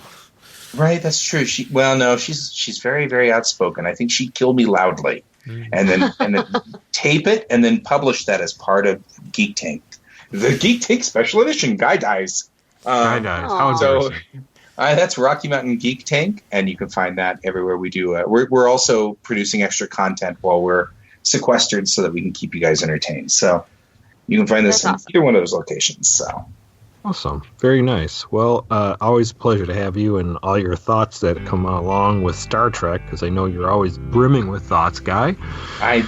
Right, that's true. She's very, very outspoken. I think she'd kill me loudly, and then tape it and then publish that as part of Geek Tank, the Geek Tank Special Edition. Guy dies. Guy dies. How embarrassing. That's Rocky Mountain Geek Tank, and you can find that everywhere we do. We're also producing extra content while we're sequestered so that we can keep you guys entertained. So you can find this in either one of those locations. So. Awesome. Very nice. Well, always a pleasure to have you and all your thoughts that come along with Star Trek, because I know you're always brimming with thoughts, Guy. I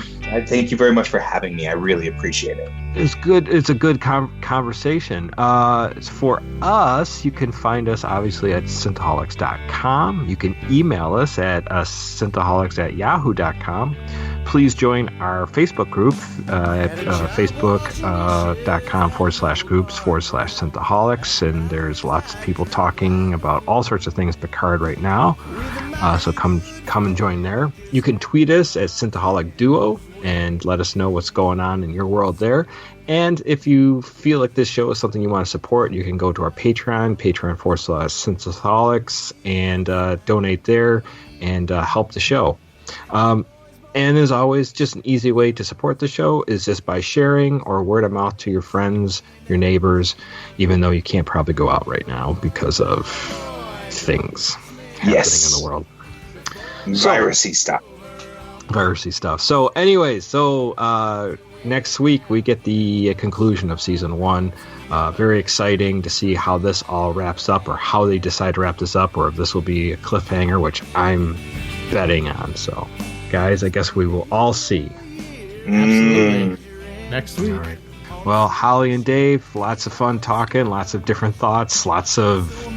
thank you very much for having me. I really appreciate it. It's good. It's a good conversation. For us, you can find us obviously at Synthaholics.com. You can email us at synthaholics@yahoo.com. Please join our Facebook group at facebook.com/groups/Synthaholics. And there's lots of people talking about all sorts of things Picard right now. So come and join there. You can tweet us at Synthaholic Duo and let us know what's going on in your world there. And if you feel like this show is something you want to support, you can go to our Patreon, patreon.com/Synthaholics, and donate there and help the show. And as always, just an easy way to support the show is just by sharing or word of mouth to your friends, your neighbors, even though you can't probably go out right now because of things happening in the world. Virusy stuff. So anyways, next week we get the conclusion of season 1. Very exciting to see how this all wraps up, or how they decide to wrap this up, or if this will be a cliffhanger, which I'm betting on. So guys, I guess we will all see. Absolutely. Next week. All right. Well, Holly and Dave, lots of fun talking, lots of different thoughts, lots of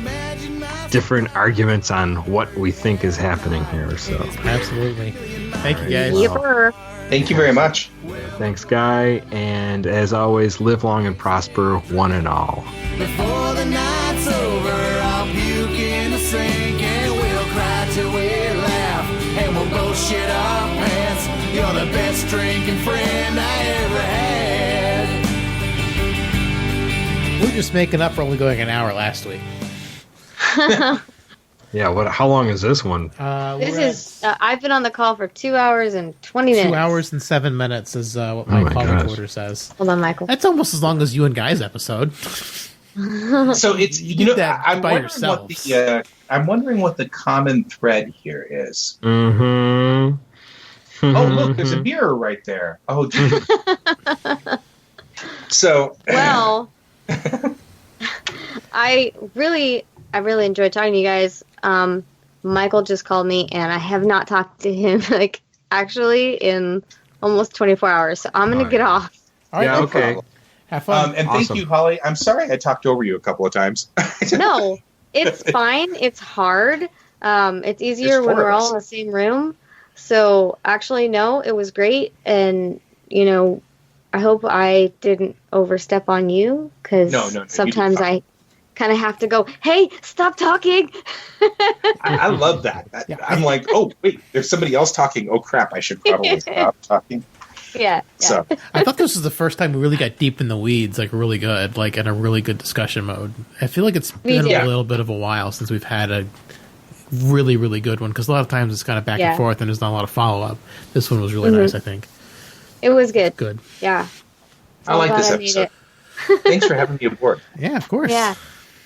different arguments on what we think is happening here. So absolutely. Thank you, guys. Yipper. Thank you very much. Thanks, Guy. And as always, live long and prosper, one and all. Before the night's over, I'll puke in the sink and we'll cry till we laugh. And we'll both shit our pants. You're the best drinking friend I ever had. We're just making up for only going an hour last week. Yeah, how long is this one? I've been on the call for 2 hours and 20 minutes. 2 hours and 7 minutes is what my call recorder says. Hold on, Michael. That's almost as long as you and Guy's episode. So it's that by yourself. I'm wondering what the common thread here is. Mm-hmm. Oh, look, there's a mirror right there. Oh, geez. So well, I really enjoyed talking to you guys. Michael just called me, and I have not talked to him actually in almost 24 hours. So I'm gonna get off. All right, yeah, okay. Problem. Have fun. And thank you, Holly. I'm sorry I talked over you a couple of times. No, it's fine. It's hard. It's easier when we're all in the same room. So actually, no, it was great, and I hope I didn't overstep on you, because sometimes I kind of have to go, hey, stop talking. I love that. I'm like, oh, wait, there's somebody else talking. Oh, crap, I should probably stop talking. Yeah. So I thought this was the first time we really got deep in the weeds, like really good, like in a really good discussion mode. I feel like it's been a little bit of a while since we've had a really, really good one, because a lot of times it's kind of back and forth and there's not a lot of follow-up. This one was really nice, I think. It was good. Good. Yeah. I like this episode. Thanks for having me aboard. Yeah, of course. Yeah.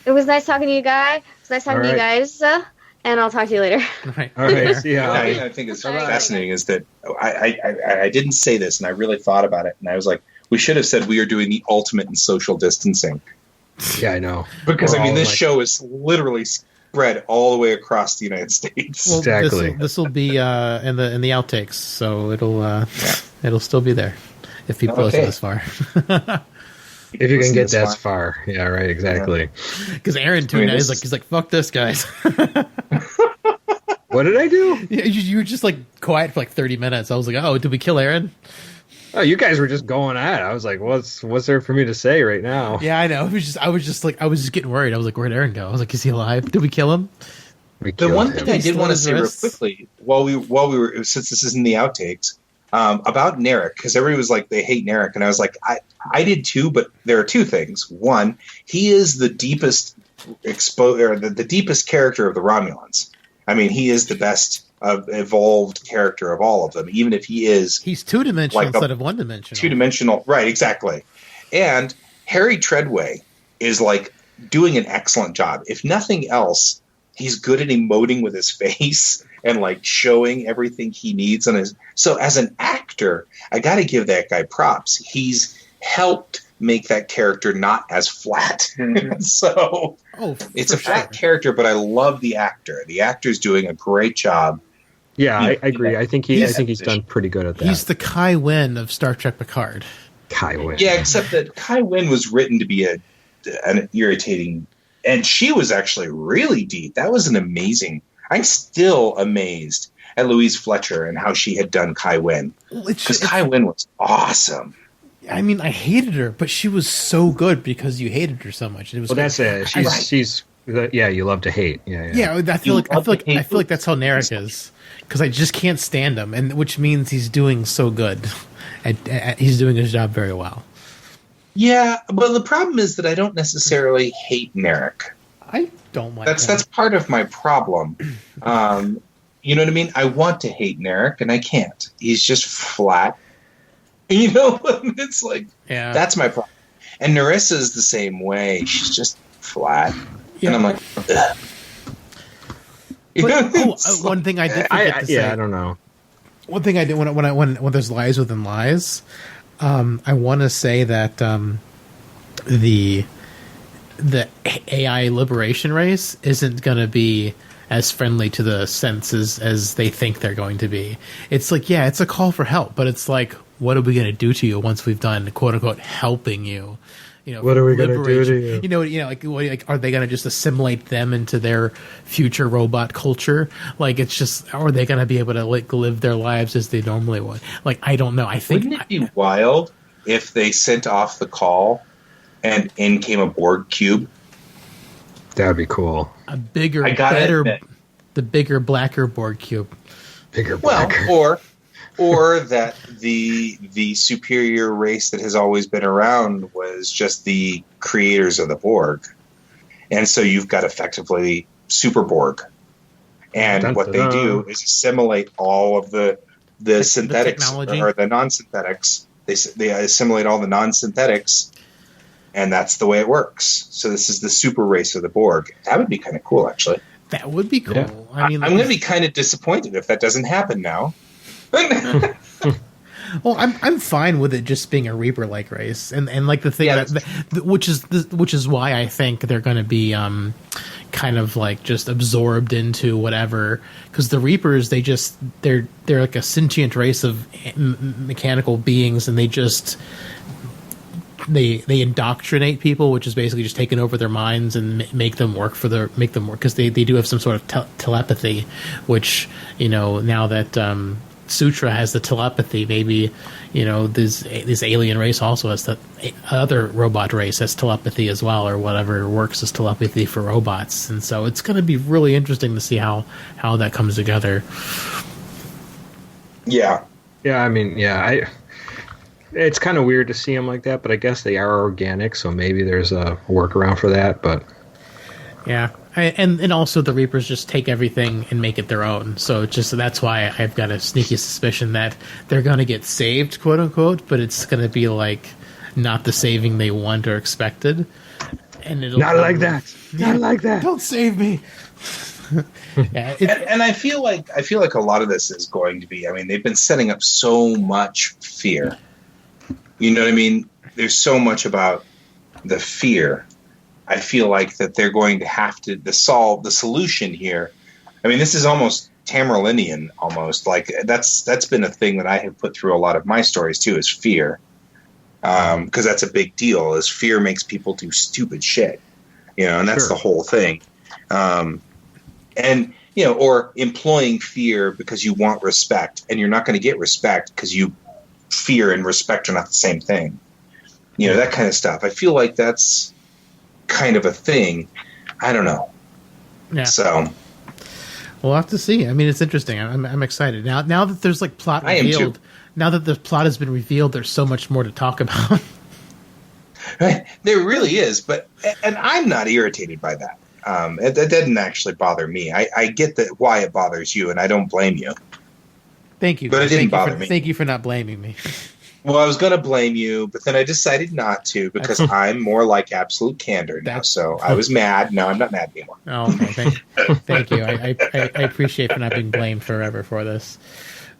It was nice talking to you guys. It was nice talking to you guys. And I'll talk to you later. Right. All right. See ya. I think it's fascinating is that I didn't say this, and I really thought about it, and I was like, we should have said we are doing the ultimate in social distancing. Yeah, I know. Because, We're all this like- show is literally spread all the way across the United States. Well, Exactly. This will be in the outtakes, so it'll still be there if people listen this far. If you can get that far. far. Yeah, right, exactly. Because Aaron tuned out. He's like, fuck this, guys. What did I do? Yeah, you were just like quiet for like 30 minutes. I was like, oh, did we kill Aaron? Oh, you guys were just going at it. I was like, what's there for me to say right now? Yeah, I know. I was just getting worried. I was like, where'd Aaron go? I was like, is he alive? Did we kill him? We The killed one him. thing I did want to say real quickly, while we were, since this is in the outtakes, about Narek, because everybody was like, they hate Narek, and I was like, I did too, but there are two things. One, he is the deepest the deepest character of the Romulans. I mean, he is the best evolved character of all of them, even if he's two-dimensional like instead of one-dimensional. Two-dimensional, right? Exactly. And Harry Treadway is like doing an excellent job. If nothing else, he's good at emoting with his face and like showing everything he needs on his. So as an actor, I got to give that guy props. He's helped make that character not as flat. So it's a flat character, but I love the actor. The actor's doing a great job. Yeah, I agree. I think he's done pretty good at that. He's the Kai Wynn of Star Trek Picard. Kai Wynn. Yeah, except that Kai Wynn was written to be an irritating, and she was actually really deep. That was an amazing. I'm still amazed at Louise Fletcher and how she had done Kai Wynn, because Kai Wynn was awesome. I mean, I hated her, but she was so good because you hated her so much. It was that's it. She's you love to hate. Yeah. I feel like that's how Narek is, because I just can't stand him, and which means he's doing so good. He's doing his job very well. Yeah, but the problem is that I don't necessarily hate Narek. I don't like that's part of my problem. You know what I mean? I want to hate Narek, and I can't. He's just flat. You know, it's like that's my problem. And Narissa's the same way. She's just flat, and I'm like, ugh. One thing I did forget to say. I don't know. One thing I did when there's lies within lies, I want to say that the AI liberation race isn't going to be as friendly to the senses as they think they're going to be. It's like, yeah, it's a call for help, but it's like, what are we going to do to you once we've done, quote unquote, helping you? You know, what are we going to do to you? You know, like, are they going to just assimilate them into their future robot culture? Like, it's just, or are they going to be able to like live their lives as they normally would? Like, I don't know. I think wouldn't it be wild if they sent off the call and in came a Borg cube? That'd be cool. A bigger, better, the bigger, blacker Borg cube. Bigger, blacker. Well, or that the superior race that has always been around was just the creators of the Borg, and so you've got effectively Super Borg, and what they do is assimilate all of the synthetics or the non-synthetics. They assimilate all the non-synthetics, and that's the way it works. So this is the super race of the Borg. That would be kind of cool, actually. That would be cool. Yeah. I mean, I'm going to be kind of disappointed if that doesn't happen now. Well, I'm fine with it just being a Reaper-like race, and like the thing which is why I think they're going to be kind of like just absorbed into whatever, because the Reapers they're like a sentient race of mechanical beings, and they indoctrinate people, which is basically just taking over their minds and make them work because they do have some sort of telepathy, which, you know, now that Sutra has the telepathy, maybe, you know, this alien race also has other robot race has telepathy as well, or whatever works as telepathy for robots. And so it's going to be really interesting to see how that comes together. Yeah. Yeah, I mean, it's kind of weird to see them like that, but I guess they are organic, so maybe there's a workaround for that. But yeah, and also the Reapers just take everything and make it their own. So that's why I've got a sneaky suspicion that they're going to get saved, quote unquote, but it's going to be like not the saving they want or expected. And it'll not like that. Not like that. Don't save me. Yeah, and I feel like a lot of this is going to be. I mean, they've been setting up so much fear. You know what I mean? There's so much about the fear. I feel like that they're going to have to solve the solution here. I mean, this is almost Tamerlanian, almost like that's been a thing that I have put through a lot of my stories too, is fear, because that's a big deal. Is fear makes people do stupid shit, and that's the whole thing. And or employing fear because you want respect, and you're not going to get respect because fear and respect are not the same thing. That kind of stuff. I feel like that's kind of a thing. I don't know. Yeah. So we'll have to see. I mean, it's interesting. I'm excited now that there's like plot I am revealed. too. Now that the plot has been revealed, there's so much more to talk about. There really is, and I'm not irritated by that. It didn't actually bother me. I get why it bothers you, and I don't blame you. Thank you. But it didn't bother me. Thank you for not blaming me. Well, I was going to blame you, but then I decided not to because I'm more like absolute candor now. So I was mad. No, I'm not mad anymore. Oh, okay. Thank you. I appreciate for not being blamed forever for this.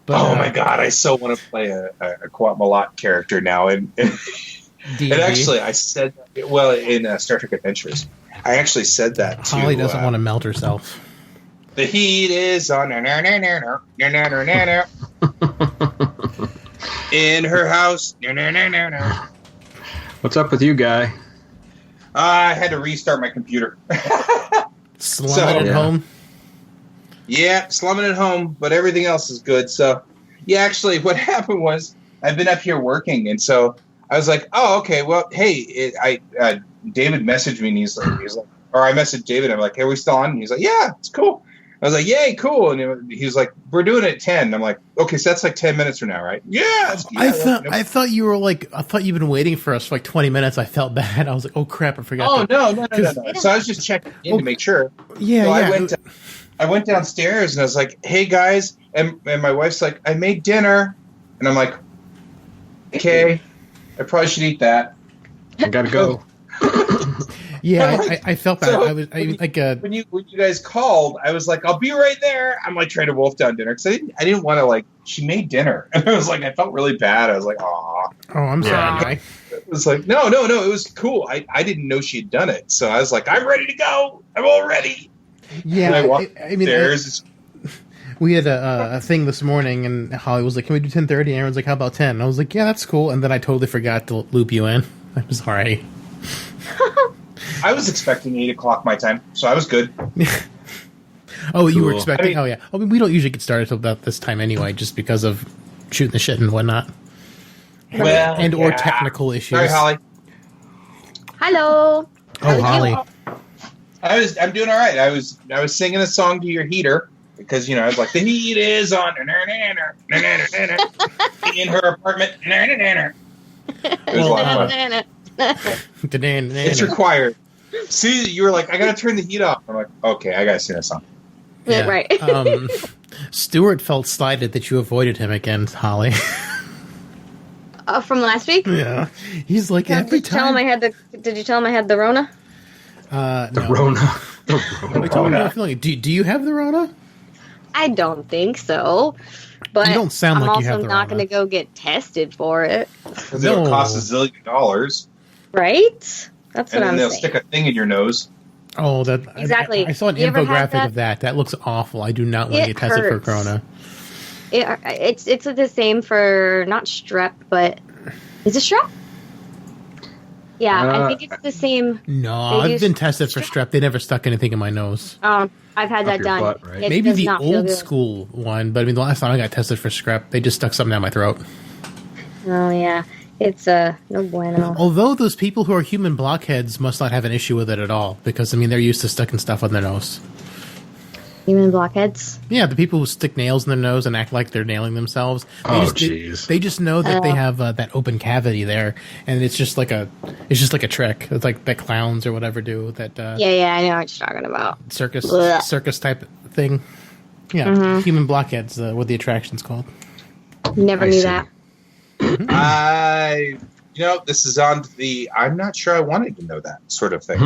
But, my God, I so want to play a Quat Malott character now. And actually, I said, in Star Trek Adventures, I actually said that to Holly doesn't want to melt herself. The heat is on. In her house. What's up with you, Guy? I had to restart my computer. Slumming at home? Yeah, slumming at home, but everything else is good. So, yeah, actually, what happened was I've been up here working, and so I was like, oh, okay, well, hey, David messaged me, and he's like, or I messaged David, I'm like, hey, are we still on? And he's like, yeah, it's cool. I was like, yay, cool. And he was like, we're doing it at 10. And I'm like, okay, so that's like 10 minutes from now, right? Yeah. I thought you were I thought you've been waiting for us for like 20 minutes. I felt bad. I was like, oh crap, I forgot. Oh, no. So I was just checking in to make sure. Yeah, so yeah. I went downstairs and I was like, hey guys. And my wife's like, I made dinner. And I'm like, okay, I probably should eat that. I gotta go. Yeah, I felt bad. So, when you guys called, I was like, I'll be right there. I'm like trying to wolf down dinner because I didn't want to she made dinner, and I was like, I felt really bad. I was like, aw. Oh, I'm sorry. It was like, no, it was cool. I didn't know she had done it, so I was like, I'm ready to go. I'm all ready. Yeah, and I walked upstairs. We had a thing this morning, and Holly was like, can we do 10:30? And everyone's like, how about 10? And I was like, yeah, that's cool. And then I totally forgot to loop you in. I'm sorry. I was expecting 8 o'clock my time, so I was good. Oh, you were expecting? Oh, yeah. I mean, we don't usually get started until about this time anyway, just because of shooting the shit and whatnot. Or technical issues. Sorry, Holly. Hello. Oh, Holly. I'm doing all right. I was singing a song to your heater because I was like, the heat is on in her apartment. It was a lot of fun. It's required. See, you were like, I gotta turn the heat off. I'm like, okay, I gotta sing a song. Yeah, right. Stuart felt slighted that you avoided him again, Holly. From last week? Yeah. He's like, every time. Did you tell him I had the Rona? The Rona. Do you have the Rona? I don't think so. But you don't sound I'm like you have also the not Rona. going to go get tested for it. Because it'll cost $1 zillion. Right? That's what I'm saying. And then they'll stick a thing in your nose. Oh, that exactly. I saw an infographic of that. That looks awful. I do not want to get tested for Corona. It's the same for not strep, but is it strep? Yeah, I think it's the same. No, I've been tested for strep. They never stuck anything in my nose. I've had that done. Butt, right? Maybe the old school one, but I mean, the last time I got tested for strep, they just stuck something down my throat. Oh yeah. It's no bueno. Although those people who are human blockheads must not have an issue with it at all, because I mean they're used to sticking stuff on their nose. Human blockheads? Yeah, the people who stick nails in their nose and act like they're nailing themselves. They just know that they have that open cavity there, and it's just like a trick. It's like that clowns or whatever do that. Yeah, I know what you're talking about. Circus type thing. Yeah, human blockheads. What the attraction's called. Never knew that. This is on the I'm not sure I wanted to know that sort of thing.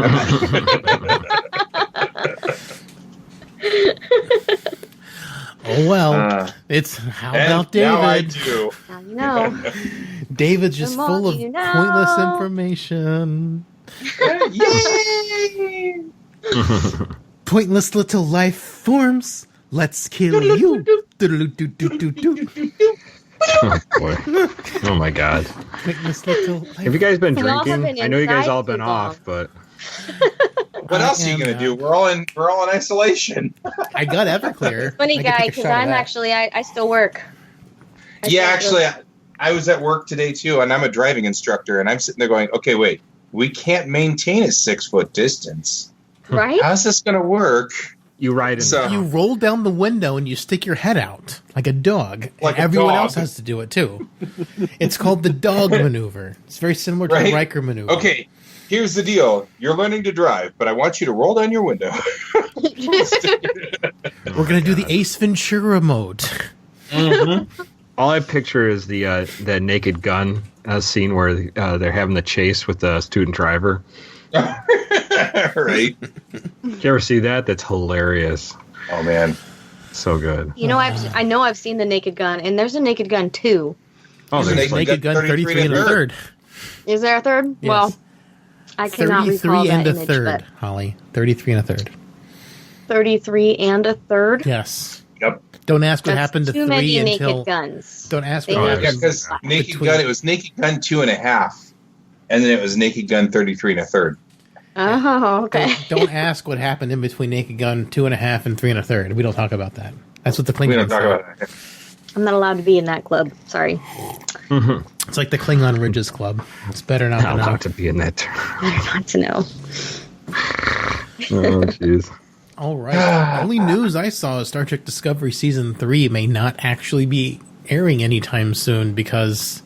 Oh well, it's how about David? Now I do. Now you know. David's just The full more of you know. pointless information. Yay! Pointless little life forms. Let's kill you. Oh, boy. Oh, my God. Pointless little life. Have you guys been We all have drinking? been I know you guys inside all been too off, long. but What else are you gonna do? We're all in isolation. I got Everclear. Funny I could guy, take a because shot of I'm that. actually I still work. Yeah, actually, I was at work today too, and I'm a driving instructor, and I'm sitting there going, "Okay, wait, we can't maintain a 6-foot distance. Right? How's this gonna work?" you ride in. So- You roll down the window and you stick your head out like a dog. Like and a everyone dog. else has to do it too. It's called the dog maneuver. It's very similar to the Right? Riker maneuver. Okay, here's the deal: you're learning to drive, but I want you to roll down your window. We're going to do the Ace Ventura mode. All I picture is the Naked Gun scene where they're having the chase with the student driver. Right? Did you ever see that? That's hilarious. Oh man. So good. You know, I know I've seen the Naked Gun, and there's a Naked Gun 2. Oh, There's a there's Naked Naked Gun 33 and a third. Is there a third? Yes. Well, I cannot 33 recall that and a image, third, but Holly. 33 and a third. 33 and a third. Yes. Yep. Don't ask what That's happened to too 3 many until... Naked Guns. Don't ask They what make Yeah, happened. because Naked Between- Gun, it was Naked Gun 2.5, and then it was Naked Gun 33 and a third. Oh, okay. Don't ask what happened in between Naked Gun 2.5 and 3 and a third. We don't talk about that. That's what the Klingons We don't talk say. about that. I'm not allowed to be in that club. Sorry. It's like the Klingon Ridges Club. It's better not to I'll know. have to be in that. Better not to know. Oh, jeez. All right. Only news I saw is Star Trek Discovery Season 3 may not actually be airing anytime soon because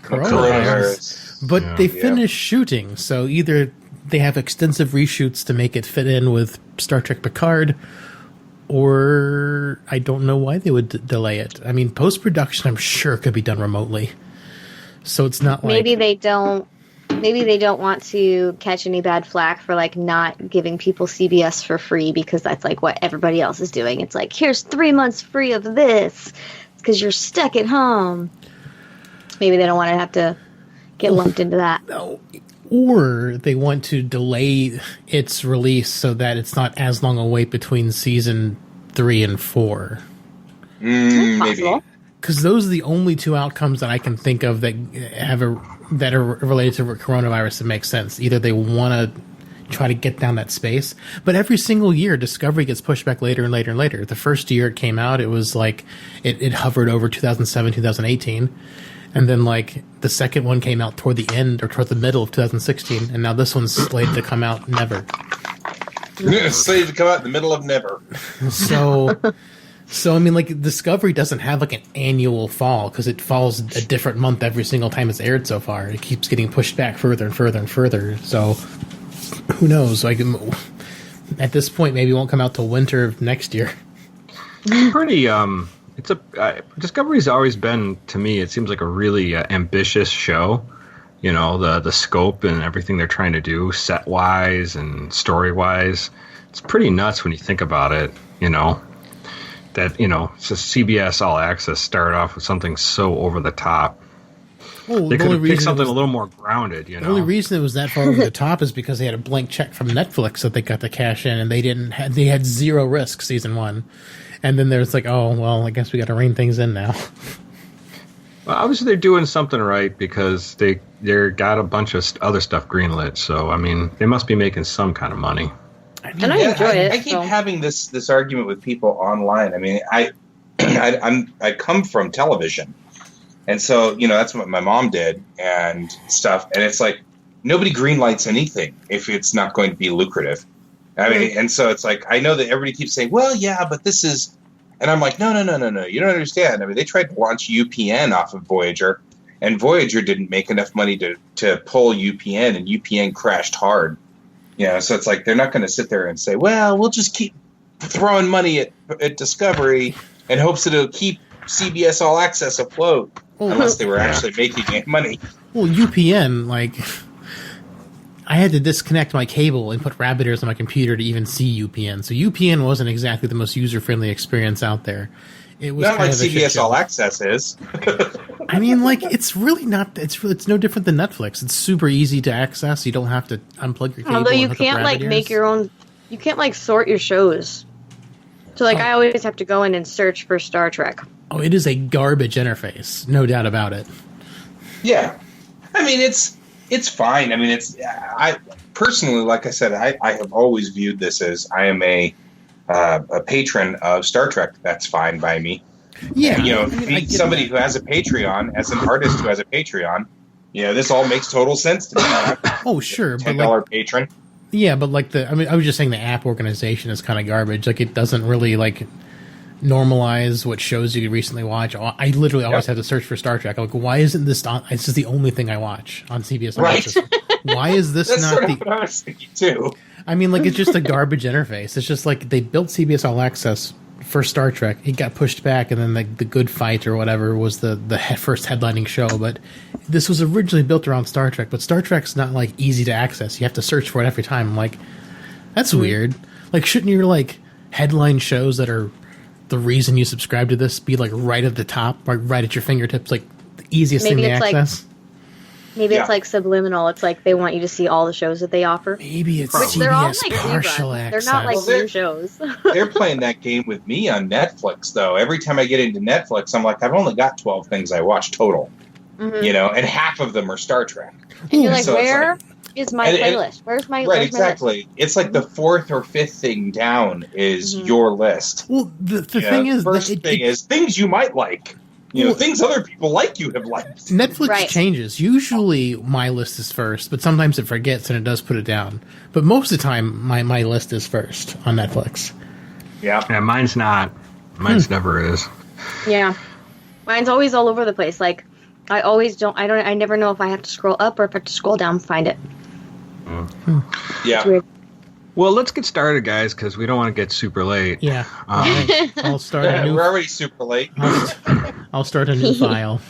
coronavirus. But Yeah. they finished shooting, so either they have extensive reshoots to make it fit in with Star Trek Picard, or I don't know why they would delay it. I mean, post-production, I'm sure, could be done remotely. So it's not like... Maybe they don't want to catch any bad flack for like not giving people CBS for free because that's like what everybody else is doing. It's like, here's 3 months free of this because you're stuck at home. Maybe they don't want to have to get lumped into that. No. Or they want to delay its release so that it's not as long a wait between season 3 and 4. Maybe. Possible. Because those are the only two outcomes that I can think of that that are related to coronavirus that make sense. Either they want to try to get down that space, but every single year Discovery gets pushed back later and later and later. The first year it came out, it was like it hovered over 2007, 2018. And then, like, the second one came out toward the end or toward the middle of 2016, and now this one's slated to come out never. Slated to come out in the middle of never. So I mean, like, Discovery doesn't have, like, an annual fall, because it falls a different month every single time it's aired so far. It keeps getting pushed back further and further and further, so who knows? Like, at this point, maybe it won't come out till winter of next year. Pretty, Discovery's always been, to me, it seems like a really ambitious show. You know, the scope and everything they're trying to do, set-wise and story-wise. It's pretty nuts when you think about it, you know. That, you know, it's a CBS All Access started off with something so over the top. Well, They the could only have picked reason something it a was, little more grounded, you the know. only reason it was that far over the top is because they had a blank check from Netflix that they got to cash in, and they had zero risk season 1. And then there's like, oh, well, I guess we got to rein things in now. Well, obviously they're doing something right because they're got a bunch of other stuff greenlit. So, I mean, they must be making some kind of money. And I enjoy it. I keep so. having this argument with people online. I mean, I come from television, and so you know that's what my mom did and stuff. And it's like nobody greenlights anything if it's not going to be lucrative. I mean, and so it's like I know that everybody keeps saying, "Well, yeah, but this is," and I'm like, "No, you don't understand." I mean, they tried to launch UPN off of Voyager, and Voyager didn't make enough money to pull UPN, and UPN crashed hard. You know, so it's like they're not going to sit there and say, "Well, we'll just keep throwing money at Discovery in hopes that it'll keep CBS All Access afloat," unless they were actually making money. Well, UPN, like, I had to disconnect my cable and put rabbit ears on my computer to even see UPN. So UPN wasn't exactly the most user-friendly experience out there. It was not kind like of a shit CBS show. All Access is. I mean, like, it's really not. It's no different than Netflix. It's super easy to access. You don't have to unplug your cable. Although you and hook up can't like rabbit make ears. your own. You can't like sort your shows. So like I always have to go in and search for Star Trek. Oh, it is a garbage interface, no doubt about it. Yeah, I mean it's fine. I mean I personally, like I said, I have always viewed this as I am a patron of Star Trek. That's fine by me. Yeah, You know, I mean, I get somebody that. who has a Patreon, as an artist who has a Patreon, you know, this all makes total sense to me. Oh, sure, but $10 like, patron. yeah, but like I was just saying the app organization is kind of garbage. Like, it doesn't really like normalize what shows you recently watch. I literally always have to search for Star Trek. I'm like, why isn't this on? It's just the only thing I watch on CBS. Right. Why is this That's not sort of the? what I was thinking too. I mean, like, it's just a garbage interface. It's just like they built CBS All Access for Star Trek. It got pushed back, and then the Good Fight or whatever was the first headlining show. But this was originally built around Star Trek. But Star Trek's not like easy to access. You have to search for it every time. I'm like, that's weird. Like, shouldn't your like headline shows that are the reason you subscribe to this be like right at the top, like right at your fingertips, like the easiest Maybe thing to it's like- access? Maybe Yeah. it's like subliminal. It's like they want you to see all the shows that they offer. Maybe it's Which they're all CBS like partial reruns. access. They're not like Well, they're- new shows. They're playing that game with me on Netflix, though. Every time I get into Netflix, I'm like, I've only got 12 things I watch total, you know, and half of them are Star Trek. And you're like, So it's where is my and- playlist? Where's my Right, where's my exactly. It's like the fourth or fifth thing down is your list. Well, the You know, thing is, first that thing is things you might like. You know, Well- things other people like you have liked. Netflix Right. changes. Usually my list is first, but sometimes it forgets and it does put it down. But most of the time, my list is first on Netflix. Yeah. Yeah, mine's not. Mine's never is. Yeah, mine's always all over the place. Like I always don't. I never know if I have to scroll up or if I have to scroll down to find it. Yeah. It's weird. Well, let's get started, guys, because we don't want to get super late. Yeah. I'll start a We're new. already super late. I'll start a new file.